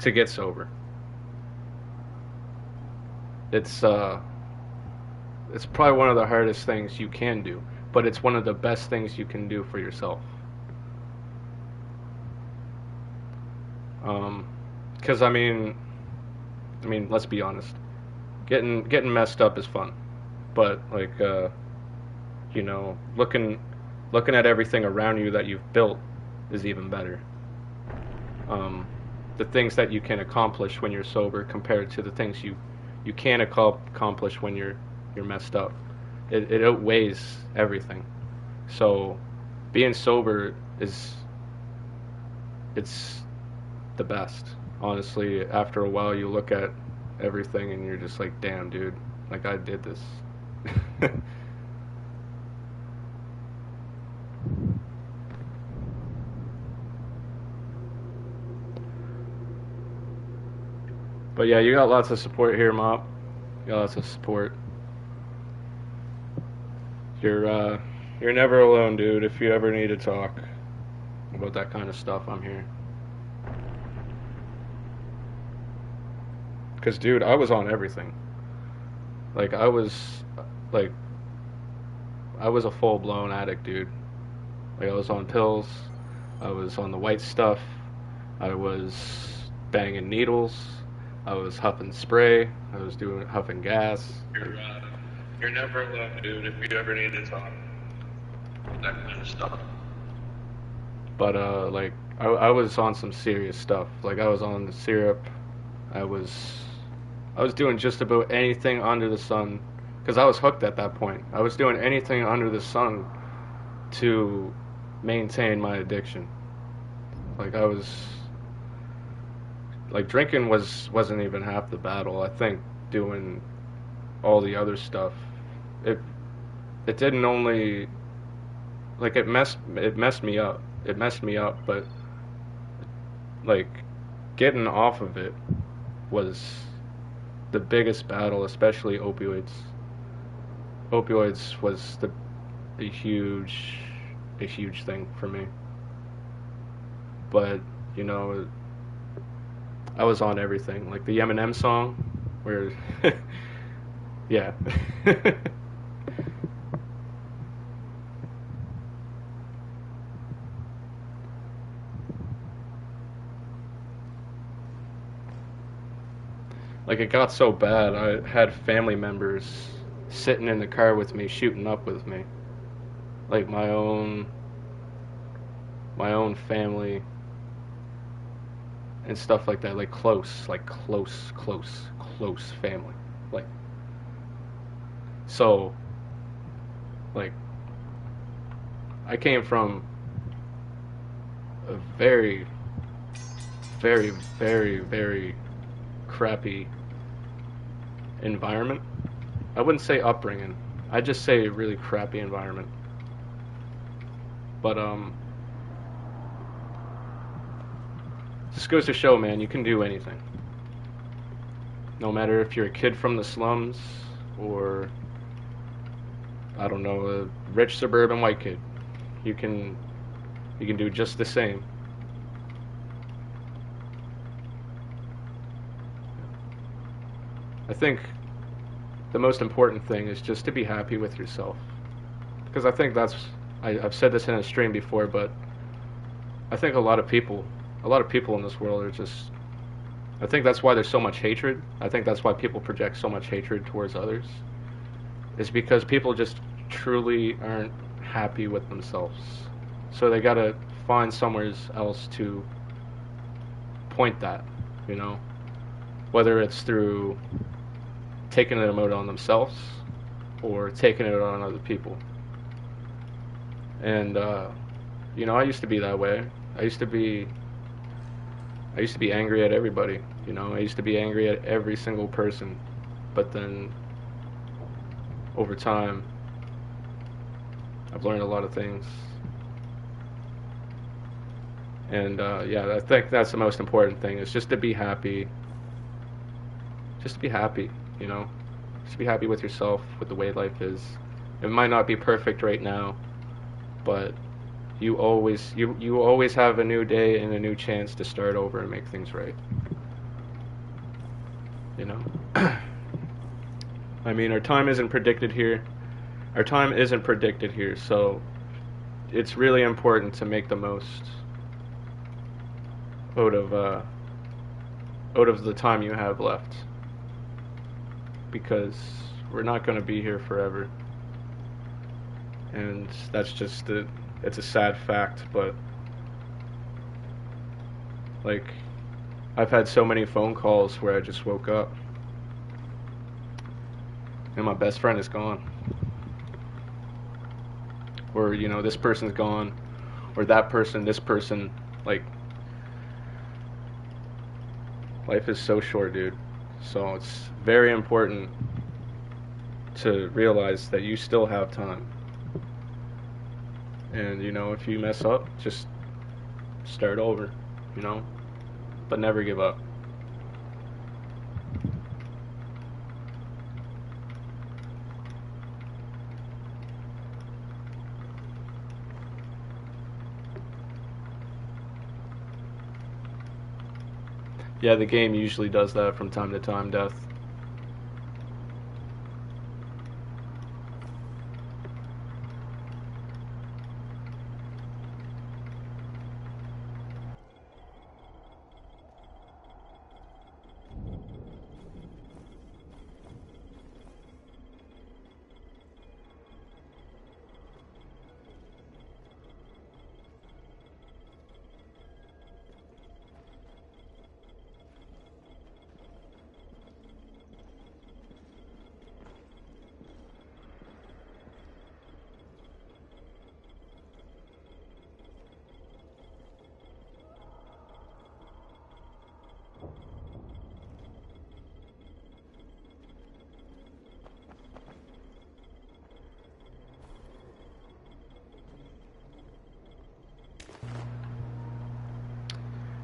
get sober. It's probably one of the hardest things you can do, but it's one of the best things you can do for yourself. 'Cause I mean, let's be honest. Getting messed up is fun, but like you know, looking at everything around you that you've built is even better. The things that you can accomplish when you're sober compared to the things you can't accomplish when you're messed up. It outweighs everything. So being sober it's the best. Honestly, after a while you look at everything and you're just like, damn, dude, like I did this. But yeah, you got lots of support here, Mop. You got lots of support. You're never alone, dude. If you ever need to talk about that kind of stuff, I'm here. 'Cause dude, I was on everything. Like I was a full-blown addict, dude. Like I was on pills, I was on the white stuff, I was banging needles, I was huffing spray, I was huffing gas. You're never alone, dude, if you ever need to talk. That kind of stuff. But like I was on some serious stuff. Like I was on the syrup. I was doing just about anything under the sun, because I was hooked at that point. I was doing anything under the sun to maintain my addiction. Like I was, like drinking wasn't even half the battle. I think doing all the other stuff, it didn't only, like it messed me up. It messed me up, but like getting off of it was the biggest battle, especially opioids. Opioids was a huge thing for me. But, you know, I was on everything. Like the Eminem song, where, yeah. Like it got so bad, I had family members sitting in the car with me, shooting up with me. Like my own family and stuff like that, like close family. Like, so, like, I came from a very, very, very, very crappy environment. I wouldn't say upbringing. I'd just say a really crappy environment. But this goes to show, man, you can do anything. No matter if you're a kid from the slums or, I don't know, a rich suburban white kid. You can do just the same. I think the most important thing is just to be happy with yourself. Because I think I've said this in a stream before, but I think a lot of people in this world are just, I think that's why there's so much hatred. I think that's why people project so much hatred towards others. It's because people just truly aren't happy with themselves. So they gotta find somewhere else to point that, you know? Whether it's through taking it out on themselves or taking it on other people. And, you know, I used to be that way. I used to be angry at everybody, you know? I used to be angry at every single person. But then, over time, I've learned a lot of things. And, yeah, I think that's the most important thing, is just to be happy. Just to be happy, you know? Just be happy with yourself, with the way life is. It might not be perfect right now, but you always have a new day and a new chance to start over and make things right. You know? I mean, our time isn't predicted here. So it's really important to make the most out of the time you have left. Because we're not going to be here forever. And that's just it's a sad fact, but like, I've had so many phone calls where I just woke up and my best friend is gone. Or, you know, this person's gone, or that person, this person. Like, life is so short, dude. So it's very important to realize that you still have time. And, you know, if you mess up, just start over, you know? But never give up. Yeah, the game usually does that from time to time, Death.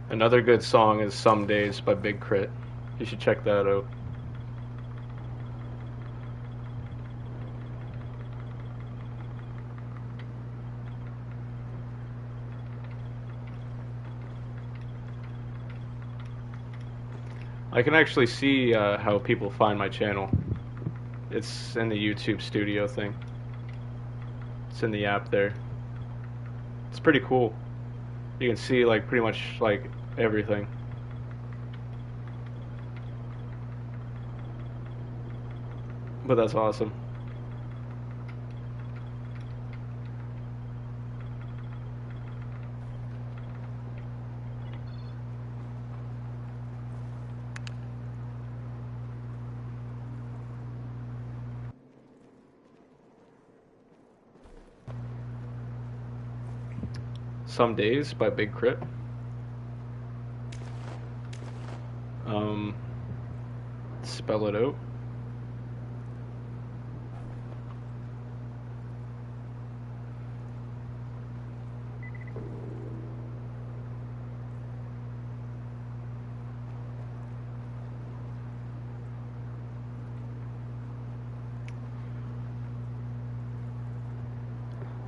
Another good song is Some Days by Big Crit. You should check that out. I can actually see how people find my channel. It's in the YouTube studio thing. It's in the app there. It's pretty cool. You can see like pretty much like everything. But that's awesome. Some Days by Big Crit. Spell it out.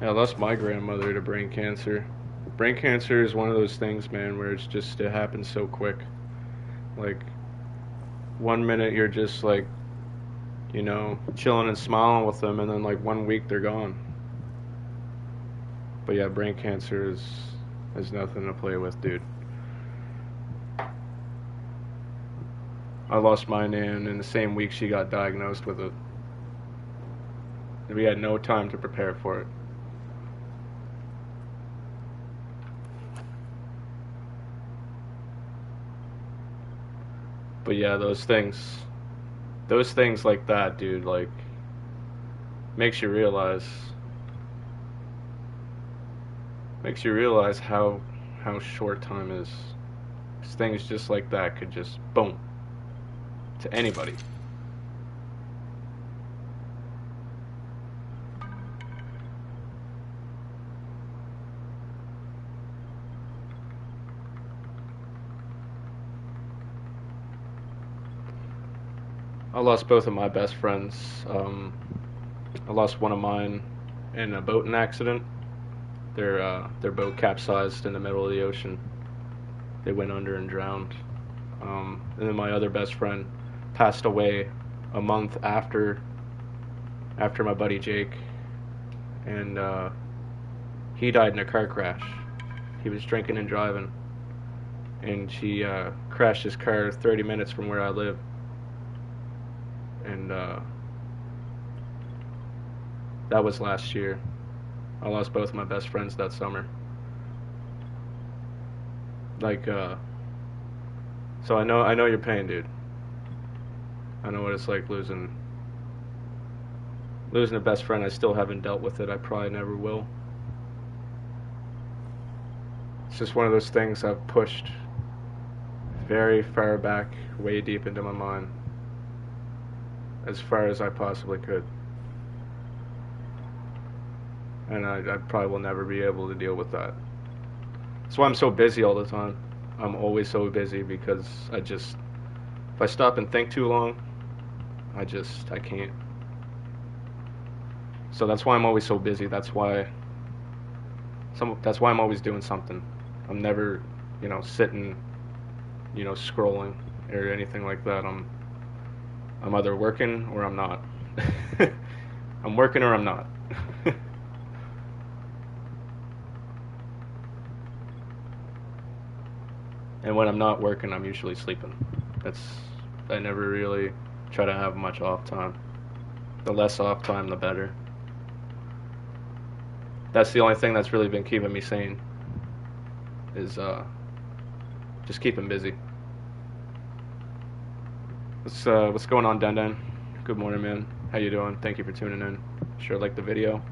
Yeah, I lost my grandmother to brain cancer. Brain cancer is one of those things, man, where it happens so quick. Like, 1 minute you're just like, you know, chilling and smiling with them, and then like 1 week they're gone. But yeah, brain cancer is nothing to play with, dude. I lost my nan in the same week she got diagnosed with it. We had no time to prepare for it. But yeah, those things like that, dude, like, makes you realize how short time is. 'Cause things just like that could just boom to anybody. I lost both of my best friends. I lost one of mine in a boating accident. Their boat capsized in the middle of the ocean. They went under and drowned. And then my other best friend passed away a month after my buddy Jake, and he died in a car crash. He was drinking and driving, and he crashed his car 30 minutes from where I live. And that was last year. I lost both of my best friends that summer. Like, so I know your pain, dude. I know what it's like losing a best friend. I still haven't dealt with it. I probably never will. It's just one of those things I've pushed very far back, way deep into my mind, as far as I possibly could. And I probably will never be able to deal with that. That's why I'm so busy all the time. I'm always so busy because if I stop and think too long, I can't. So that's why I'm always so busy. That's why I'm always doing something. I'm never, sitting, scrolling or anything like that. I'm either working or I'm not. I'm working or I'm not. And when I'm not working, I'm usually sleeping. I never really try to have much off time. The less off time, the better. That's the only thing that's really been keeping me sane, is just keeping busy. What's going on, Den Den? Good morning, man. How you doing? Thank you for tuning in. Sure liked the video.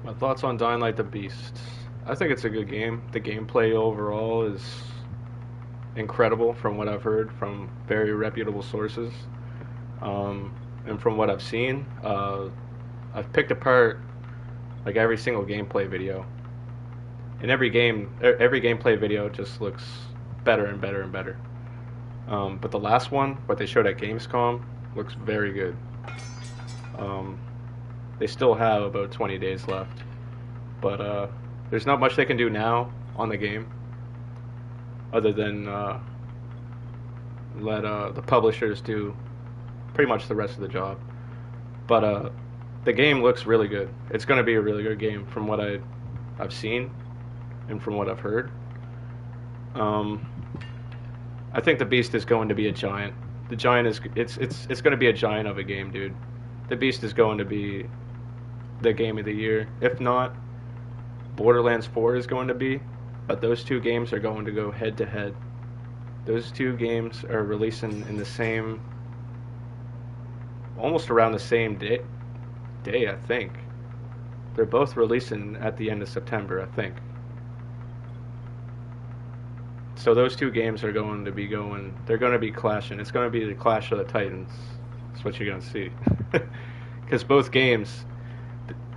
My thoughts on Dying Light the Beast. I think it's a good game. The gameplay overall is incredible from what I've heard from very reputable sources. And from what I've seen, I've picked apart like every single gameplay video. And every gameplay video just looks better and better and better. But the last one, what they showed at Gamescom, looks very good. They still have about 20 days left, but there's not much they can do now on the game other than let the publishers do pretty much the rest of the job. But the game looks really good. It's going to be a really good game from what I've seen and from what I've heard. I think the Beast is going to be a giant. The giant is it's going to be a giant of a game, dude. The Beast is going to be the game of the year. If not, Borderlands 4 is going to be, but those two games are going to go head to head. Those two games are releasing in the same almost around the same day, I think. They're both releasing at the end of September, I think. So those two games are going to be they're going to be clashing. It's going to be the Clash of the Titans. That's what you're going to see. Because both games,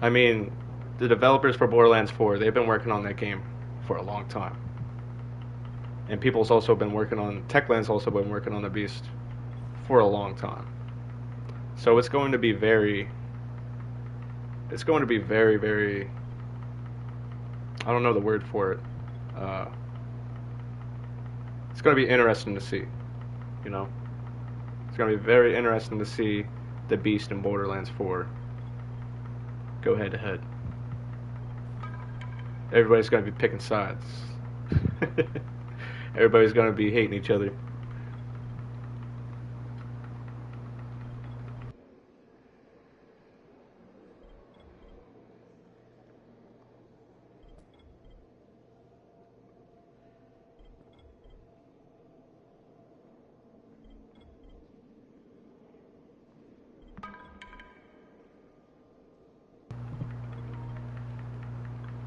I mean, the developers for Borderlands 4, they've been working on that game for a long time. And Techland's also been working on the Beast for a long time. So it's going to be very, very, I don't know the word for it. It's going to be interesting to see, you know? It's going to be very interesting to see the Beast and Borderlands 4 go head to head. Everybody's going to be picking sides. Everybody's going to be hating each other.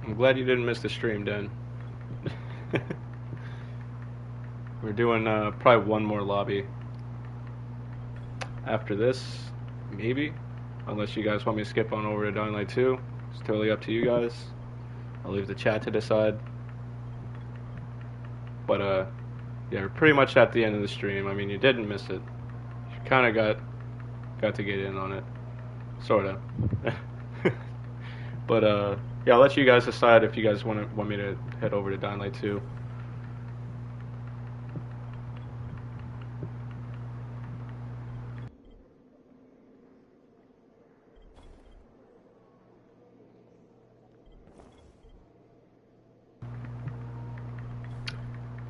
I'm glad you didn't miss the stream, Dan. We're doing probably one more lobby after this, maybe. Unless you guys want me to skip on over to Dying Light 2. It's totally up to you guys. I'll leave the chat to decide. But yeah, we're pretty much at the end of the stream. I mean, you didn't miss it. You kind of got to get in on it, sort of. But yeah, I'll let you guys decide if you guys want me to head over to Dying Light 2.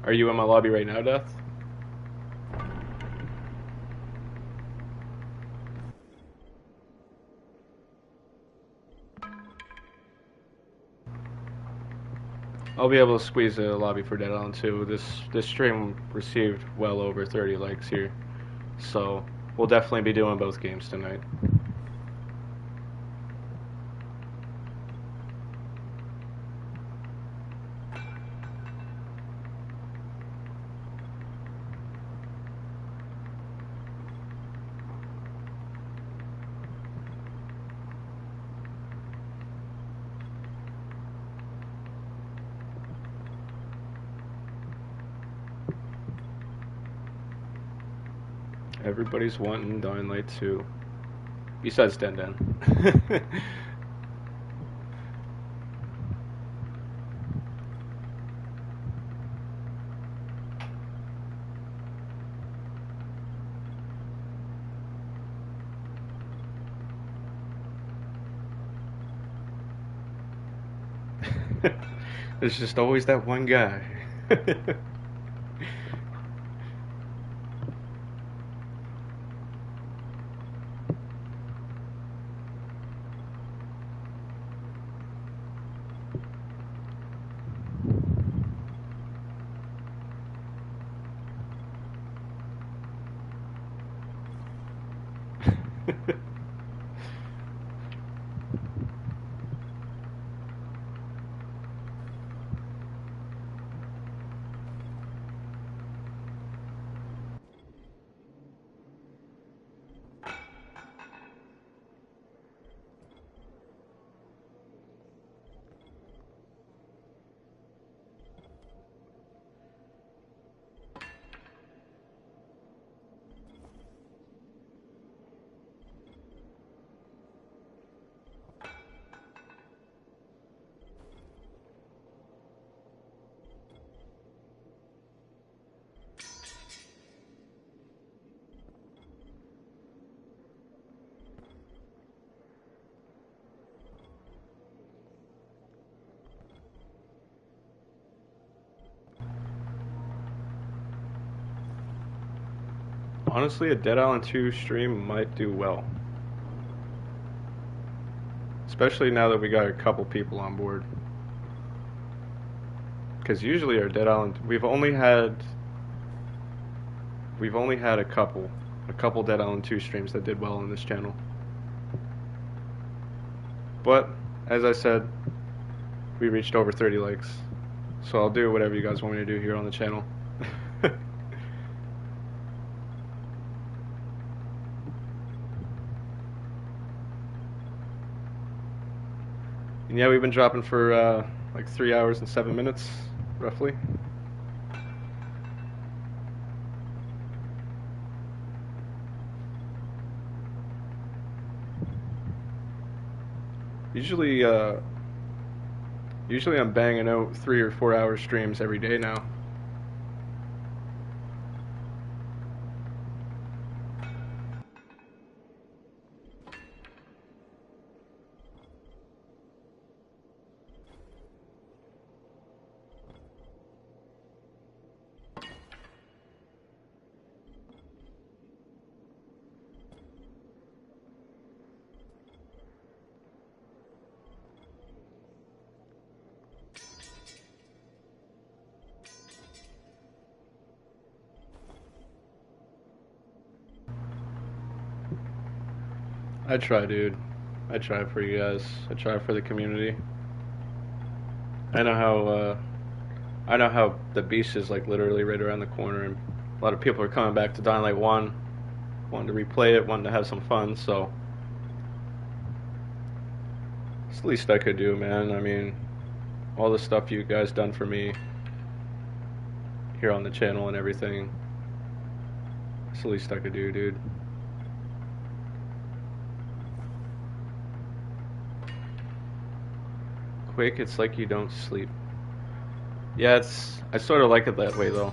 Are you in my lobby right now, Death? I'll be able to squeeze a lobby for Dead Island 2. This stream received well over 30 likes here, so we'll definitely be doing both games tonight. Everybody's wanting Dying Light 2. Besides Den Den. There's just always that one guy. Honestly, a Dead Island 2 stream might do well. Especially now that we got a couple people on board. Because usually our Dead Island, we've only had a couple a couple Dead Island 2 streams that did well on this channel. But, as I said, we reached over 30 likes. So I'll do whatever you guys want me to do here on the channel. And yeah, we've been dropping for like 3 hours and 7 minutes, roughly. Usually I'm banging out 3 or 4 hour streams every day now. I try, dude. I try for you guys. I try for the community. I know how the beast is like literally right around the corner, and a lot of people are coming back to Dying Light 1, wanting to replay it, wanting to have some fun. So it's the least I could do, man. I mean, all the stuff you guys done for me here on the channel and everything. It's the least I could do, dude. Quick, it's like you don't sleep. Yeah, I sort of like it that way, though.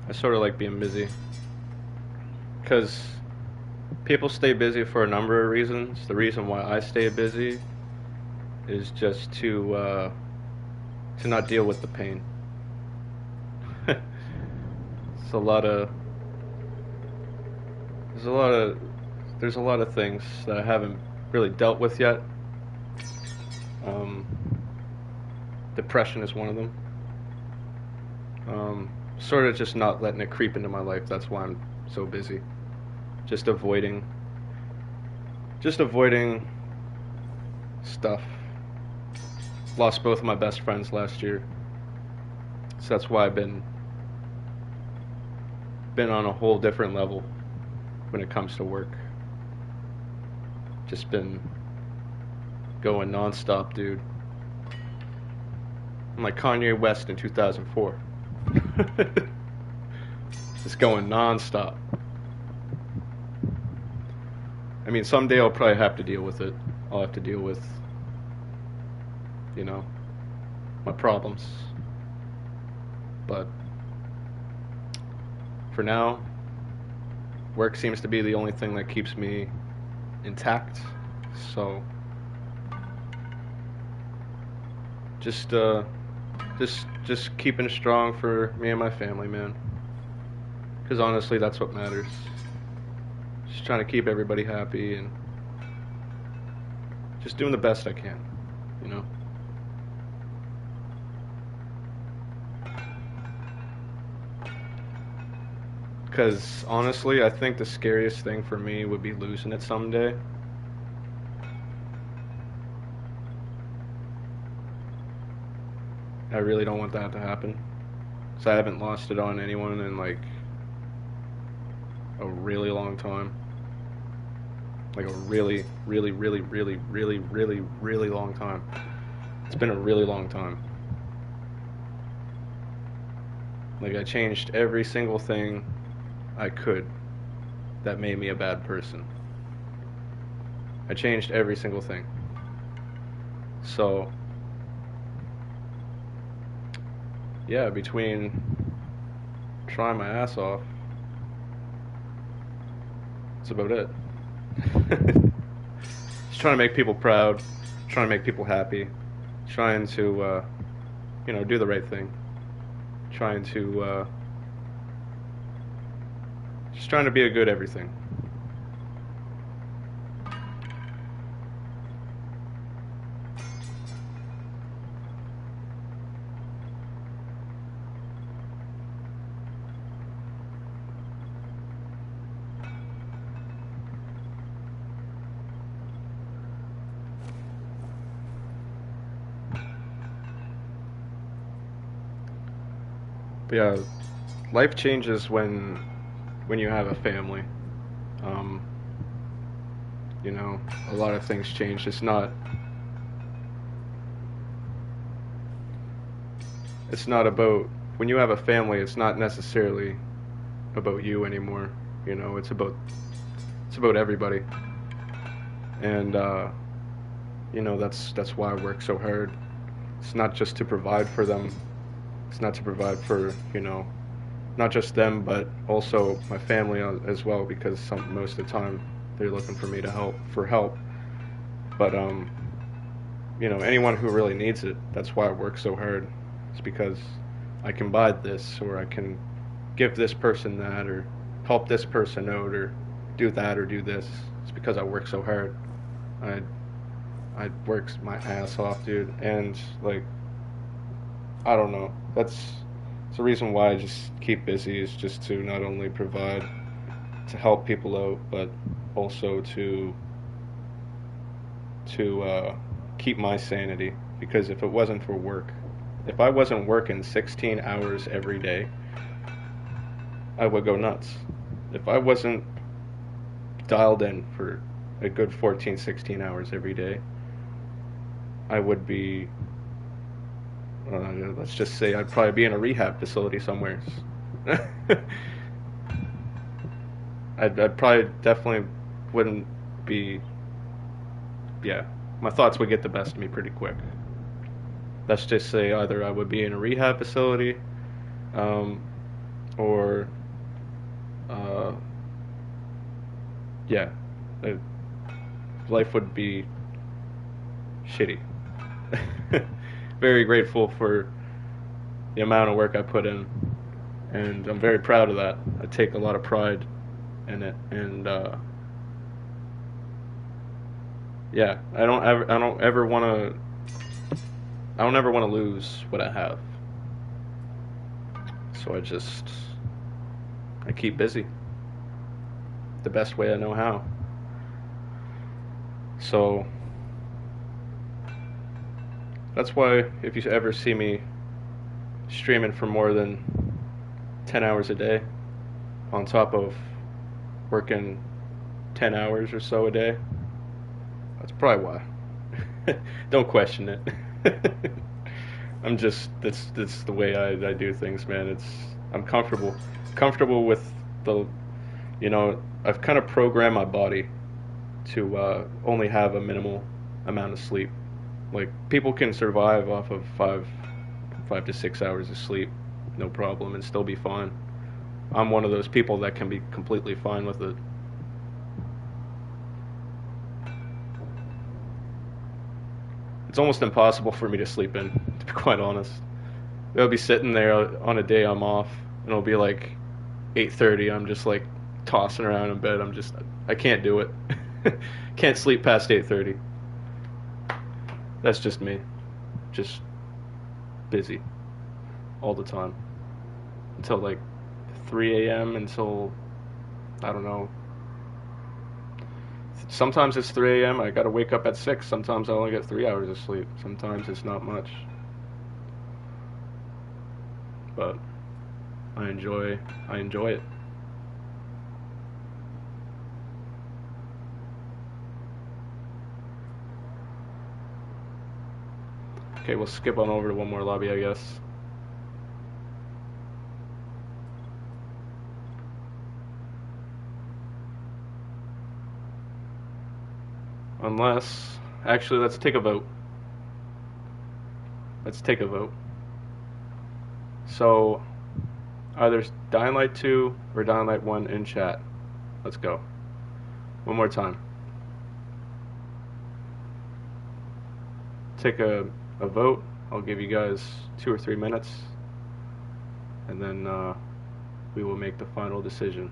I sort of like being busy. Because people stay busy for a number of reasons. The reason why I stay busy is just to not deal with the pain. There's a lot of things that I haven't really dealt with yet. Depression is one of them. Sort of just not letting it creep into my life. That's why I'm so busy. Just avoiding stuff. Lost both of my best friends last year. So that's why I've been on a whole different level when it comes to work. Just been going non-stop, dude. I'm like Kanye West in 2004. Just going non-stop. I mean, someday I'll probably have to deal with it. I'll have to deal with, you know, my problems. But for now, work seems to be the only thing that keeps me intact. So just keeping strong for me and my family, man. Because honestly, that's what matters. Just trying to keep everybody happy and just doing the best I can, you know. Because honestly, I think the scariest thing for me would be losing it someday. I really don't want that to happen. So I haven't lost it on anyone in like a really long time. Like a really, really, really, really, really, really, really long time. It's been a really long time. Like I changed every single thing I could that made me a bad person. I changed every single thing. So yeah, between trying my ass off, that's about it. Just trying to make people proud, trying to make people happy, trying to, you know, do the right thing, trying to, just trying to be a good everything. Yeah, life changes when you have a family. Um, you know, a lot of things change. It's not about when you have a family, it's not necessarily about you anymore. You know, it's about everybody. And you know, that's why I work so hard. It's not just to provide for them. It's not to provide for, you know, not just them, but also my family as well, because most of the time they're looking for me to help. But you know, anyone who really needs it, that's why I work so hard. It's because I can buy this, or I can give this person that, or help this person out, or do that, or do this. It's because I work so hard. I I work my ass off, dude, and like I don't know. It's the reason why I just keep busy, is just to not only provide to help people out, but also to keep my sanity. Because if it wasn't for work, if I wasn't working 16 hours every day, I would go nuts. If I wasn't dialed in for a good 14, 16 hours every day, I would be, let's just say, I'd probably be in a rehab facility somewhere. I'd probably definitely wouldn't be, yeah, my thoughts would get the best of me pretty quick. Let's just say either I would be in a rehab facility, um, or, uh, yeah, uh, life would be shitty. Very grateful for the amount of work I put in, and I'm very proud of that. I take a lot of pride in it, and yeah, I don't ever want to lose what I have. So I keep busy the best way I know how. So that's why if you ever see me streaming for more than 10 hours a day, on top of working 10 hours or so a day, that's probably why. Don't question it. That's the way I do things, man. I'm comfortable with the, you know, I've kind of programmed my body to only have a minimal amount of sleep. Like people can survive off of 5 to 6 hours of sleep, no problem, and still be fine. I'm one of those people that can be completely fine with it. It's almost impossible for me to sleep in, to be quite honest. I'll be sitting there on a day I'm off, and it'll be like 8:30. I'm just like tossing around in bed. I can't do it. Can't sleep past 8:30. That's just me. Just busy all the time until like 3 a.m. until I don't know. Sometimes it's 3 a.m. I gotta wake up at 6. Sometimes I only get 3 hours of sleep. Sometimes it's not much. But I enjoy it. Okay, we'll skip on over to one more lobby, I guess. Unless, actually, let's take a vote. Let's take a vote. So, either Dying Light 2 or Dying Light 1 in chat. Let's go. One more time. Take a vote. I'll give you guys 2 or 3 minutes, and then we will make the final decision.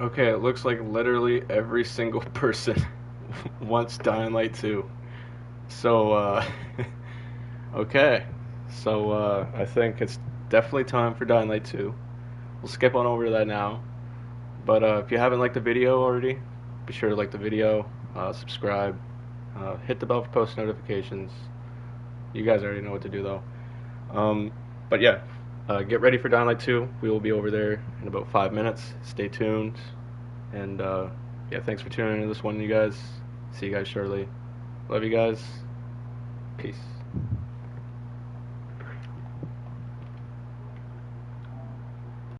Okay, it looks like literally every single person wants Dying Light 2. So, okay. So, I think it's definitely time for Dying Light 2. We'll skip on over to that now. But if you haven't liked the video already, be sure to like the video, subscribe, hit the bell for post notifications. You guys already know what to do though. But yeah, get ready for Dying Light 2. We will be over there in about 5 minutes. Stay tuned. And yeah, thanks for tuning into this one, you guys. See you guys shortly. Love you guys. Peace.